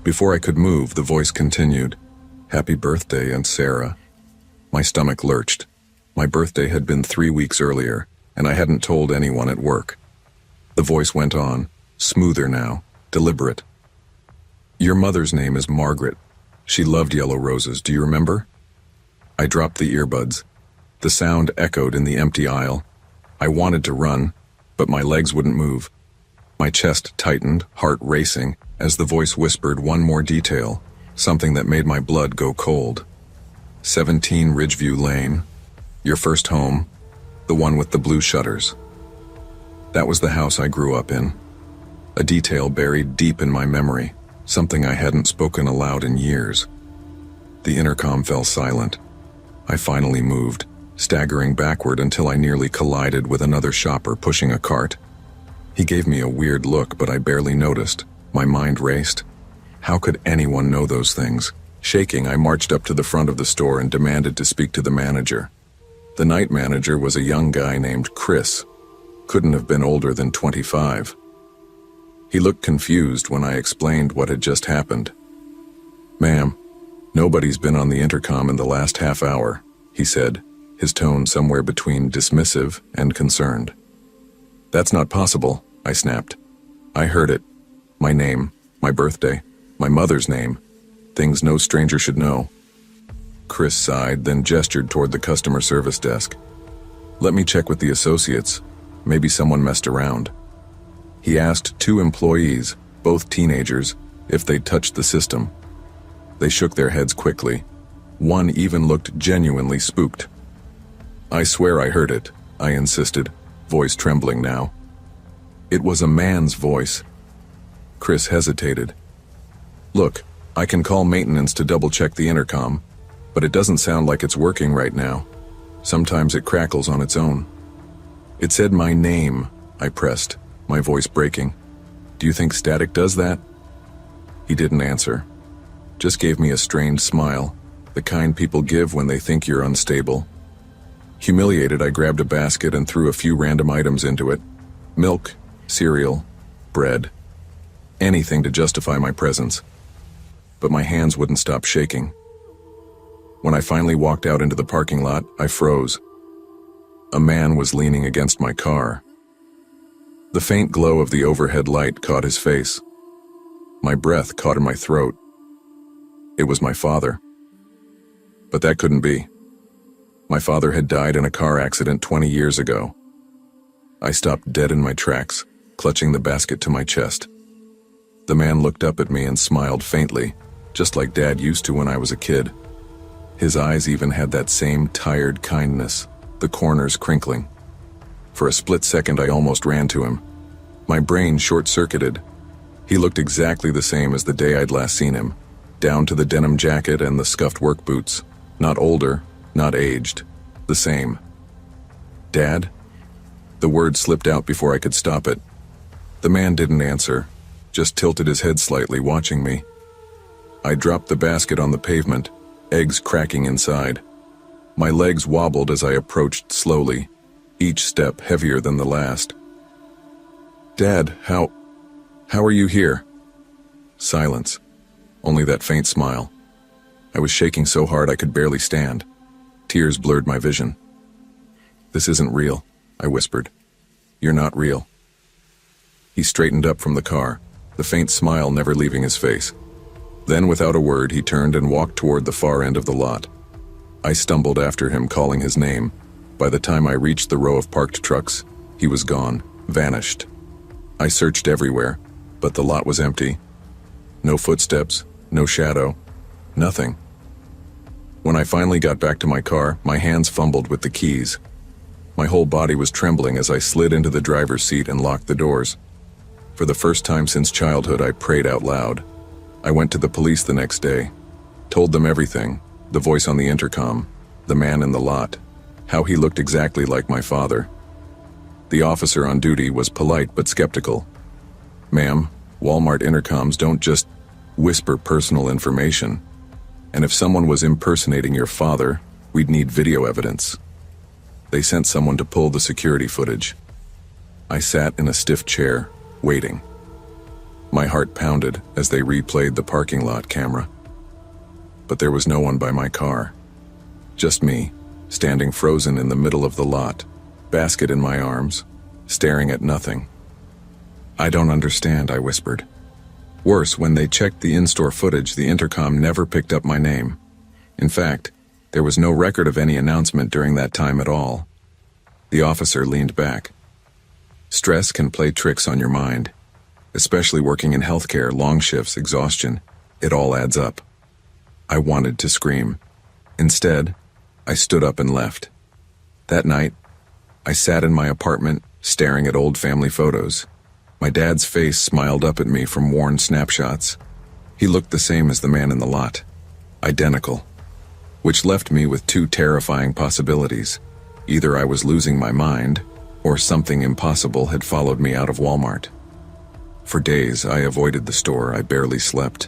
Before I could move, the voice continued, "Happy birthday, Aunt Sarah." My stomach lurched. My birthday had been 3 weeks earlier, and I hadn't told anyone at work. The voice went on, smoother now, deliberate. "Your mother's name is Margaret. She loved yellow roses, do you remember?" I dropped the earbuds. The sound echoed in the empty aisle. I wanted to run, but my legs wouldn't move. My chest tightened, heart racing, as the voice whispered one more detail, something that made my blood go cold. 17 Ridgeview Lane. Your first home, the one with the blue shutters. That was the house I grew up in. A detail buried deep in my memory, something I hadn't spoken aloud in years. The intercom fell silent. I finally moved, staggering backward until I nearly collided with another shopper pushing a cart. He gave me a weird look, but I barely noticed. My mind raced. How could anyone know those things? Shaking, I marched up to the front of the store and demanded to speak to the manager. The night manager was a young guy named Chris. Couldn't have been older than 25. He looked confused when I explained what had just happened. "Ma'am, nobody's been on the intercom in the last half hour," he said, his tone somewhere between dismissive and concerned. "That's not possible," I snapped. "I heard it. My name, my birthday, my mother's name. Things no stranger should know." Chris sighed, then gestured toward the customer service desk. "Let me check with the associates. Maybe someone messed around." He asked 2 employees, both teenagers, if they'd touched the system. They shook their heads quickly. One even looked genuinely spooked. "I swear I heard it," I insisted, voice trembling now. It was a man's voice. Chris hesitated. "Look, I can call maintenance to double-check the intercom, but it doesn't sound like it's working right now. Sometimes it crackles on its own." "It said my name," I pressed, my voice breaking. "Do you think static does that?" He didn't answer. Just gave me a strained smile, the kind people give when they think you're unstable. Humiliated, I grabbed a basket and threw a few random items into it. Milk, cereal, bread. Anything to justify my presence. But my hands wouldn't stop shaking. When I finally walked out into the parking lot, I froze. A man was leaning against my car. The faint glow of the overhead light caught his face. My breath caught in my throat. It was my father. But that couldn't be. My father had died in a car accident 20 years ago. I stopped dead in my tracks, clutching the basket to my chest. The man looked up at me and smiled faintly, just like Dad used to when I was a kid. His eyes even had that same tired kindness, the corners crinkling. For a split second, I almost ran to him. My brain short-circuited. He looked exactly the same as the day I'd last seen him, down to the denim jacket and the scuffed work boots. Not older, not aged, the same. "Dad?" The word slipped out before I could stop it. The man didn't answer, just tilted his head slightly, watching me. I dropped the basket on the pavement, eggs cracking inside. My legs wobbled as I approached slowly, each step heavier than the last. "Dad, how are you here?" Silence, only that faint smile. I was shaking so hard I could barely stand. Tears blurred my vision. "This isn't real," I whispered. "You're not real." He straightened up from the car, the faint smile never leaving his face. Then, without a word, he turned and walked toward the far end of the lot. I stumbled after him, calling his name. By the time I reached the row of parked trucks, he was gone, vanished. I searched everywhere, but the lot was empty. No footsteps, no shadow, nothing. When I finally got back to my car, my hands fumbled with the keys. My whole body was trembling as I slid into the driver's seat and locked the doors. For the first time since childhood, I prayed out loud. I went to the police the next day, told them everything, the voice on the intercom, the man in the lot, how he looked exactly like my father. The officer on duty was polite but skeptical. "Ma'am, Walmart intercoms don't just whisper personal information. And if someone was impersonating your father, we'd need video evidence." They sent someone to pull the security footage. I sat in a stiff chair, waiting. My heart pounded as they replayed the parking lot camera. But there was no one by my car. Just me, standing frozen in the middle of the lot, basket in my arms, staring at nothing. "I don't understand," I whispered. Worse, when they checked the in-store footage, the intercom never picked up my name. In fact, there was no record of any announcement during that time at all. The officer leaned back. Stress can play tricks on your mind. Especially working in healthcare, long shifts, exhaustion, it all adds up. I wanted to scream. Instead, I stood up and left. That night, I sat in my apartment, staring at old family photos. My dad's face smiled up at me from worn snapshots. He looked the same as the man in the lot. Identical. Which left me with two terrifying possibilities. Either I was losing my mind, or something impossible had followed me out of Walmart. For days, I avoided the store. I barely slept.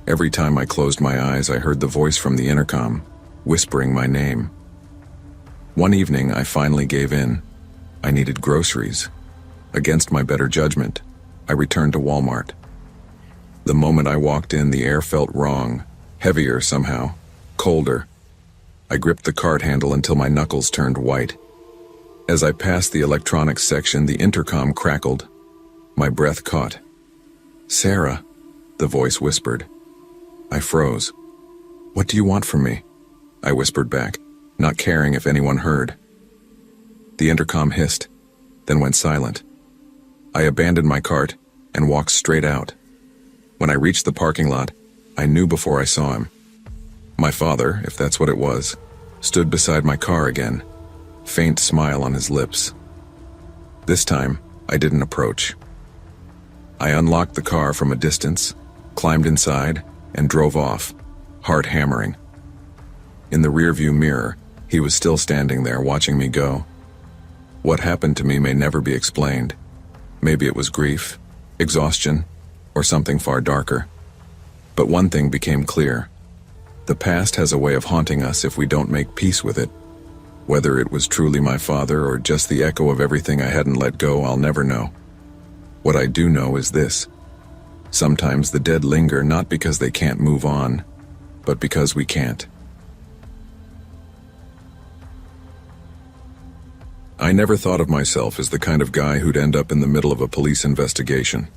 Every time I closed my eyes, I heard the voice from the intercom, whispering my name. One evening, I finally gave in. I needed groceries. Against my better judgment, I returned to Walmart. The moment I walked in, the air felt wrong, heavier somehow, colder. I gripped the cart handle until my knuckles turned white. As I passed the electronics section, the intercom crackled. My breath caught. "Sarah," the voice whispered. I froze. "What do you want from me?" I whispered back, not caring if anyone heard. The intercom hissed, then went silent. I abandoned my cart and walked straight out. When I reached the parking lot, I knew before I saw him. My father, if that's what it was, stood beside my car again, faint smile on his lips. This time, I didn't approach. I unlocked the car from a distance, climbed inside, and drove off, heart hammering. In the rearview mirror, he was still standing there watching me go. What happened to me may never be explained. Maybe it was grief, exhaustion, or something far darker. But one thing became clear. The past has a way of haunting us if we don't make peace with it. Whether it was truly my father or just the echo of everything I hadn't let go, I'll never know. What I do know is this. Sometimes the dead linger not because they can't move on, but because we can't. I never thought of myself as the kind of guy who'd end up in the middle of a police investigation.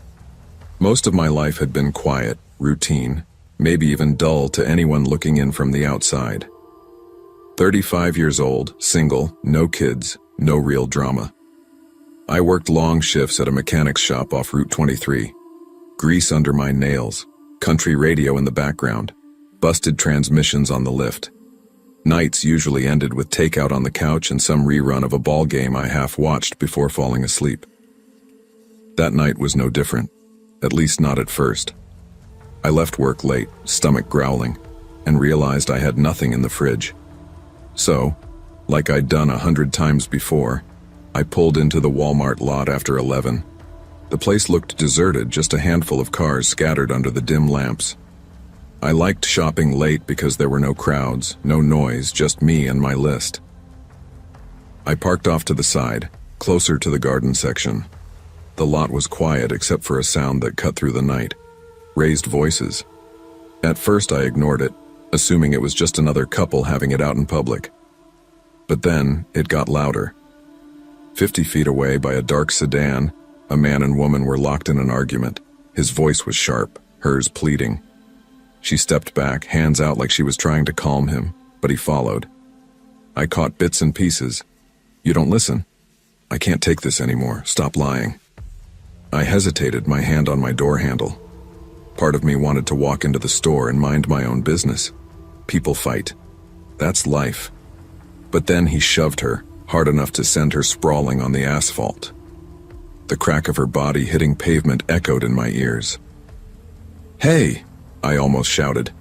Most of my life had been quiet, routine, maybe even dull to anyone looking in from the outside. 35 years old, single, no kids, no real drama. I worked long shifts at a mechanic's shop off Route 23. Grease under my nails, country radio in the background, busted transmissions on the lift. Nights usually ended with takeout on the couch and some rerun of a ball game I half-watched before falling asleep. That night was no different, at least not at first. I left work late, stomach growling, and realized I had nothing in the fridge. So, like I'd done 100 times before, I pulled into the Walmart lot after 11. The place looked deserted, just a handful of cars scattered under the dim lamps. I liked shopping late because there were no crowds, no noise, just me and my list. I parked off to the side, closer to the garden section. The lot was quiet except for a sound that cut through the night. Raised voices. At first I ignored it, assuming it was just another couple having it out in public. But then it got louder. 50 feet away by a dark sedan, a man and woman were locked in an argument. His voice was sharp, hers pleading. She stepped back, hands out like she was trying to calm him, but he followed. I caught bits and pieces. "You don't listen. I can't take this anymore. Stop lying." I hesitated, my hand on my door handle. Part of me wanted to walk into the store and mind my own business. People fight. That's life. But then he shoved her, hard enough to send her sprawling on the asphalt. The crack of her body hitting pavement echoed in my ears. "Hey!" I almost shouted,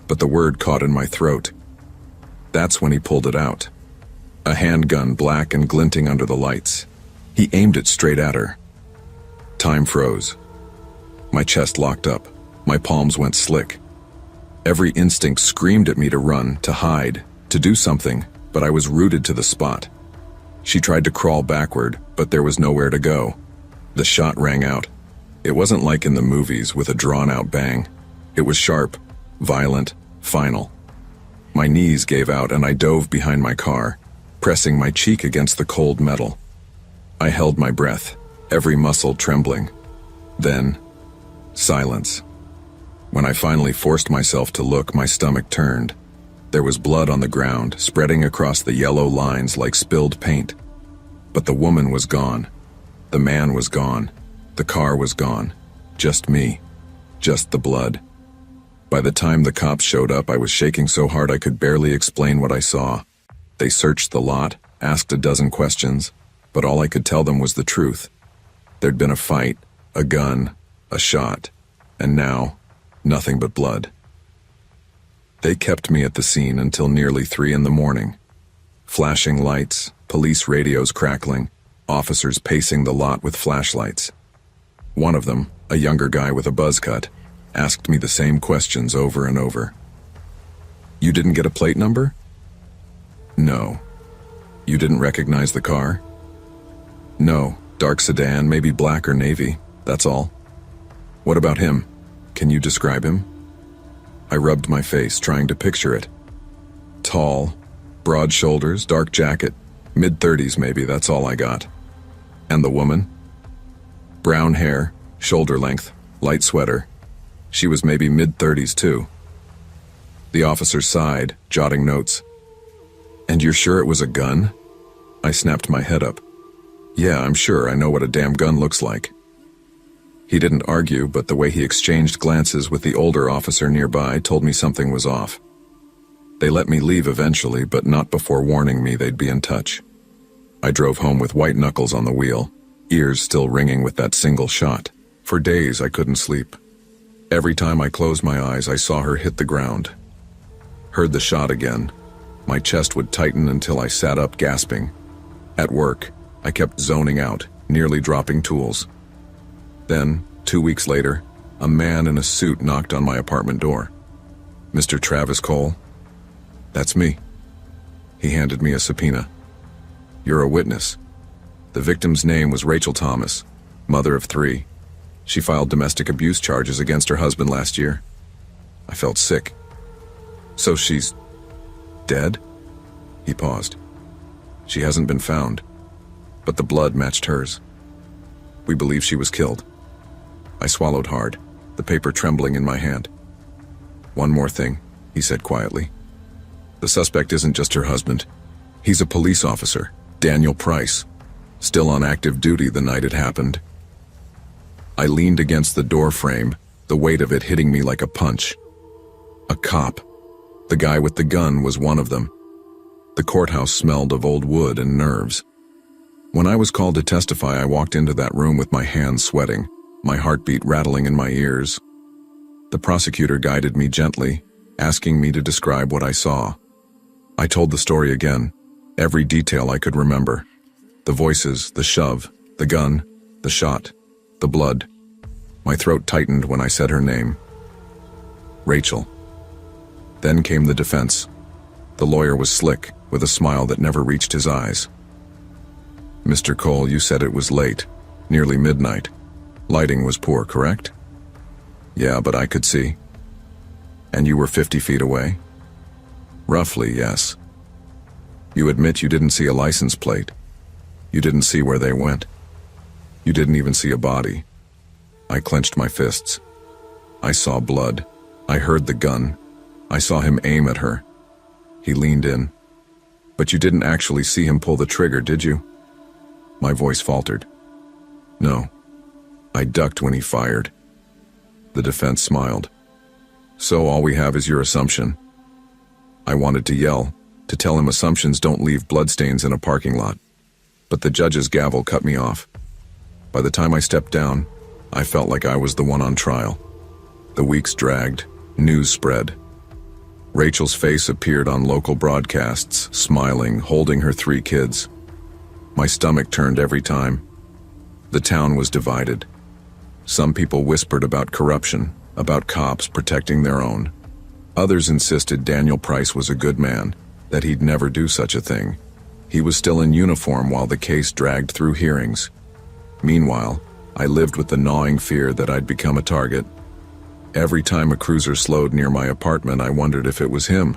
but the word caught in my throat. That's when he pulled it out. A handgun, black and glinting under the lights. He aimed it straight at her. Time froze. My chest locked up. My palms went slick. Every instinct screamed at me to run, to hide, to do something, but I was rooted to the spot. She tried to crawl backward, but there was nowhere to go. The shot rang out. It wasn't like in the movies with a drawn-out bang. It was sharp, violent, final. My knees gave out and I dove behind my car, pressing my cheek against the cold metal. I held my breath, every muscle trembling. Then, silence. When I finally forced myself to look, my stomach turned. There was blood on the ground, spreading across the yellow lines like spilled paint. But the woman was gone. The man was gone. The car was gone. Just me. Just the blood. By the time the cops showed up, I was shaking so hard I could barely explain what I saw. They searched the lot, asked a dozen questions, but all I could tell them was the truth. There'd been a fight, a gun, a shot, and now, nothing but blood. They kept me at the scene until nearly 3 a.m. Flashing lights, police radios crackling, officers pacing the lot with flashlights. One of them, a younger guy with a buzz cut, asked me the same questions over and over. You didn't get a plate number? No. You didn't recognize the car? No, dark sedan, maybe black or navy, that's all. What about him? Can you describe him? I rubbed my face, trying to picture it. Tall, broad shoulders, dark jacket, mid-30s maybe, that's all I got. And the woman? Brown hair, shoulder length, light sweater. She was maybe mid-30s too. The officer sighed, jotting notes. And you're sure it was a gun? I snapped my head up. Yeah, I'm sure. I know what a damn gun looks like. He didn't argue, but the way he exchanged glances with the older officer nearby told me something was off. They let me leave eventually, but not before warning me they'd be in touch. I drove home with white knuckles on the wheel, ears still ringing with that single shot. For days I couldn't sleep. Every time I closed my eyes, I saw her hit the ground. Heard the shot again. My chest would tighten until I sat up gasping. At work, I kept zoning out, nearly dropping tools. Then, 2 weeks later, a man in a suit knocked on my apartment door. Mr. Travis Cole? That's me. He handed me a subpoena. You're a witness. The victim's name was Rachel Thomas, mother of 3. She filed domestic abuse charges against her husband last year. I felt sick. So she's dead? He paused. She hasn't been found, but the blood matched hers. We believe she was killed. I swallowed hard, the paper trembling in my hand. One more thing, he said quietly. The suspect isn't just her husband. He's a police officer, Daniel Price, still on active duty the night it happened. I leaned against the door frame, the weight of it hitting me like a punch. A cop. The guy with the gun was one of them. The courthouse smelled of old wood and nerves. When I was called to testify, I walked into that room with my hands sweating, my heartbeat rattling in my ears. The prosecutor guided me gently, asking me to describe what I saw. I told the story again, every detail I could remember. The voices, the shove, the gun, the shot, the blood. My throat tightened when I said her name. Rachel. Then came the defense. The lawyer was slick, with a smile that never reached his eyes. Mr. Cole, you said it was late, nearly midnight. Lighting was poor, correct? Yeah, but I could see. And you were 50 feet away? Roughly, yes. You admit you didn't see a license plate. You didn't see where they went. You didn't even see a body. I clenched my fists. I saw blood. I heard the gun. I saw him aim at her. He leaned in. But you didn't actually see him pull the trigger, did you? My voice faltered. No. I ducked when he fired. The defense smiled. So all we have is your assumption. I wanted to yell, to tell him assumptions don't leave bloodstains in a parking lot. But the judge's gavel cut me off. By the time I stepped down, I felt like I was the one on trial. The weeks dragged, news spread. Rachel's face appeared on local broadcasts, smiling, holding her 3 kids. My stomach turned every time. The town was divided. Some people whispered about corruption, about cops protecting their own. Others insisted Daniel Price was a good man, that he'd never do such a thing. He was still in uniform while the case dragged through hearings. Meanwhile, I lived with the gnawing fear that I'd become a target. Every time a cruiser slowed near my apartment, I wondered if it was him.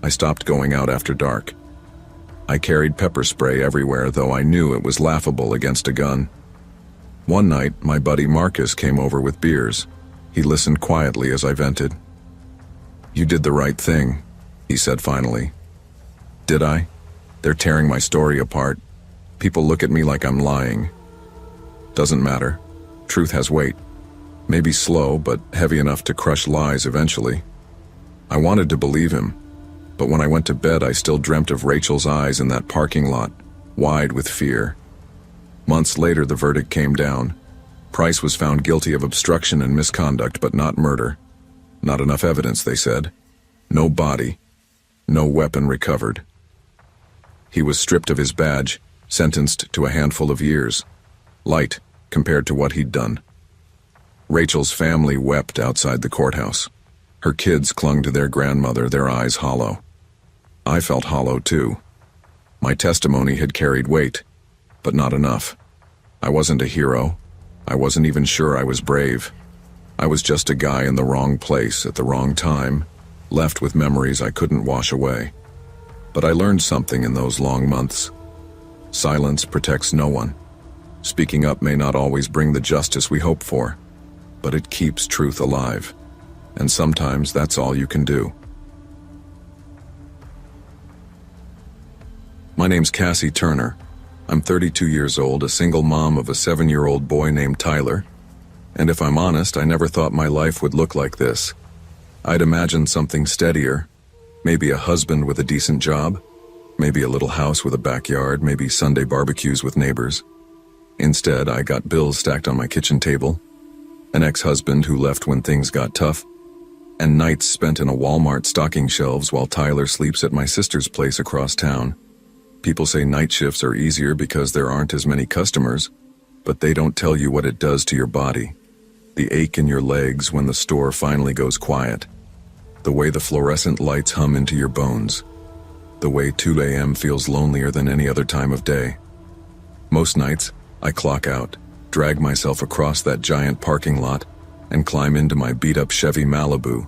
I stopped going out after dark. I carried pepper spray everywhere, though I knew it was laughable against a gun. One night, my buddy Marcus came over with beers. He listened quietly as I vented. "You did the right thing," he said finally. "Did I? They're tearing my story apart. People look at me like I'm lying. Doesn't matter. Truth has weight. Maybe slow, but heavy enough to crush lies eventually." I wanted to believe him, but when I went to bed, I still dreamt of Rachel's eyes in that parking lot, wide with fear. Months later, the verdict came down. Price was found guilty of obstruction and misconduct, but not murder. Not enough evidence, they said. No body. No weapon recovered. He was stripped of his badge, sentenced to a handful of years. Light, compared to what he'd done. Rachel's family wept outside the courthouse. Her kids clung to their grandmother, their eyes hollow. I felt hollow too. My testimony had carried weight, but not enough. I wasn't a hero. I wasn't even sure I was brave. I was just a guy in the wrong place at the wrong time, left with memories I couldn't wash away. But I learned something in those long months. Silence protects no one. Speaking up may not always bring the justice we hope for, but it keeps truth alive. And sometimes that's all you can do. My name's Cassie Turner. I'm 32 years old, a single mom of a 7-year-old boy named Tyler. And if I'm honest, I never thought my life would look like this. I'd imagined something steadier, maybe a husband with a decent job, maybe a little house with a backyard, maybe Sunday barbecues with neighbors. Instead, I got bills stacked on my kitchen table, an ex-husband who left when things got tough, and nights spent in a Walmart stocking shelves while Tyler sleeps at my sister's place across town. People say night shifts are easier because there aren't as many customers, but they don't tell you what it does to your body. The ache in your legs when the store finally goes quiet. The way the fluorescent lights hum into your bones. The way 2 a.m. feels lonelier than any other time of day. Most nights, I clock out, drag myself across that giant parking lot, and climb into my beat-up Chevy Malibu,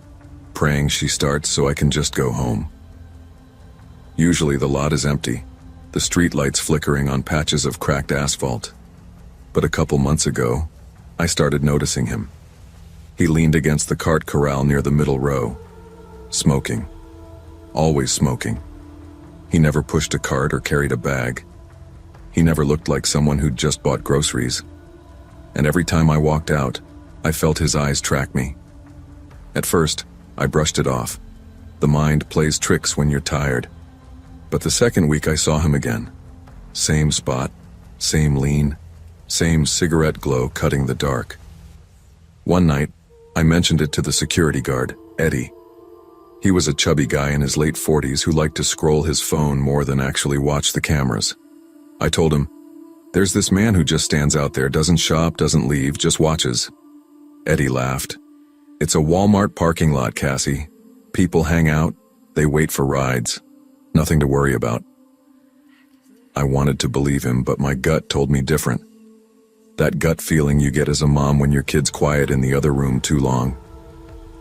praying she starts so I can just go home. Usually the lot is empty, the streetlights flickering on patches of cracked asphalt. But a couple months ago, I started noticing him. He leaned against the cart corral near the middle row, smoking. Always smoking. He never pushed a cart or carried a bag. He never looked like someone who'd just bought groceries. And every time I walked out, I felt his eyes track me. At first, I brushed it off. The mind plays tricks when you're tired. But the second week I saw him again. Same spot, same lean, same cigarette glow cutting the dark. One night, I mentioned it to the security guard, Eddie. He was a chubby guy in his late 40s who liked to scroll his phone more than actually watch the cameras. I told him, "There's this man who just stands out there, doesn't shop, doesn't leave, just watches." Eddie laughed. "It's a Walmart parking lot, Cassie. People hang out, they wait for rides. Nothing to worry about." I wanted to believe him, but my gut told me different. That gut feeling you get as a mom when your kid's quiet in the other room too long.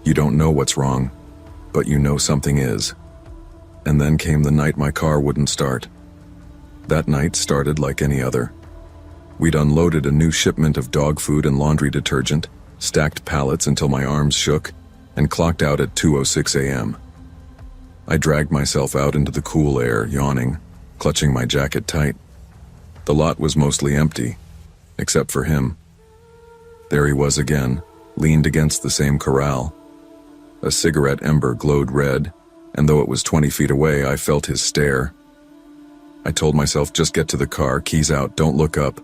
You don't know what's wrong, but you know something is. And then came the night my car wouldn't start. That night started like any other. We'd unloaded a new shipment of dog food and laundry detergent, stacked pallets until my arms shook, and clocked out at 2:06 a.m. I dragged myself out into the cool air, yawning, clutching my jacket tight. The lot was mostly empty, except for him. There he was again, leaned against the same corral. A cigarette ember glowed red, and though it was 20 feet away, I felt his stare. I told myself, just get to the car, keys out, don't look up.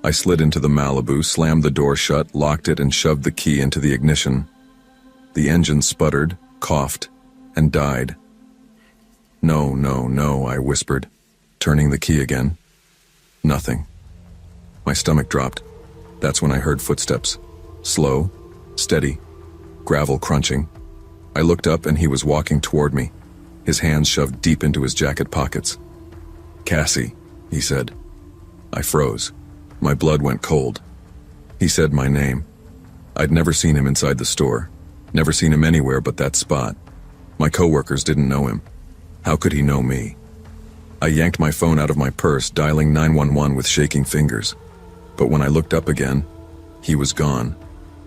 I slid into the Malibu, slammed the door shut, locked it, and shoved the key into the ignition. The engine sputtered, coughed, and died. "No, no, no," I whispered, turning the key again. Nothing. My stomach dropped. That's when I heard footsteps. Slow, steady, gravel crunching. I looked up and he was walking toward me, his hands shoved deep into his jacket pockets. "Cassie," he said. I froze. My blood went cold. He said my name. I'd never seen him inside the store, never seen him anywhere but that spot. My coworkers didn't know him. How could he know me? I yanked my phone out of my purse, dialing 911 with shaking fingers. But when I looked up again, he was gone.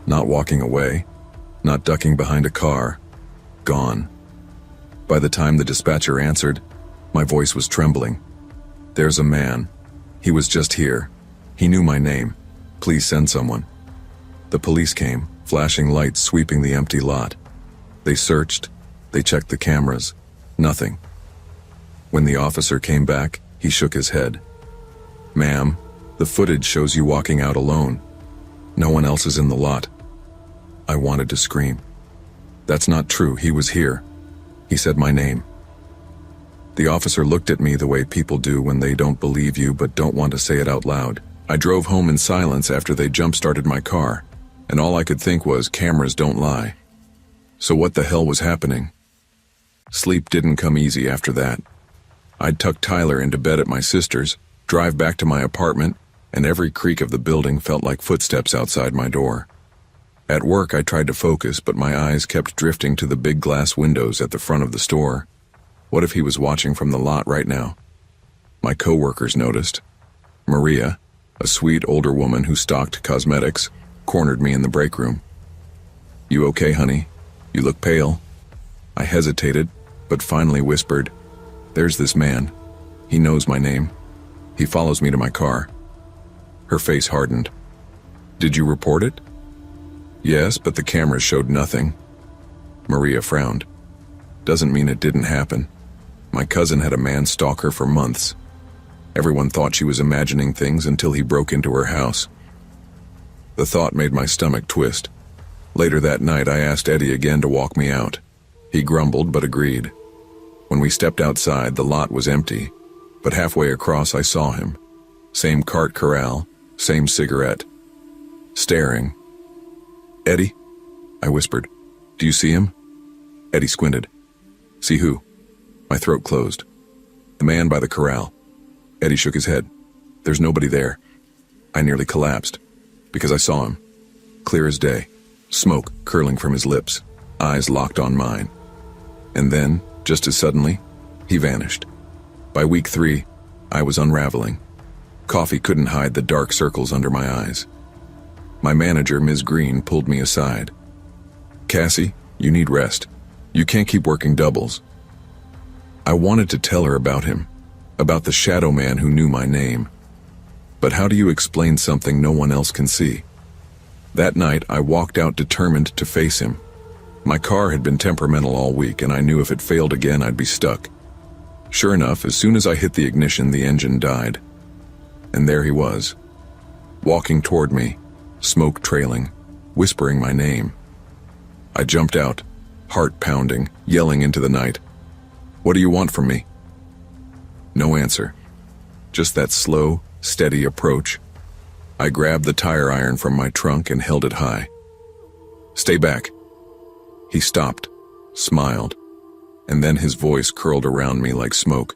Not walking away, not ducking behind a car. Gone. By the time the dispatcher answered, my voice was trembling. "There's a man. He was just here. He knew my name. Please send someone." The police came, flashing lights sweeping the empty lot. They searched. They checked the cameras. Nothing. When the officer came back, he shook his head. "Ma'am, the footage shows you walking out alone. No one else is in the lot." I wanted to scream. "That's not true. He was here." He said my name. The officer looked at me the way people do when they don't believe you but don't want to say it out loud. I drove home in silence after they jump-started my car, and all I could think was, cameras don't lie. So what the hell was happening? Sleep didn't come easy after that. I'd tuck Tyler into bed at my sister's, drive back to my apartment, and every creak of the building felt like footsteps outside my door. At work I tried to focus, but my eyes kept drifting to the big glass windows at the front of the store. What if he was watching from the lot right now? My coworkers noticed. Maria, a sweet older woman who stocked cosmetics, cornered me in the break room. "You okay, honey? You look pale." I hesitated, but finally whispered, "There's this man. He knows my name. He follows me to my car." Her face hardened. "Did you report it?" "Yes, but the cameras showed nothing." Maria frowned. "Doesn't mean it didn't happen. My cousin had a man stalk her for months. Everyone thought she was imagining things until he broke into her house." The thought made my stomach twist. Later that night, I asked Eddie again to walk me out. He grumbled but agreed. When we stepped outside, the lot was empty, but halfway across I saw him. Same cart corral, same cigarette. Staring. "Eddie?" I whispered. "Do you see him?" Eddie squinted. "See who?" My throat closed. "The man by the corral." Eddie shook his head. "There's nobody there." I nearly collapsed, because I saw him. Clear as day. Smoke curling from his lips, eyes locked on mine. And then, just as suddenly, he vanished. By week 3, I was unraveling. Coffee couldn't hide the dark circles under my eyes. My manager, Ms. Green, pulled me aside. "Cassie, you need rest. You can't keep working doubles." I wanted to tell her about him, about the shadow man who knew my name. But how do you explain something no one else can see? That night, I walked out determined to face him. My car had been temperamental all week, and I knew if it failed again, I'd be stuck. Sure enough, as soon as I hit the ignition, the engine died. And there he was, walking toward me, smoke trailing, whispering my name. I jumped out, heart pounding, yelling into the night. "What do you want from me?" No answer. Just that slow, steady approach. I grabbed the tire iron from my trunk and held it high. "Stay back." He stopped, smiled, and then his voice curled around me like smoke.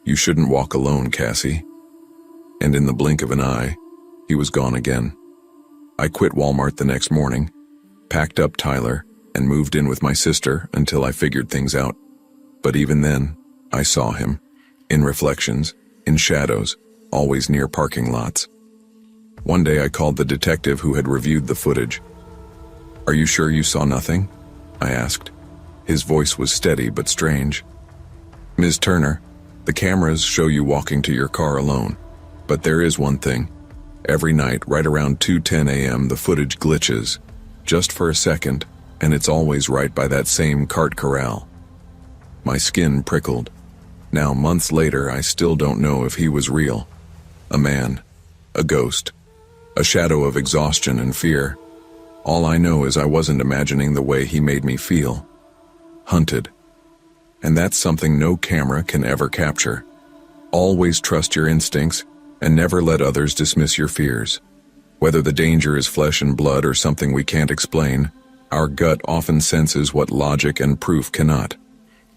"You shouldn't walk alone, Cassie." And in the blink of an eye, he was gone again. I quit Walmart the next morning, packed up Tyler, and moved in with my sister until I figured things out. But even then, I saw him. In reflections, in shadows, always near parking lots. One day I called the detective who had reviewed the footage. "Are you sure you saw nothing?" I asked. His voice was steady but strange. "Ms. Turner, the cameras show you walking to your car alone. But there is one thing. Every night, right around 2:10 a.m., the footage glitches. Just for a second, and it's always right by that same cart corral." My skin prickled. Now, months later, I still don't know if he was real. A man. A ghost. A shadow of exhaustion and fear. All I know is I wasn't imagining the way he made me feel. Hunted. And that's something no camera can ever capture. Always trust your instincts, And never let others dismiss your fears. Whether the danger is flesh and blood or something we can't explain, our gut often senses what logic and proof cannot.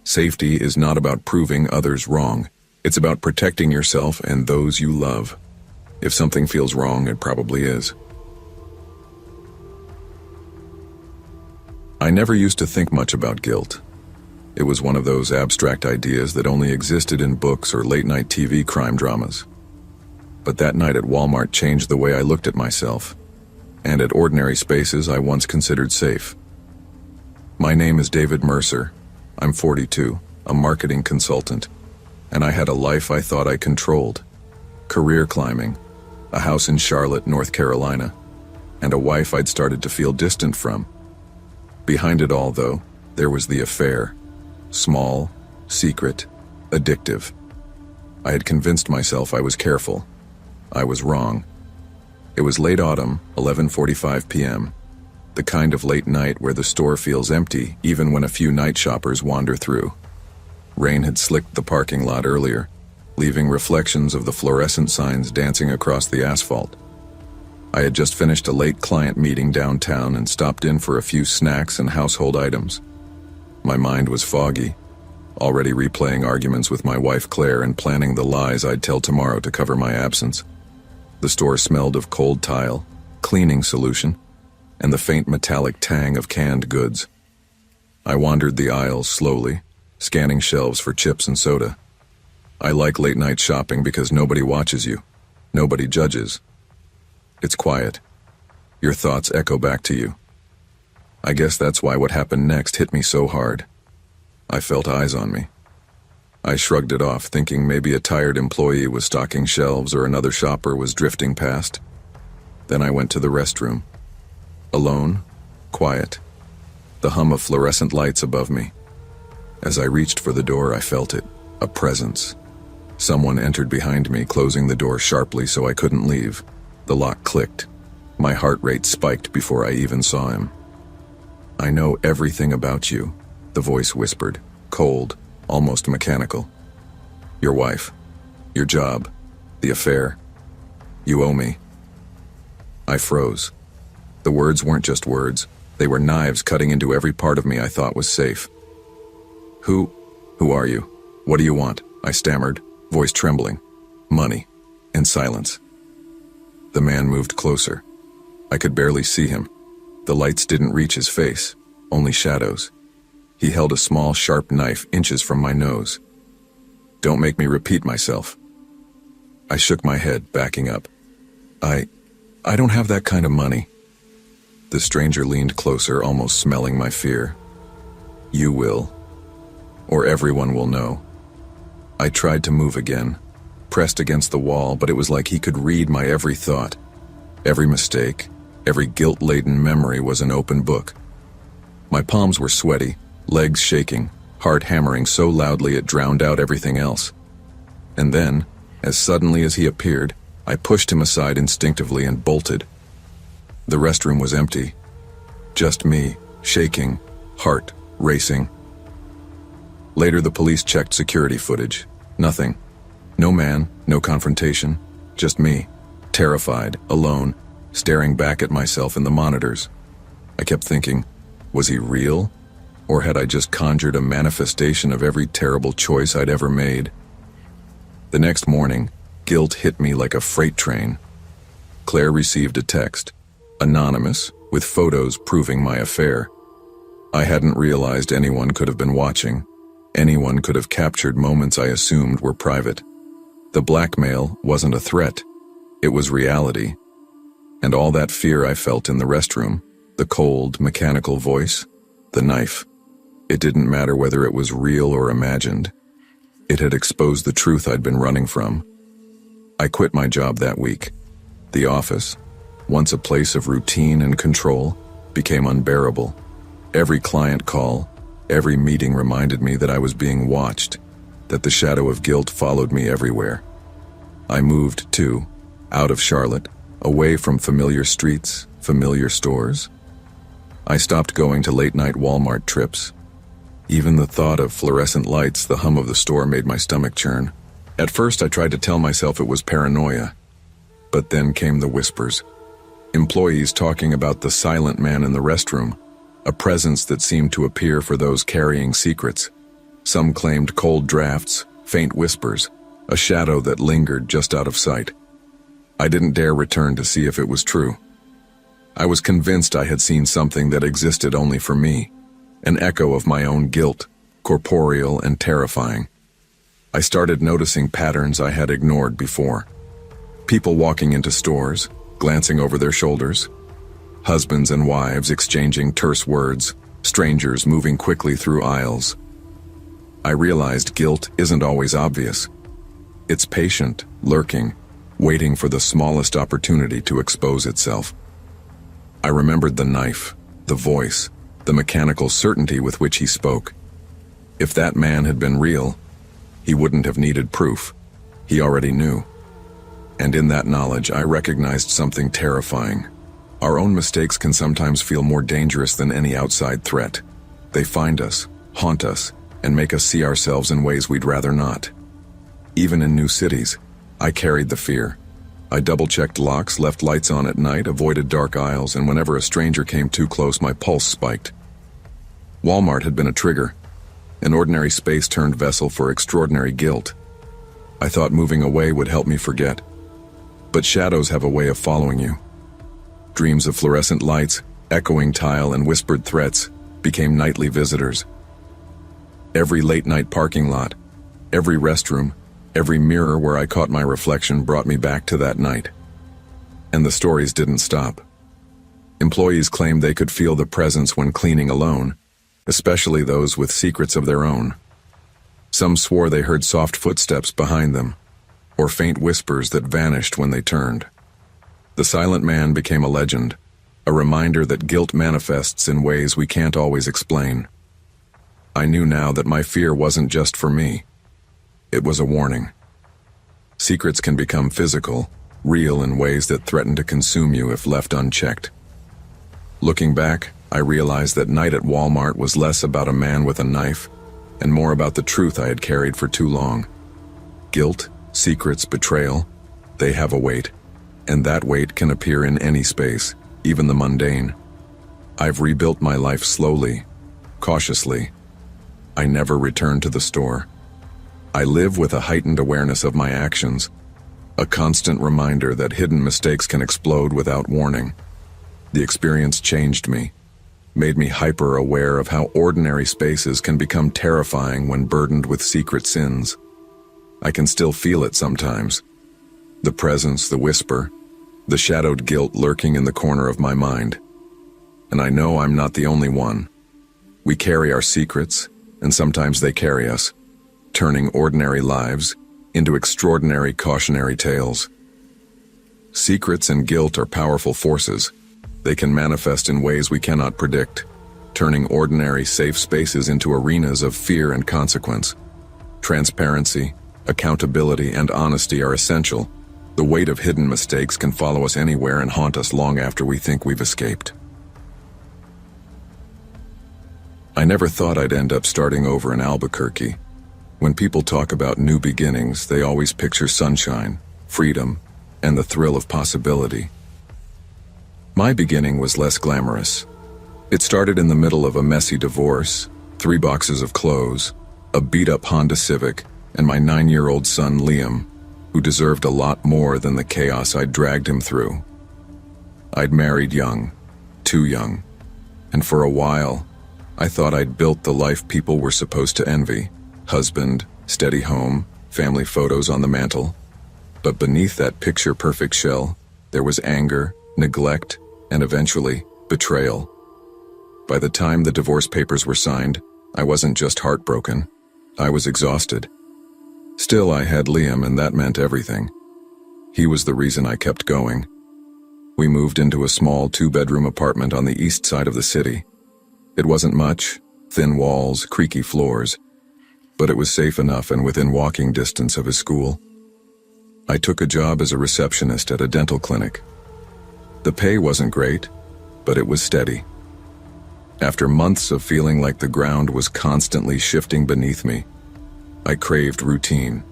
Safety is not about proving others wrong. It's about protecting yourself and those you love. If something feels wrong, it probably is. I never used to think much about guilt. It was one of those abstract ideas that only existed in books or late-night TV crime dramas. But that night at Walmart changed the way I looked at myself, and at ordinary spaces I once considered safe. My name is David Mercer. I'm 42, a marketing consultant, and I had a life I thought I controlled. Career climbing, a house in Charlotte, North Carolina, and a wife I'd started to feel distant from. Behind it all, though, there was the affair. Small, secret, addictive. I had convinced myself I was careful. I was wrong. It was late autumn, 11:45 p.m., the kind of late night where the store feels empty even when a few night shoppers wander through. Rain had slicked the parking lot earlier, leaving reflections of the fluorescent signs dancing across the asphalt. I had just finished a late client meeting downtown and stopped in for a few snacks and household items. My mind was foggy, already replaying arguments with my wife Claire and planning the lies I'd tell tomorrow to cover my absence. The store smelled of cold tile, cleaning solution, and the faint metallic tang of canned goods. I wandered the aisles slowly, scanning shelves for chips and soda. I like late-night shopping because nobody watches you, nobody judges. It's quiet. Your thoughts echo back to you. I guess that's why what happened next hit me so hard. I felt eyes on me. I shrugged it off, thinking maybe a tired employee was stocking shelves or another shopper was drifting past. Then I went to the restroom. Alone, quiet. The hum of fluorescent lights above me. As I reached for the door, I felt it, a presence. Someone entered behind me, closing the door sharply so I couldn't leave. The lock clicked. My heart rate spiked before I even saw him. "I know everything about you," the voice whispered, cold, almost mechanical. "Your wife, your job, the affair. You owe me." I froze. The words weren't just words. They were knives cutting into every part of me I thought was safe. Who are you? What do you want?" I stammered, voice trembling. "Money," and silence. The man moved closer. I could barely see him. The lights didn't reach his face, only shadows. He held a small, sharp knife inches from my nose. "Don't make me repeat myself." I shook my head, backing up. I don't have that kind of money." The stranger leaned closer, almost smelling my fear. "You will. Or everyone will know." I tried to move again, pressed against the wall, but it was like he could read my every thought. Every mistake, every guilt-laden memory was an open book. My palms were sweaty, legs shaking, heart hammering so loudly it drowned out everything else. And then, as suddenly as he appeared, I pushed him aside instinctively and bolted. The restroom was empty. Just me, shaking, heart racing. Later, the police checked security footage. Nothing. No man, no confrontation. Just me, terrified, alone, staring back at myself in the monitors. I kept thinking, was he real? Or had I just conjured a manifestation of every terrible choice I'd ever made? The next morning, guilt hit me like a freight train. Claire received a text, anonymous, with photos proving my affair. I hadn't realized anyone could have been watching. Anyone could have captured moments I assumed were private. The blackmail wasn't a threat. It was reality. And all that fear I felt in the restroom, the cold, mechanical voice, the knife, it didn't matter whether it was real or imagined. It had exposed the truth I'd been running from. I quit my job that week. The office, once a place of routine and control, became unbearable. Every client call, every meeting reminded me that I was being watched, that the shadow of guilt followed me everywhere. I moved, too, out of Charlotte, away from familiar streets, familiar stores. I stopped going to late-night Walmart trips. Even the thought of fluorescent lights, the hum of the store made my stomach churn. At first I tried to tell myself it was paranoia, but then came the whispers. Employees talking about the silent man in the restroom, a presence that seemed to appear for those carrying secrets. Some claimed cold drafts, faint whispers, a shadow that lingered just out of sight. I didn't dare return to see if it was true. I was convinced I had seen something that existed only for me, an echo of my own guilt, corporeal and terrifying. I started noticing patterns I had ignored before. People walking into stores, glancing over their shoulders. Husbands and wives exchanging terse words, strangers moving quickly through aisles. I realized guilt isn't always obvious. It's patient, lurking, waiting for the smallest opportunity to expose itself. I remembered the knife, the voice, the mechanical certainty with which he spoke. If that man had been real, he wouldn't have needed proof. He already knew. And in that knowledge, I recognized something terrifying. Our own mistakes can sometimes feel more dangerous than any outside threat. They find us, haunt us, and make us see ourselves in ways we'd rather not. Even in new cities, I carried the fear. I double-checked locks, left lights on at night, avoided dark aisles, and whenever a stranger came too close, my pulse spiked. Walmart had been a trigger, an ordinary space-turned vessel for extraordinary guilt. I thought moving away would help me forget. But shadows have a way of following you. Dreams of fluorescent lights, echoing tile, and whispered threats became nightly visitors. Every late-night parking lot, every restroom, every mirror where I caught my reflection brought me back to that night. And the stories didn't stop. Employees claimed they could feel the presence when cleaning alone, especially those with secrets of their own. Some swore they heard soft footsteps behind them, or faint whispers that vanished when they turned. The silent man became a legend, a reminder that guilt manifests in ways we can't always explain. I knew now that my fear wasn't just for me. It was a warning. Secrets can become physical, real in ways that threaten to consume you if left unchecked. Looking back, I realized that night at Walmart was less about a man with a knife and more about the truth I had carried for too long. Guilt, secrets, betrayal, they have a weight, and that weight can appear in any space, even the mundane. I've rebuilt my life slowly, cautiously. I never return to the store. I live with a heightened awareness of my actions, a constant reminder that hidden mistakes can explode without warning. The experience changed me, made me hyper-aware of how ordinary spaces can become terrifying when burdened with secret sins. I can still feel it sometimes. The presence, the whisper, the shadowed guilt lurking in the corner of my mind. And I know I'm not the only one. We carry our secrets, and sometimes they carry us, turning ordinary lives into extraordinary cautionary tales. Secrets and guilt are powerful forces. They can manifest in ways we cannot predict, turning ordinary safe spaces into arenas of fear and consequence. Transparency, accountability, and honesty are essential. The weight of hidden mistakes can follow us anywhere and haunt us long after we think we've escaped. I never thought I'd end up starting over in Albuquerque. When people talk about new beginnings, they always picture sunshine, freedom, and the thrill of possibility. My beginning was less glamorous. It started in the middle of a messy divorce, 3 boxes of clothes, a beat-up Honda Civic, and my 9-year-old son Liam, who deserved a lot more than the chaos I'd dragged him through. I'd married young, too young, and for a while, I thought I'd built the life people were supposed to envy. Husband, steady home, family photos on the mantle. But beneath that picture-perfect shell, there was anger, neglect, and eventually, betrayal. By the time the divorce papers were signed, I wasn't just heartbroken. I was exhausted. Still, I had Liam, and that meant everything. He was the reason I kept going. We moved into a small 2-bedroom apartment on the east side of the city. It wasn't much, thin walls, creaky floors, but it was safe enough and within walking distance of his school. I took a job as a receptionist at a dental clinic. The pay wasn't great, but it was steady. After months of feeling like the ground was constantly shifting beneath me, I craved routine.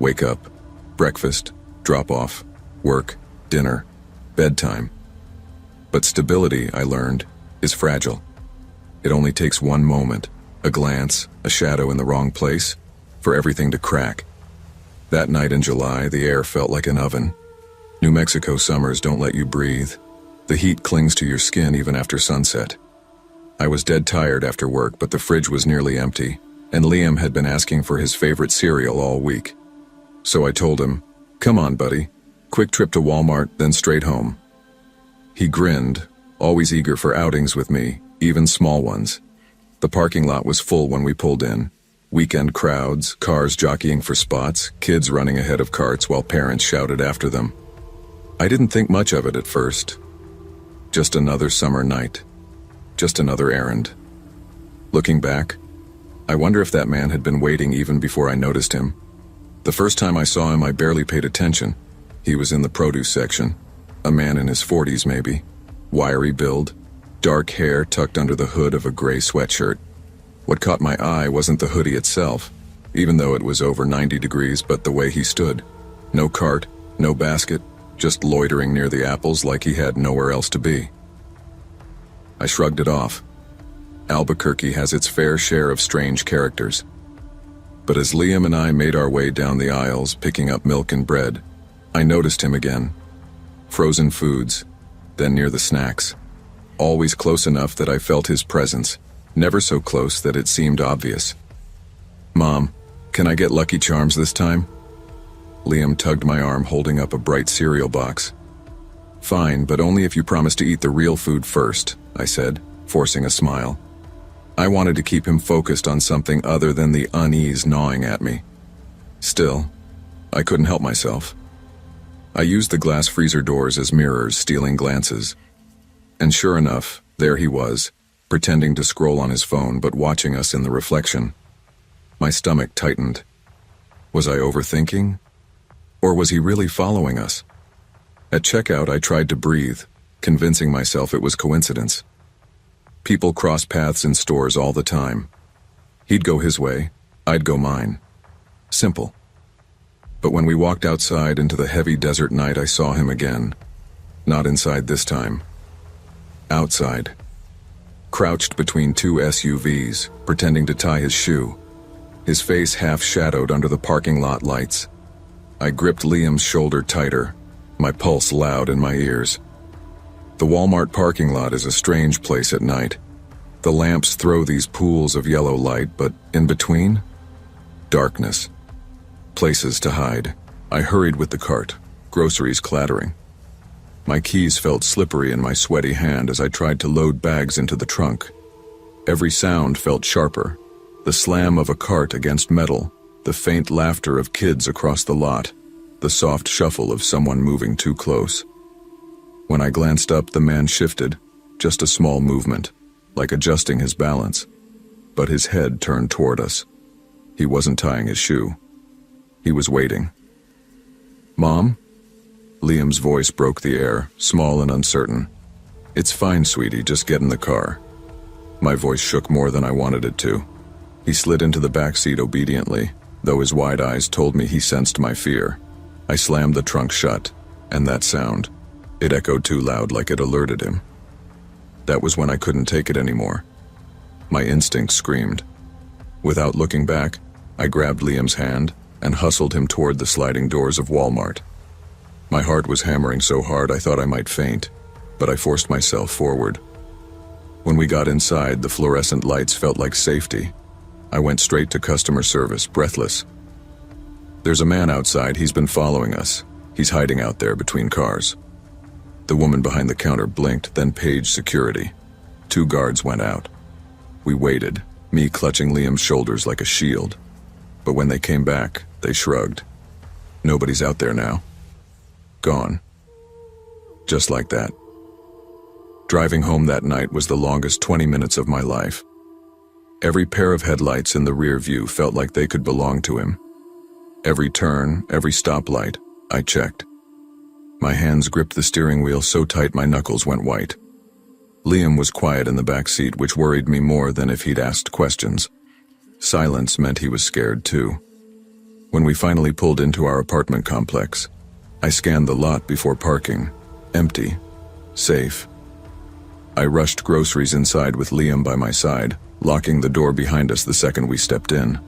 Wake up, breakfast, drop off, work, dinner, bedtime. But stability, I learned, is fragile. It only takes one moment, a glance, a shadow in the wrong place, for everything to crack. That night in July, the air felt like an oven. New Mexico summers don't let you breathe. The heat clings to your skin even after sunset. I was dead tired after work, but the fridge was nearly empty, and Liam had been asking for his favorite cereal all week. So I told him, "Come on, buddy. Quick trip to Walmart, then straight home." He grinned, always eager for outings with me, even small ones. The parking lot was full when we pulled in. Weekend crowds, cars jockeying for spots, kids running ahead of carts while parents shouted after them. I didn't think much of it at first. Just another summer night. Just another errand. Looking back, I wonder if that man had been waiting even before I noticed him. The first time I saw him, I barely paid attention. He was in the produce section. A man in his 40s maybe. Wiry build. Dark hair tucked under the hood of a gray sweatshirt. What caught my eye wasn't the hoodie itself, even though it was over 90 degrees, but the way he stood. No cart, no basket, just loitering near the apples like he had nowhere else to be. I shrugged it off. Albuquerque has its fair share of strange characters. But as Liam and I made our way down the aisles picking up milk and bread, I noticed him again. Frozen foods, then near the snacks. Always close enough that I felt his presence, never so close that it seemed obvious. "Mom, can I get Lucky Charms this time?" Liam tugged my arm, holding up a bright cereal box. "Fine, but only if you promise to eat the real food first," I said, forcing a smile. I wanted to keep him focused on something other than the unease gnawing at me. Still, I couldn't help myself. I used the glass freezer doors as mirrors, stealing glances. And sure enough, there he was, pretending to scroll on his phone but watching us in the reflection. My stomach tightened. Was I overthinking? Or was he really following us? At checkout, I tried to breathe, convincing myself it was coincidence. People cross paths in stores all the time. He'd go his way, I'd go mine. Simple. But when we walked outside into the heavy desert night, I saw him again. Not inside this time. Outside. Crouched between two SUVs, pretending to tie his shoe. His face half shadowed under the parking lot lights. I gripped Liam's shoulder tighter, my pulse loud in my ears. The Walmart parking lot is a strange place at night. The lamps throw these pools of yellow light, but in between? Darkness. Places to hide. I hurried with the cart, groceries clattering. My keys felt slippery in my sweaty hand as I tried to load bags into the trunk. Every sound felt sharper. The slam of a cart against metal, the faint laughter of kids across the lot, the soft shuffle of someone moving too close. When I glanced up, the man shifted, just a small movement, like adjusting his balance. But his head turned toward us. He wasn't tying his shoe. He was waiting. "Mom?" Liam's voice broke the air, small and uncertain. "It's fine, sweetie, just get in the car." My voice shook more than I wanted it to. He slid into the back seat obediently, though his wide eyes told me he sensed my fear. I slammed the trunk shut, and that sound, it echoed too loud like it alerted him. That was when I couldn't take it anymore. My instinct screamed. Without looking back, I grabbed Liam's hand and hustled him toward the sliding doors of Walmart. My heart was hammering so hard I thought I might faint, but I forced myself forward. When we got inside, the fluorescent lights felt like safety. I went straight to customer service, breathless. "There's a man outside, he's been following us. He's hiding out there between cars." The woman behind the counter blinked, then paged security. 2 guards went out. We waited, me clutching Liam's shoulders like a shield. But when they came back, they shrugged. "Nobody's out there now." Gone. Just like that. Driving home that night was the longest 20 minutes of my life. Every pair of headlights in the rear view felt like they could belong to him. Every turn, every stoplight, I checked. My hands gripped the steering wheel so tight my knuckles went white. Liam was quiet in the back seat, which worried me more than if he'd asked questions. Silence meant he was scared too. When we finally pulled into our apartment complex, I scanned the lot before parking. Empty. Safe. I rushed groceries inside with Liam by my side, locking the door behind us the second we stepped in.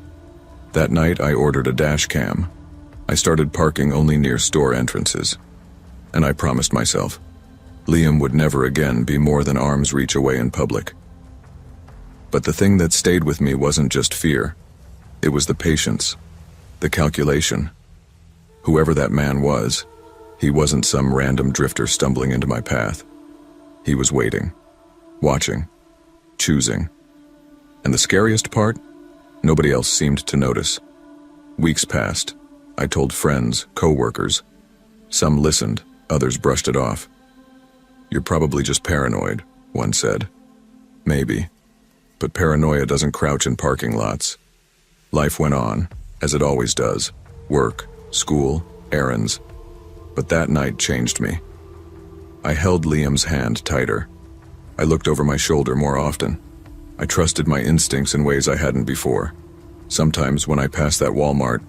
That night, I ordered a dash cam. I started parking only near store entrances. And I promised myself, Liam would never again be more than arm's reach away in public. But the thing that stayed with me wasn't just fear. It was the patience, the calculation. Whoever that man was, he wasn't some random drifter stumbling into my path. He was waiting, watching, choosing. And the scariest part? Nobody else seemed to notice. Weeks passed. I told friends, co-workers. Some listened, others brushed it off. "You're probably just paranoid," one said. Maybe. But paranoia doesn't crouch in parking lots. Life went on, as it always does. Work, school, errands. But that night changed me. I held Liam's hand tighter. I looked over my shoulder more often. I trusted my instincts in ways I hadn't before. Sometimes when I pass that Walmart,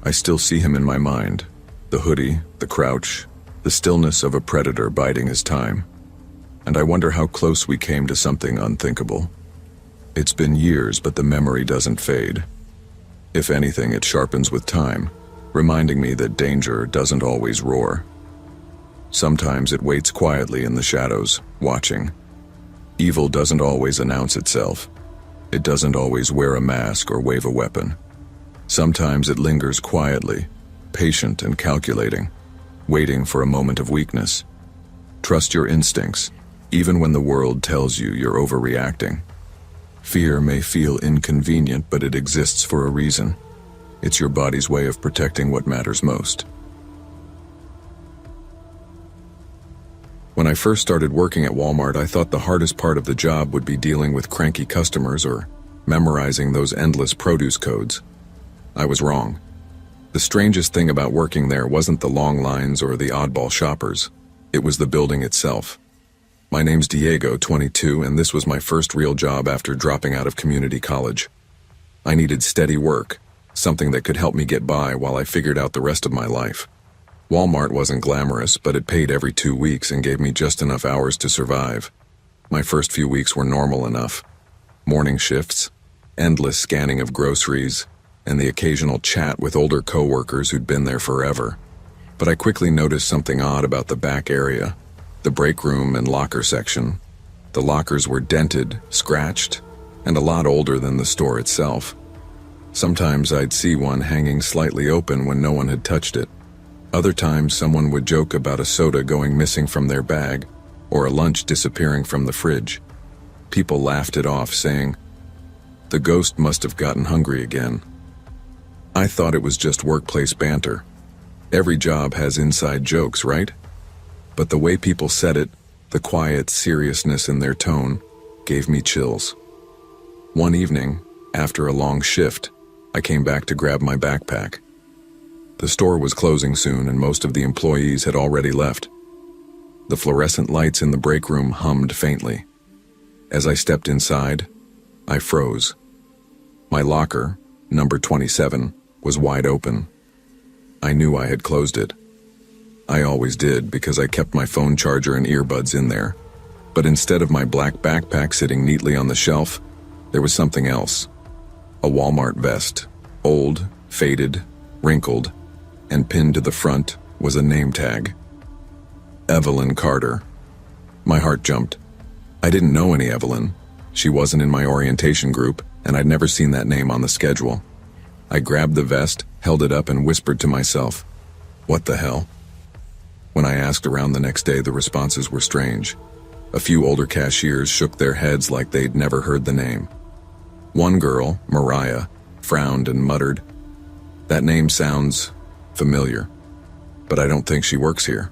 I still see him in my mind. The hoodie, the crouch, the stillness of a predator biding his time. And I wonder how close we came to something unthinkable. It's been years, but the memory doesn't fade. If anything, it sharpens with time, reminding me that danger doesn't always roar. Sometimes it waits quietly in the shadows, watching. Evil doesn't always announce itself. It doesn't always wear a mask or wave a weapon. Sometimes it lingers quietly, patient and calculating, waiting for a moment of weakness. Trust your instincts, even when the world tells you you're overreacting. Fear may feel inconvenient, but it exists for a reason. It's your body's way of protecting what matters most. When I first started working at Walmart, I thought the hardest part of the job would be dealing with cranky customers or memorizing those endless produce codes. I was wrong. The strangest thing about working there wasn't the long lines or the oddball shoppers. It was the building itself. My name's Diego, 22, and this was my first real job after dropping out of community college. I needed steady work, something that could help me get by while I figured out the rest of my life. Walmart wasn't glamorous, but it paid every 2 weeks and gave me just enough hours to survive. My first few weeks were normal enough. Morning shifts, endless scanning of groceries, and the occasional chat with older coworkers who'd been there forever. But I quickly noticed something odd about the back area, the break room and locker section. The lockers were dented, scratched, and a lot older than the store itself. Sometimes I'd see one hanging slightly open when no one had touched it. Other times someone would joke about a soda going missing from their bag, or a lunch disappearing from the fridge. People laughed it off, saying, "The ghost must have gotten hungry again." I thought it was just workplace banter. Every job has inside jokes, right? But the way people said it, the quiet seriousness in their tone, gave me chills. One evening, after a long shift, I came back to grab my backpack. The store was closing soon, and most of the employees had already left. The fluorescent lights in the break room hummed faintly. As I stepped inside, I froze. My locker, number 27, was wide open. I knew I had closed it. I always did, because I kept my phone charger and earbuds in there. But instead of my black backpack sitting neatly on the shelf, there was something else. A Walmart vest, old, faded, wrinkled, and pinned to the front was a name tag. Evelyn Carter. My heart jumped. I didn't know any Evelyn. She wasn't in my orientation group, and I'd never seen that name on the schedule. I grabbed the vest, held it up, and whispered to myself, "What the hell?" When I asked around the next day, the responses were strange. A few older cashiers shook their heads like they'd never heard the name. One girl, Mariah, frowned and muttered, "That name sounds familiar, but I don't think she works here."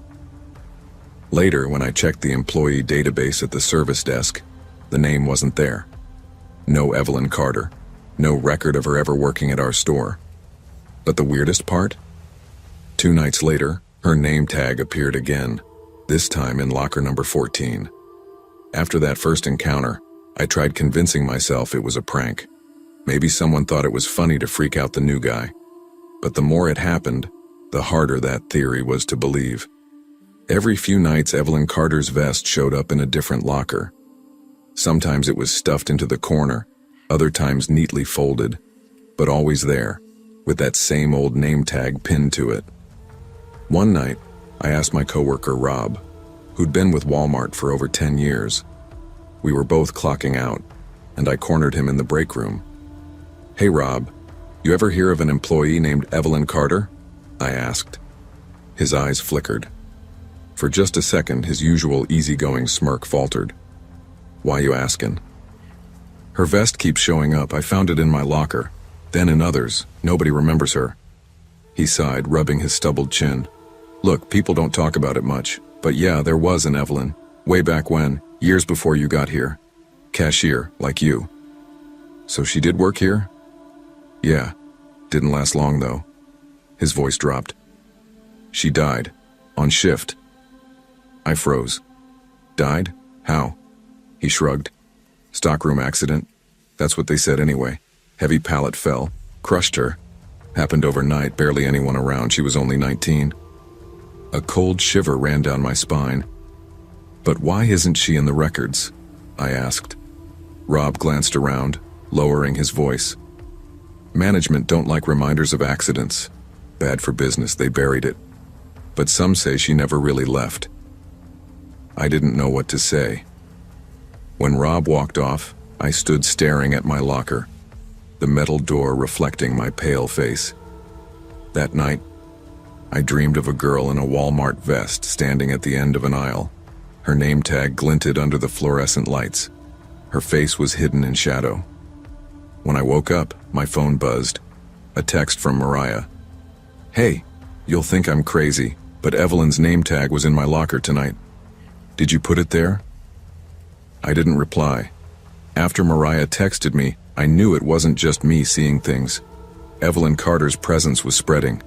Later, when I checked the employee database at the service desk, the name wasn't there. No Evelyn Carter, no record of her ever working at our store. But the weirdest part? 2 nights later, her name tag appeared again, this time in locker number 14. After that first encounter, I tried convincing myself it was a prank. Maybe someone thought it was funny to freak out the new guy. But the more it happened, the harder that theory was to believe. Every few nights, Evelyn Carter's vest showed up in a different locker. Sometimes it was stuffed into the corner, other times neatly folded, but always there, with that same old name tag pinned to it. One night, I asked my coworker Rob, who'd been with Walmart for over 10 years. We were both clocking out, and I cornered him in the break room. "Hey Rob, you ever hear of an employee named Evelyn Carter?" I asked. His eyes flickered. For just a second, his usual easygoing smirk faltered. "Why you askin'?" "Her vest keeps showing up. I found it in my locker, then in others. Nobody remembers her." He sighed, rubbing his stubbled chin. "Look, people don't talk about it much, but yeah, there was an Evelyn, way back when, years before you got here. Cashier, like you." "So she did work here?" "Yeah. Didn't last long, though." His voice dropped. "She died. On shift." I froze. "Died? How?" He shrugged. "Stockroom accident. That's what they said anyway. Heavy pallet fell. Crushed her. Happened overnight, barely anyone around. She was only 19. A cold shiver ran down my spine. "But why isn't she in the records?" I asked. Rob glanced around, lowering his voice. "Management don't like reminders of accidents. Bad for business, they buried it. But some say she never really left." I didn't know what to say. When Rob walked off, I stood staring at my locker, the metal door reflecting my pale face. That night, I dreamed of a girl in a Walmart vest standing at the end of an aisle. Her name tag glinted under the fluorescent lights. Her face was hidden in shadow. When I woke up, my phone buzzed. A text from Mariah. "Hey, you'll think I'm crazy, but Evelyn's name tag was in my locker tonight. Did you put it there?" I didn't reply. After Mariah texted me, I knew it wasn't just me seeing things. Evelyn Carter's presence was spreading.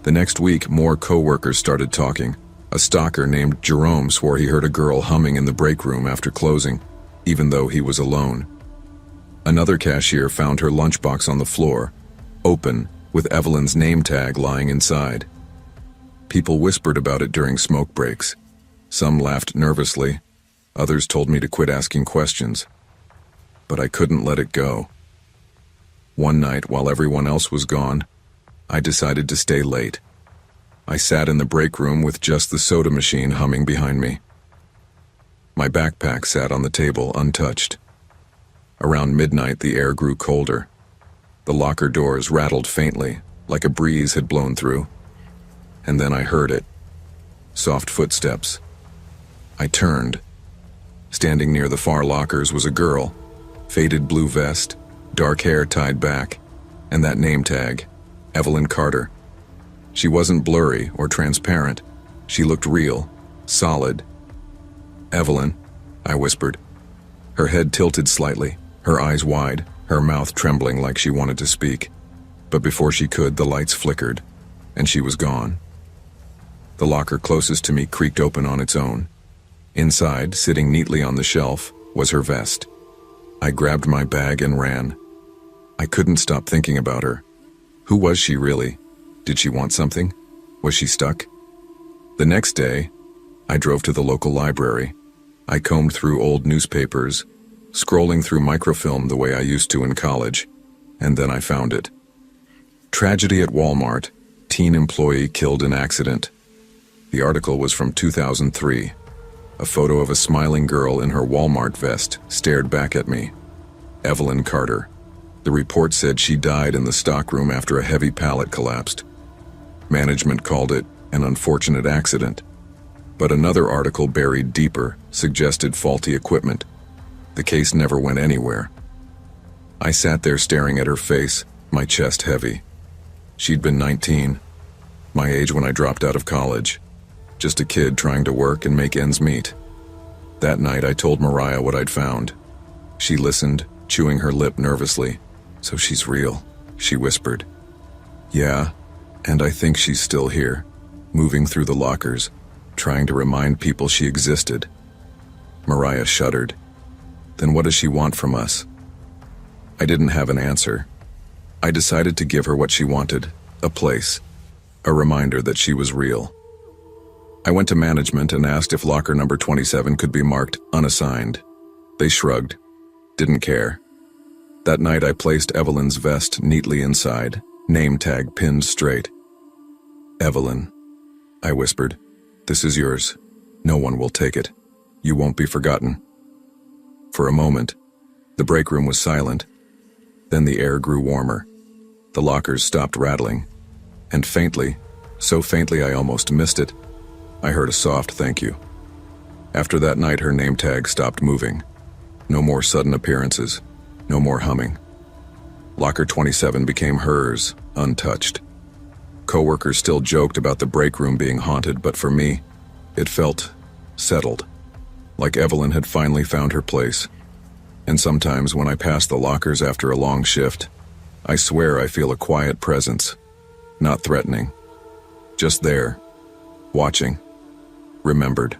The next week, more co-workers started talking. A stalker named Jerome swore he heard a girl humming in the break room after closing, even though he was alone. Another cashier found her lunchbox on the floor, open, with Evelyn's name tag lying inside. People whispered about it during smoke breaks. Some laughed nervously. Others told me to quit asking questions. But I couldn't let it go. One night, while everyone else was gone, I decided to stay late. I sat in the break room with just the soda machine humming behind me. My backpack sat on the table untouched. Around midnight, the air grew colder. The locker doors rattled faintly, like a breeze had blown through. And then I heard it. Soft footsteps. I turned. Standing near the far lockers was a girl, faded blue vest, dark hair tied back, and that name tag, Evelyn Carter. She wasn't blurry or transparent. She looked real, solid. "Evelyn," I whispered. Her head tilted slightly, her eyes wide, her mouth trembling like she wanted to speak. But before she could, the lights flickered, and she was gone. The locker closest to me creaked open on its own. Inside, sitting neatly on the shelf, was her vest. I grabbed my bag and ran. I couldn't stop thinking about her. Who was she really? Did she want something? Was she stuck? The next day, I drove to the local library. I combed through old newspapers, scrolling through microfilm the way I used to in college, and then I found it. Tragedy at Walmart, teen employee killed in accident. The article was from 2003. A photo of a smiling girl in her Walmart vest stared back at me. Evelyn Carter. The report said she died in the stockroom after a heavy pallet collapsed. Management called it an unfortunate accident. But another article buried deeper suggested faulty equipment. The case never went anywhere. I sat there staring at her face, my chest heavy. She'd been 19, my age when I dropped out of college. Just a kid trying to work and make ends meet. That night I told Mariah what I'd found. She listened, chewing her lip nervously. "So she's real," she whispered. "Yeah, and I think she's still here, moving through the lockers, trying to remind people she existed." Mariah shuddered. "Then what does she want from us?" I didn't have an answer. I decided to give her what she wanted, a place, a reminder that she was real. I went to management and asked if locker number 27 could be marked unassigned. They shrugged, didn't care. That night I placed Evelyn's vest neatly inside, name tag pinned straight. "Evelyn," I whispered, "this is yours. No one will take it. You won't be forgotten." For a moment, the break room was silent. Then the air grew warmer. The lockers stopped rattling. And faintly, so faintly I almost missed it, I heard a soft thank you. After that night, her name tag stopped moving. No more sudden appearances. No more humming. Locker 27 became hers, untouched. Coworkers still joked about the break room being haunted, but for me, it felt settled, like Evelyn had finally found her place. And sometimes when I pass the lockers after a long shift, I swear I feel a quiet presence, not threatening, just there, watching, remembered.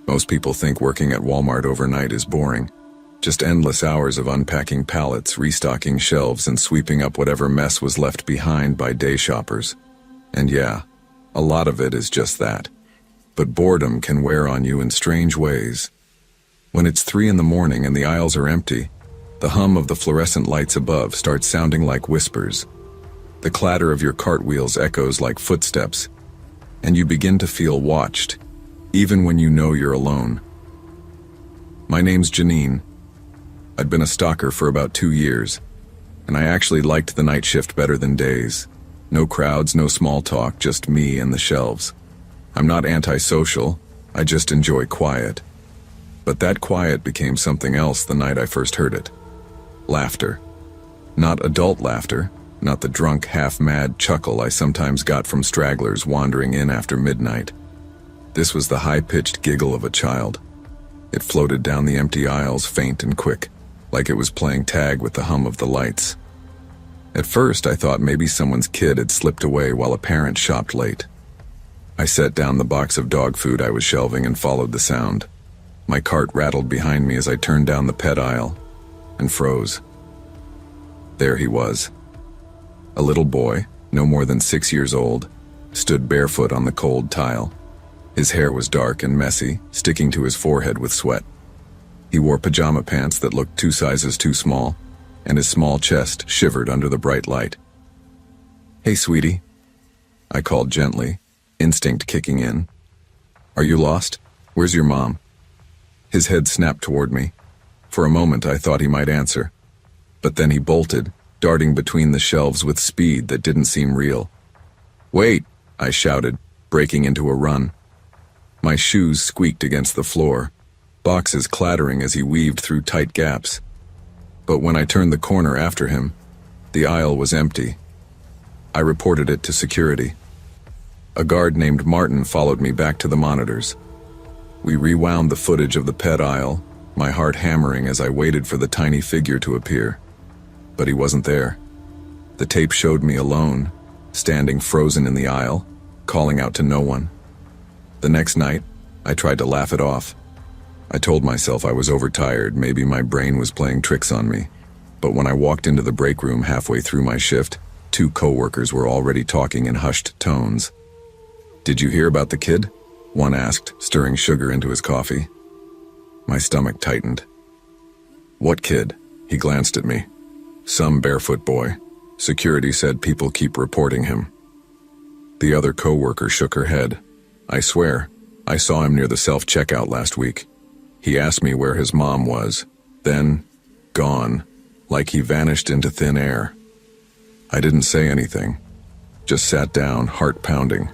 Most people think working at Walmart overnight is boring. Just endless hours of unpacking pallets, restocking shelves, and sweeping up whatever mess was left behind by day shoppers. And yeah, a lot of it is just that. But boredom can wear on you in strange ways. When it's 3 a.m. and the aisles are empty, the hum of the fluorescent lights above starts sounding like whispers. The clatter of your cartwheels echoes like footsteps, and you begin to feel watched, even when you know you're alone. My name's Janine. I'd been a stalker for about 2 years, and I actually liked the night shift better than days. No crowds, no small talk, just me and the shelves. I'm not antisocial, I just enjoy quiet. But that quiet became something else the night I first heard it. Laughter. Not adult laughter, not the drunk, half-mad chuckle I sometimes got from stragglers wandering in after midnight. This was the high-pitched giggle of a child. It floated down the empty aisles, faint and quick, like it was playing tag with the hum of the lights. At first, I thought maybe someone's kid had slipped away while a parent shopped late. I set down the box of dog food I was shelving and followed the sound. My cart rattled behind me as I turned down the pet aisle and froze. There he was. A little boy, no more than 6 years old, stood barefoot on the cold tile. His hair was dark and messy, sticking to his forehead with sweat. He wore pajama pants that looked 2 sizes too small, and his small chest shivered under the bright light. "Hey, sweetie," I called gently, instinct kicking in. "Are you lost? Where's your mom?" His head snapped toward me. For a moment I thought he might answer, but then he bolted, darting between the shelves with speed that didn't seem real. "Wait!" I shouted, breaking into a run. My shoes squeaked against the floor, boxes clattering as he weaved through tight gaps. But when I turned the corner after him, the aisle was empty. I reported it to security. A guard named Martin followed me back to the monitors. We rewound the footage of the pet aisle, my heart hammering as I waited for the tiny figure to appear. But he wasn't there. The tape showed me alone, standing frozen in the aisle, calling out to no one. The next night, I tried to laugh it off. I told myself I was overtired, maybe my brain was playing tricks on me. But when I walked into the break room halfway through my shift, 2 coworkers were already talking in hushed tones. "Did you hear about the kid?" one asked, stirring sugar into his coffee. My stomach tightened. "What kid?" He glanced at me. "Some barefoot boy. Security said people keep reporting him." The other coworker shook her head. "I swear, I saw him near the self-checkout last week. He asked me where his mom was. Then, gone, like he vanished into thin air." I didn't say anything, just sat down, heart pounding.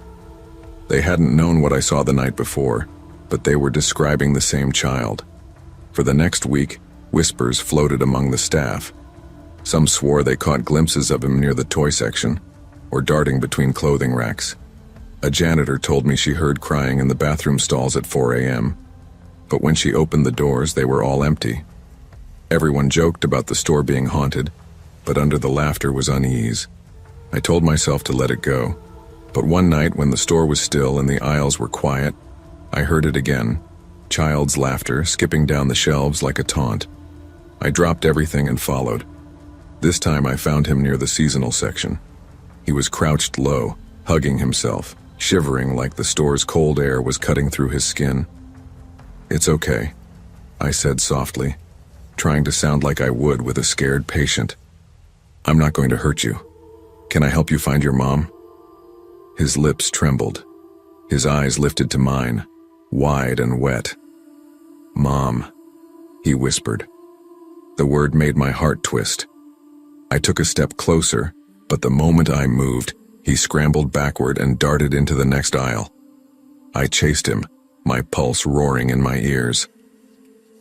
They hadn't known what I saw the night before, but they were describing the same child. For the next week, whispers floated among the staff. Some swore they caught glimpses of him near the toy section, or darting between clothing racks. A janitor told me she heard crying in the bathroom stalls at 4 a.m., but when she opened the doors, they were all empty. Everyone joked about the store being haunted, but under the laughter was unease. I told myself to let it go, but one night when the store was still and the aisles were quiet, I heard it again, child's laughter skipping down the shelves like a taunt. I dropped everything and followed. This time I found him near the seasonal section. He was crouched low, hugging himself, shivering like the store's cold air was cutting through his skin. "It's okay," I said softly, trying to sound like I would with a scared patient. "I'm not going to hurt you. Can I help you find your mom?" His lips trembled. His eyes lifted to mine, wide and wet. "Mom," he whispered. The word made my heart twist. I took a step closer, but the moment I moved, he scrambled backward and darted into the next aisle. I chased him, my pulse roaring in my ears.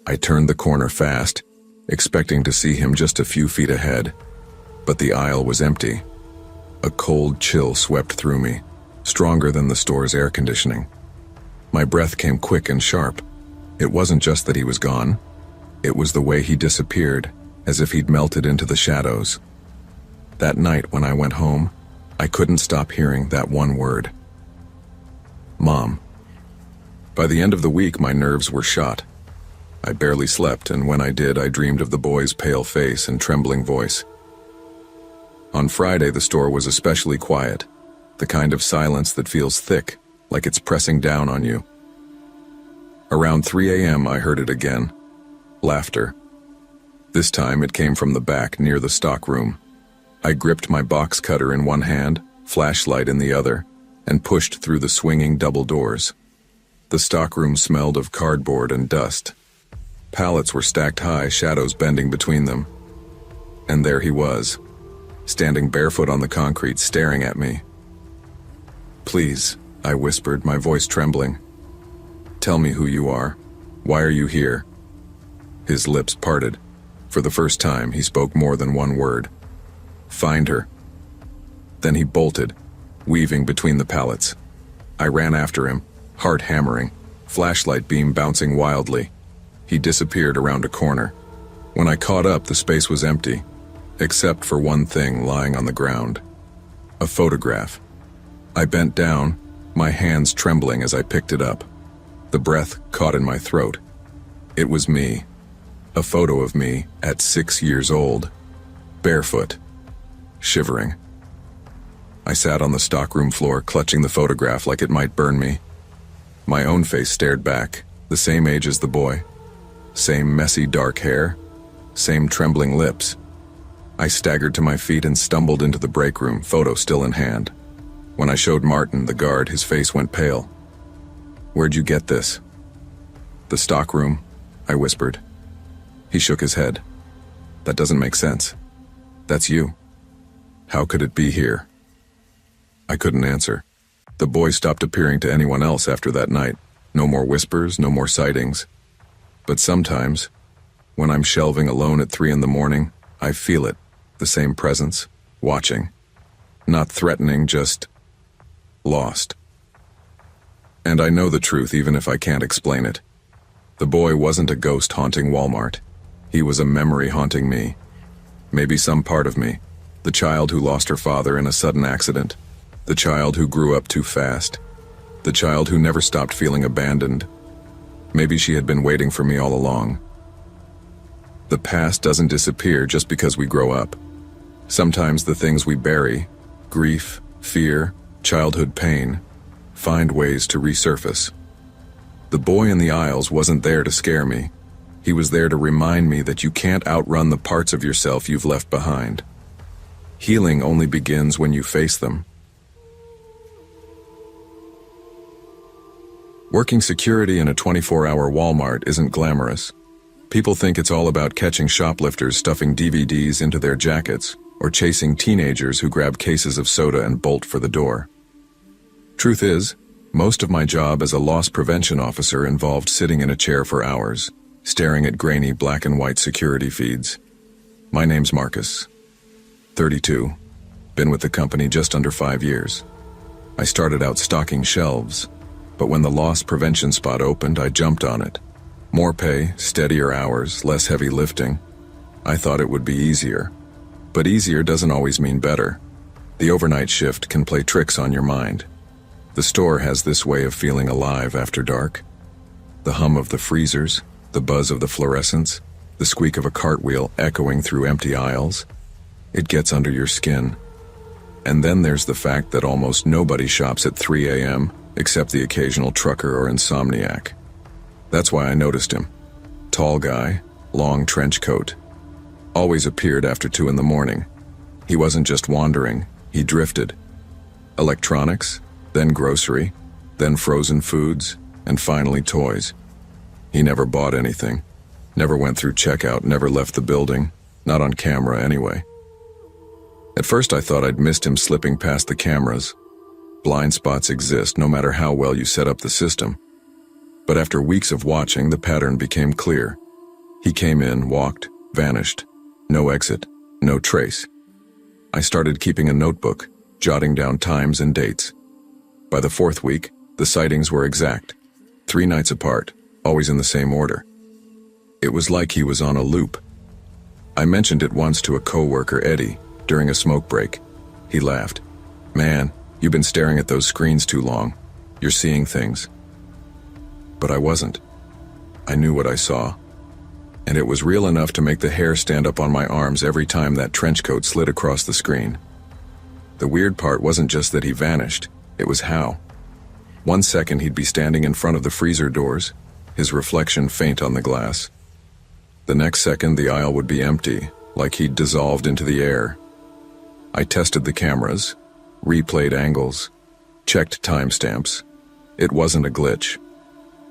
I turned the corner fast, expecting to see him just a few feet ahead, but the aisle was empty. A cold chill swept through me, stronger than the store's air conditioning. My breath came quick and sharp. It wasn't just that he was gone. It was the way he disappeared, as if he'd melted into the shadows. That night when I went home, I couldn't stop hearing that one word. Mom. By the end of the week, my nerves were shot. I barely slept, and when I did, I dreamed of the boy's pale face and trembling voice. On Friday, the store was especially quiet, the kind of silence that feels thick, like it's pressing down on you. Around 3 a.m., I heard it again. Laughter. This time it came from the back near the stock room. I gripped my box cutter in one hand, flashlight in the other, and pushed through the swinging double doors. The stockroom smelled of cardboard and dust. Pallets were stacked high, shadows bending between them. And there he was, standing barefoot on the concrete, staring at me. "Please," I whispered, my voice trembling. "Tell me who you are. Why are you here?" His lips parted. For the first time, he spoke more than one word. "Find her." Then he bolted, weaving between the pallets. I ran after him, heart hammering, flashlight beam bouncing wildly. He disappeared around a corner. When I caught up, the space was empty, except for one thing lying on the ground. A photograph. I bent down, my hands trembling as I picked it up. The breath caught in my throat. It was me. A photo of me at 6 years old, barefoot, shivering. I sat on the stockroom floor, clutching the photograph like it might burn me. My own face stared back, the same age as the boy. Same messy dark hair, same trembling lips. I staggered to my feet and stumbled into the break room, photo still in hand. When I showed Martin, the guard, his face went pale. "Where'd you get this?" "The stockroom," I whispered. He shook his head. "That doesn't make sense. That's you. How could it be here?" I couldn't answer. The boy stopped appearing to anyone else after that night. No more whispers, no more sightings. But sometimes, when I'm shelving alone at 3 a.m, I feel it, the same presence, watching. Not threatening, just lost. And I know the truth even if I can't explain it. The boy wasn't a ghost haunting Walmart. He was a memory haunting me. Maybe some part of me. The child who lost her father in a sudden accident. The child who grew up too fast. The child who never stopped feeling abandoned. Maybe she had been waiting for me all along. The past doesn't disappear just because we grow up. Sometimes the things we bury, grief, fear, childhood pain, find ways to resurface. The boy in the aisles wasn't there to scare me. He was there to remind me that you can't outrun the parts of yourself you've left behind. Healing only begins when you face them. Working security in a 24-hour Walmart isn't glamorous. People think it's all about catching shoplifters stuffing DVDs into their jackets or chasing teenagers who grab cases of soda and bolt for the door. Truth is, most of my job as a loss prevention officer involved sitting in a chair for hours, staring at grainy black and white security feeds. My name's Marcus, 32, been with the company just under 5 years. I started out stocking shelves, but when the loss prevention spot opened, I jumped on it. More pay, steadier hours, less heavy lifting. I thought it would be easier. But easier doesn't always mean better. The overnight shift can play tricks on your mind. The store has this way of feeling alive after dark. The hum of the freezers, the buzz of the fluorescents, the squeak of a cartwheel echoing through empty aisles. It gets under your skin. And then there's the fact that almost nobody shops at 3 a.m. except the occasional trucker or insomniac. That's why I noticed him. Tall guy, long trench coat. Always appeared after 2 in the morning. He wasn't just wandering, he drifted. Electronics, then grocery, then frozen foods, and finally toys. He never bought anything, never went through checkout, never left the building, not on camera anyway. At first I thought I'd missed him slipping past the cameras. Blind spots exist no matter how well you set up the system. But after weeks of watching, the pattern became clear. He came in, walked, vanished. No exit, no trace. I started keeping a notebook, jotting down times and dates. By the 4th week, the sightings were exact. 3 nights apart, always in the same order. It was like he was on a loop. I mentioned it once to a coworker, Eddie, during a smoke break. He laughed. "Man, you've been staring at those screens too long. You're seeing things." But I wasn't. I knew what I saw. And it was real enough to make the hair stand up on my arms every time that trench coat slid across the screen. The weird part wasn't just that he vanished, it was how. 1 second he'd be standing in front of the freezer doors, his reflection faint on the glass. The next second the aisle would be empty, like he'd dissolved into the air. I tested the cameras, replayed angles, checked timestamps. It wasn't a glitch.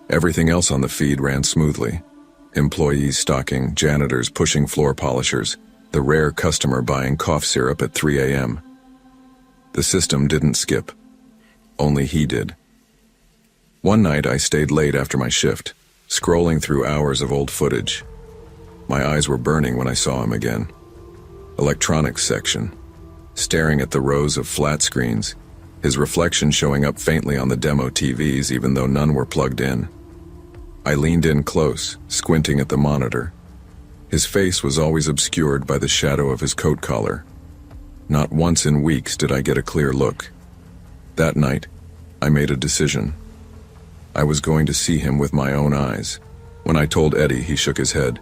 Everything else on the feed ran smoothly. Employees stocking, janitors pushing floor polishers, the rare customer buying cough syrup at 3 a.m. The system didn't skip. Only he did. One night I stayed late after my shift, scrolling through hours of old footage. My eyes were burning when I saw him again. Electronics section. Staring at the rows of flat screens, his reflection showing up faintly on the demo TVs even though none were plugged in. I leaned in close, squinting at the monitor. His face was always obscured by the shadow of his coat collar. Not once in weeks did I get a clear look. That night, I made a decision. I was going to see him with my own eyes. When I told Eddie, he shook his head.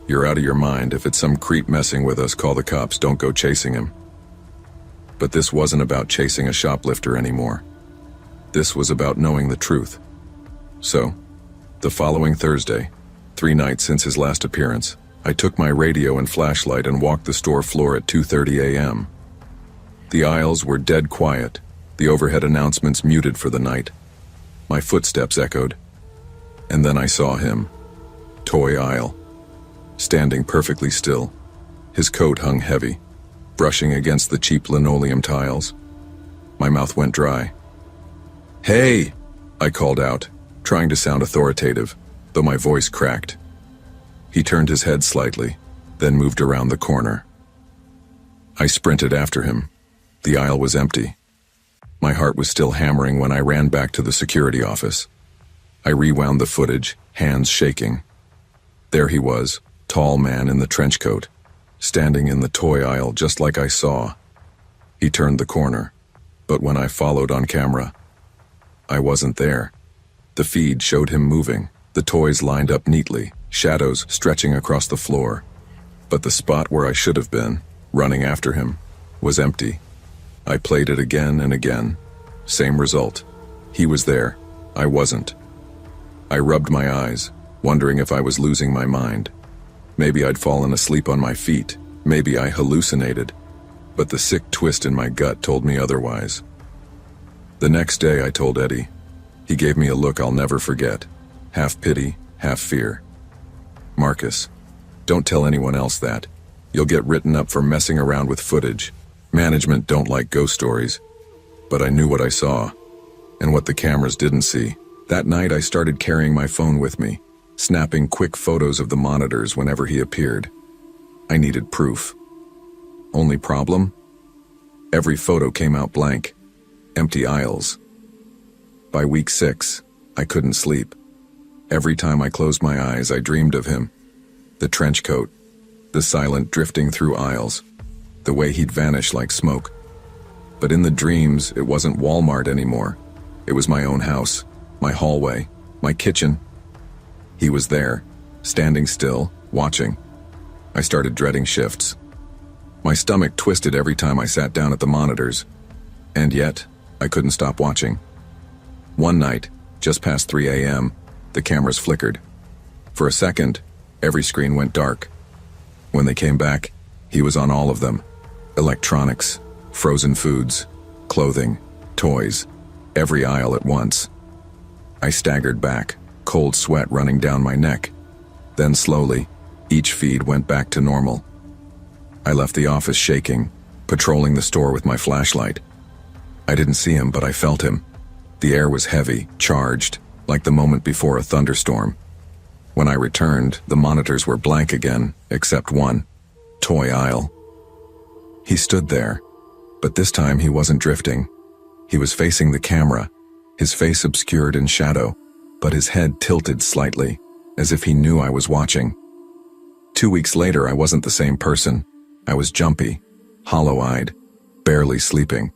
"You're out of your mind. If it's some creep messing with us, call the cops. Don't go chasing him." But this wasn't about chasing a shoplifter anymore. This was about knowing the truth. So, the following Thursday, 3 nights since his last appearance, I took my radio and flashlight and walked the store floor at 2:30 a.m. The aisles were dead quiet, the overhead announcements muted for the night. My footsteps echoed. And then I saw him. Toy aisle. Standing perfectly still. His coat hung heavy, brushing against the cheap linoleum tiles. My mouth went dry. "Hey!" I called out, trying to sound authoritative, though my voice cracked. He turned his head slightly, then moved around the corner. I sprinted after him. The aisle was empty. My heart was still hammering when I ran back to the security office. I rewound the footage, hands shaking. There he was, tall man in the trench coat, standing in the toy aisle just like I saw. He turned the corner, but when I followed on camera, I wasn't there. The feed showed him moving, the toys lined up neatly, shadows stretching across the floor. But the spot where I should have been, running after him, was empty. I played it again and again. Same result. He was there. I wasn't. I rubbed my eyes, wondering if I was losing my mind. Maybe I'd fallen asleep on my feet. Maybe I hallucinated. But the sick twist in my gut told me otherwise. The next day I told Eddie. He gave me a look I'll never forget. Half pity, half fear. "Marcus, don't tell anyone else that. You'll get written up for messing around with footage. Management don't like ghost stories." But I knew what I saw, and what the cameras didn't see. That night I started carrying my phone with me, snapping quick photos of the monitors whenever he appeared. I needed proof. Only problem? Every photo came out blank. Empty aisles. By week 6, I couldn't sleep. Every time I closed my eyes, I dreamed of him. The trench coat, the silent drifting through aisles, the way he'd vanish like smoke. But in the dreams, it wasn't Walmart anymore. It was my own house, my hallway, my kitchen. He was there, standing still, watching. I started dreading shifts. My stomach twisted every time I sat down at the monitors, and yet I couldn't stop watching. One night, just past 3 a.m., the cameras flickered. For a second, every screen went dark. When they came back, he was on all of them. Electronics, frozen foods, clothing, toys, every aisle at once. I staggered back, cold sweat running down my neck. Then slowly, each feed went back to normal. I left the office shaking, patrolling the store with my flashlight. I didn't see him, but I felt him. The air was heavy, charged, like the moment before a thunderstorm. When I returned, the monitors were blank again, except one, toy aisle. He stood there, but this time he wasn't drifting. He was facing the camera, his face obscured in shadow, but his head tilted slightly, as if he knew I was watching. 2 weeks later, I wasn't the same person. I was jumpy, hollow-eyed, barely sleeping.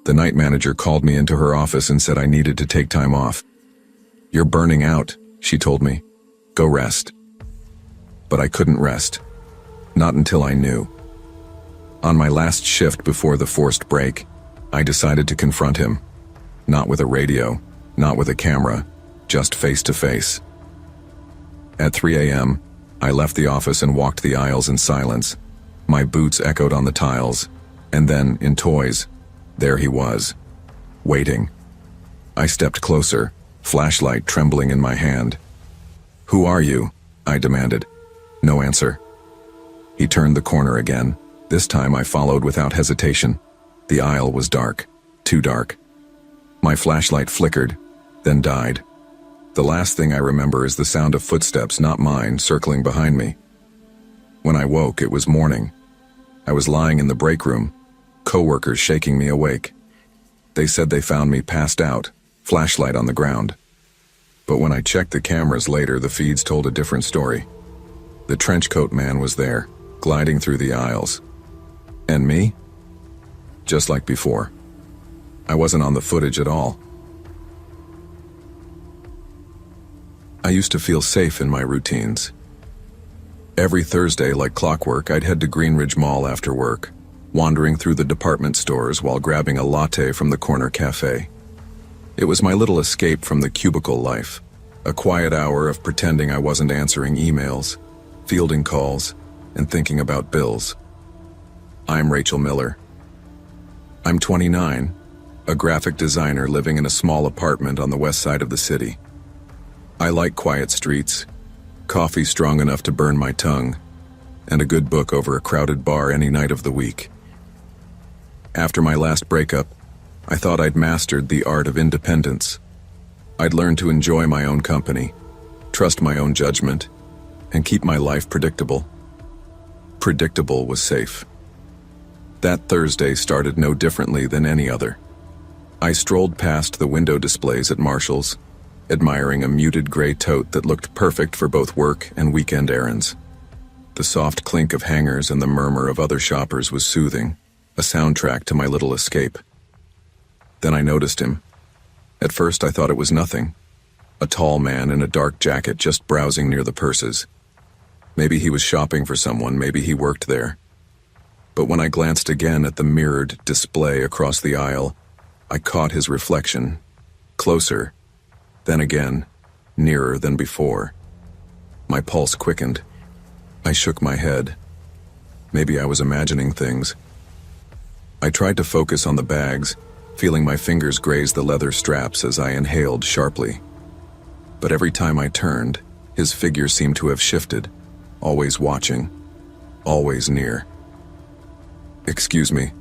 The night manager called me into her office and said I needed to take time off. "You're burning out," she told me. "Go rest." But I couldn't rest. Not until I knew. On my last shift before the forced break, I decided to confront him. Not with a radio, not with a camera, just face to face. At 3 a.m., I left the office and walked the aisles in silence. My boots echoed on the tiles, and then, in toys, there he was, waiting. I stepped closer, flashlight trembling in my hand. "Who are you?" I demanded. No answer. He turned the corner again. This time I followed without hesitation. The aisle was dark, too dark. My flashlight flickered, then died. The last thing I remember is the sound of footsteps, not mine, circling behind me. When I woke, it was morning. I was lying in the break room, coworkers shaking me awake. They said they found me passed out, flashlight on the ground. But when I checked the cameras later, the feeds told a different story. The trenchcoat man was there, gliding through the aisles. And me? Just like before. I wasn't on the footage at all. I used to feel safe in my routines. Every Thursday, like clockwork, I'd head to Greenridge Mall after work, wandering through the department stores while grabbing a latte from the corner cafe. It was my little escape from the cubicle life, a quiet hour of pretending I wasn't answering emails, fielding calls, and thinking about bills. I'm Rachel Miller. I'm 29, a graphic designer living in a small apartment on the west side of the city. I like quiet streets, coffee strong enough to burn my tongue, and a good book over a crowded bar any night of the week. After my last breakup, I thought I'd mastered the art of independence. I'd learned to enjoy my own company, trust my own judgment, and keep my life predictable. Predictable was safe. That Thursday started no differently than any other. I strolled past the window displays at Marshall's, admiring a muted gray tote that looked perfect for both work and weekend errands. The soft clink of hangers and the murmur of other shoppers was soothing, a soundtrack to my little escape. Then I noticed him. At first I thought it was nothing. A tall man in a dark jacket just browsing near the purses. Maybe he was shopping for someone, maybe he worked there. But when I glanced again at the mirrored display across the aisle, I caught his reflection, closer, then again, nearer than before. My pulse quickened. I shook my head. Maybe I was imagining things. I tried to focus on the bags, feeling my fingers graze the leather straps as I inhaled sharply. But every time I turned, his figure seemed to have shifted, always watching, always near. "Excuse me,"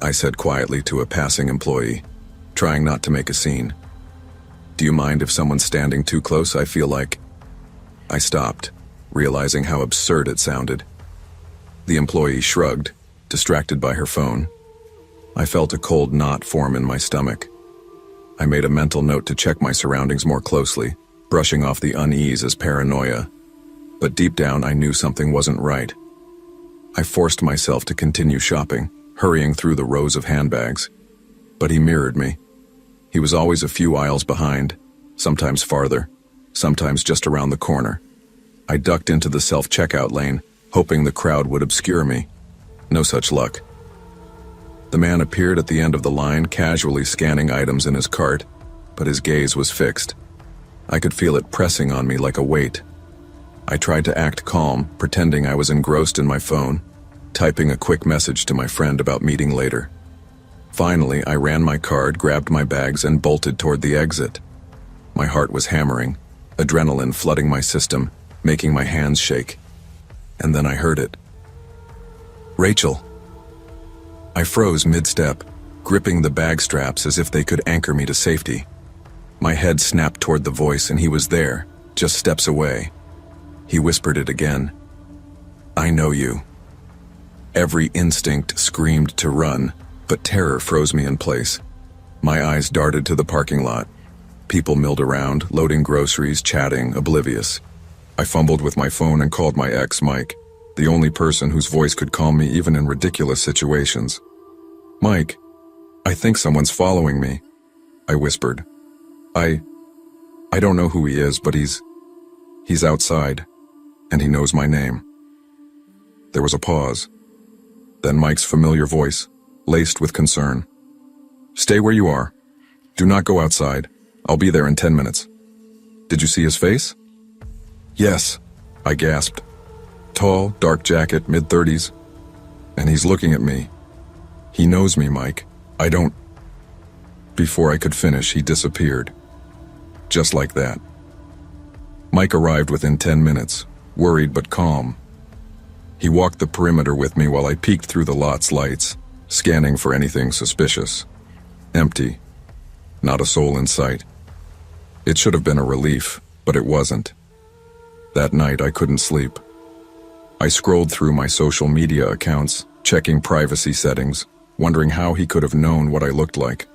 I said quietly to a passing employee, trying not to make a scene. "Do you mind if someone's standing too close? I feel like—" I stopped, realizing how absurd it sounded. The employee shrugged, distracted by her phone. I felt a cold knot form in my stomach. I made a mental note to check my surroundings more closely, brushing off the unease as paranoia. But deep down, I knew something wasn't right. I forced myself to continue shopping, hurrying through the rows of handbags. But he mirrored me. He was always a few aisles behind, sometimes farther, sometimes just around the corner. I ducked into the self-checkout lane, hoping the crowd would obscure me. No such luck. The man appeared at the end of the line, casually scanning items in his cart, but his gaze was fixed. I could feel it pressing on me like a weight. I tried to act calm, pretending I was engrossed in my phone, typing a quick message to my friend about meeting later. Finally, I ran my card, grabbed my bags, and bolted toward the exit. My heart was hammering, adrenaline flooding my system, making my hands shake. And then I heard it. "Rachel." I froze mid-step, gripping the bag straps as if they could anchor me to safety. My head snapped toward the voice, and he was there, just steps away. He whispered it again. "I know you." Every instinct screamed to run, but terror froze me in place. My eyes darted to the parking lot. People milled around, loading groceries, chatting, oblivious. I fumbled with my phone and called my ex, Mike, the only person whose voice could calm me even in ridiculous situations. "Mike, I think someone's following me," I whispered. I don't know who he is, but he's outside, and he knows my name." There was a pause. Then Mike's familiar voice, laced with concern. "Stay where you are. Do not go outside. I'll be there in 10 minutes. Did you see his face?" "Yes," I gasped. "Tall, dark jacket, mid-30s. And he's looking at me. He knows me, Mike. I don't..." Before I could finish, he disappeared. Just like that. Mike arrived within 10 minutes, worried but calm. He walked the perimeter with me while I peeked through the lot's lights, scanning for anything suspicious. Empty. Not a soul in sight. It should have been a relief, but it wasn't. That night I couldn't sleep. I scrolled through my social media accounts, checking privacy settings, wondering how he could have known what I looked like.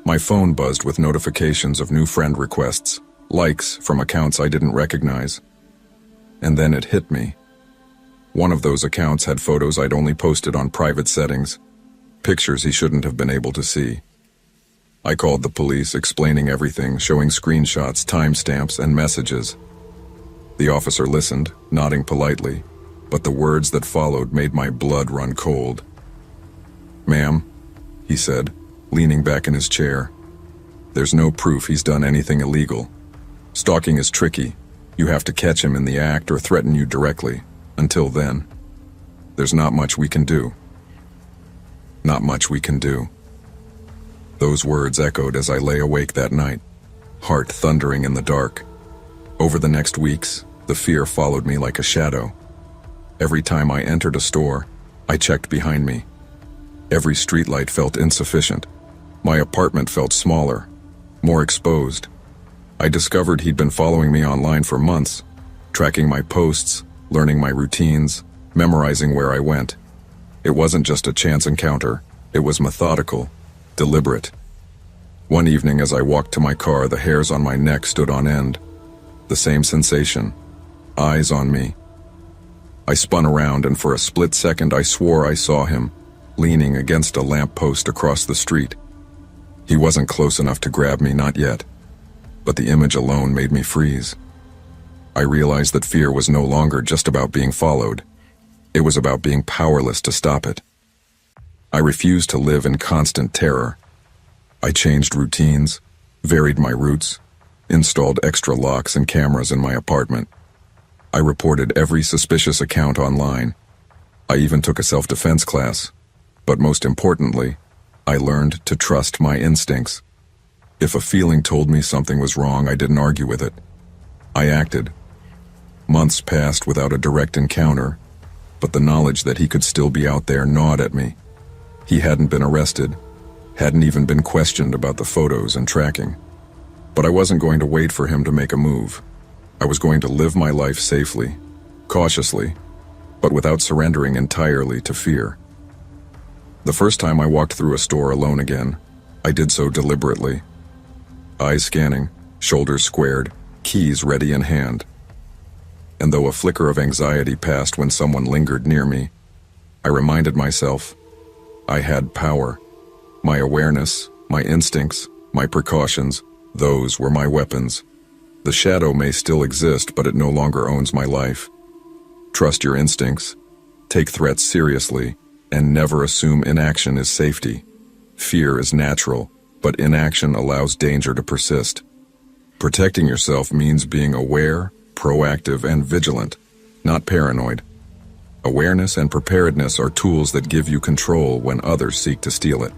My phone buzzed with notifications of new friend requests, likes from accounts I didn't recognize. And then it hit me. One of those accounts had photos I'd only posted on private settings, pictures he shouldn't have been able to see. I called the police, explaining everything, showing screenshots, timestamps, and messages. The officer listened, nodding politely, but the words that followed made my blood run cold. "Ma'am," he said, leaning back in his chair, "there's no proof he's done anything illegal. Stalking is tricky. You have to catch him in the act or threaten you directly. Until then, there's not much we can do." Not much we can do. Those words echoed as I lay awake that night, heart thundering in the dark. Over the next weeks, the fear followed me like a shadow. Every time I entered a store, I checked behind me. Every streetlight felt insufficient. My apartment felt smaller, more exposed. I discovered he'd been following me online for months, tracking my posts, learning my routines, memorizing where I went. It wasn't just a chance encounter, it was methodical, deliberate. One evening as I walked to my car, the hairs on my neck stood on end. The same sensation, eyes on me. I spun around, and for a split second I swore I saw him, leaning against a lamppost across the street. He wasn't close enough to grab me, not yet, but the image alone made me freeze. I realized that fear was no longer just about being followed. It was about being powerless to stop it. I refused to live in constant terror. I changed routines, varied my routes, installed extra locks and cameras in my apartment. I reported every suspicious account online. I even took a self-defense class. But most importantly, I learned to trust my instincts. If a feeling told me something was wrong, I didn't argue with it. I acted. Months passed without a direct encounter, but the knowledge that he could still be out there gnawed at me. He hadn't been arrested, hadn't even been questioned about the photos and tracking. But I wasn't going to wait for him to make a move. I was going to live my life safely, cautiously, but without surrendering entirely to fear. The first time I walked through a store alone again, I did so deliberately. Eyes scanning, shoulders squared, keys ready in hand. And though a flicker of anxiety passed when someone lingered near me, I reminded myself, I had power. My awareness, my instincts, my precautions, those were my weapons. The shadow may still exist, but it no longer owns my life. Trust your instincts. Take threats seriously, and never assume inaction is safety. Fear is natural, but inaction allows danger to persist. Protecting yourself means being aware, proactive, and vigilant, not paranoid. Awareness and preparedness are tools that give you control when others seek to steal it.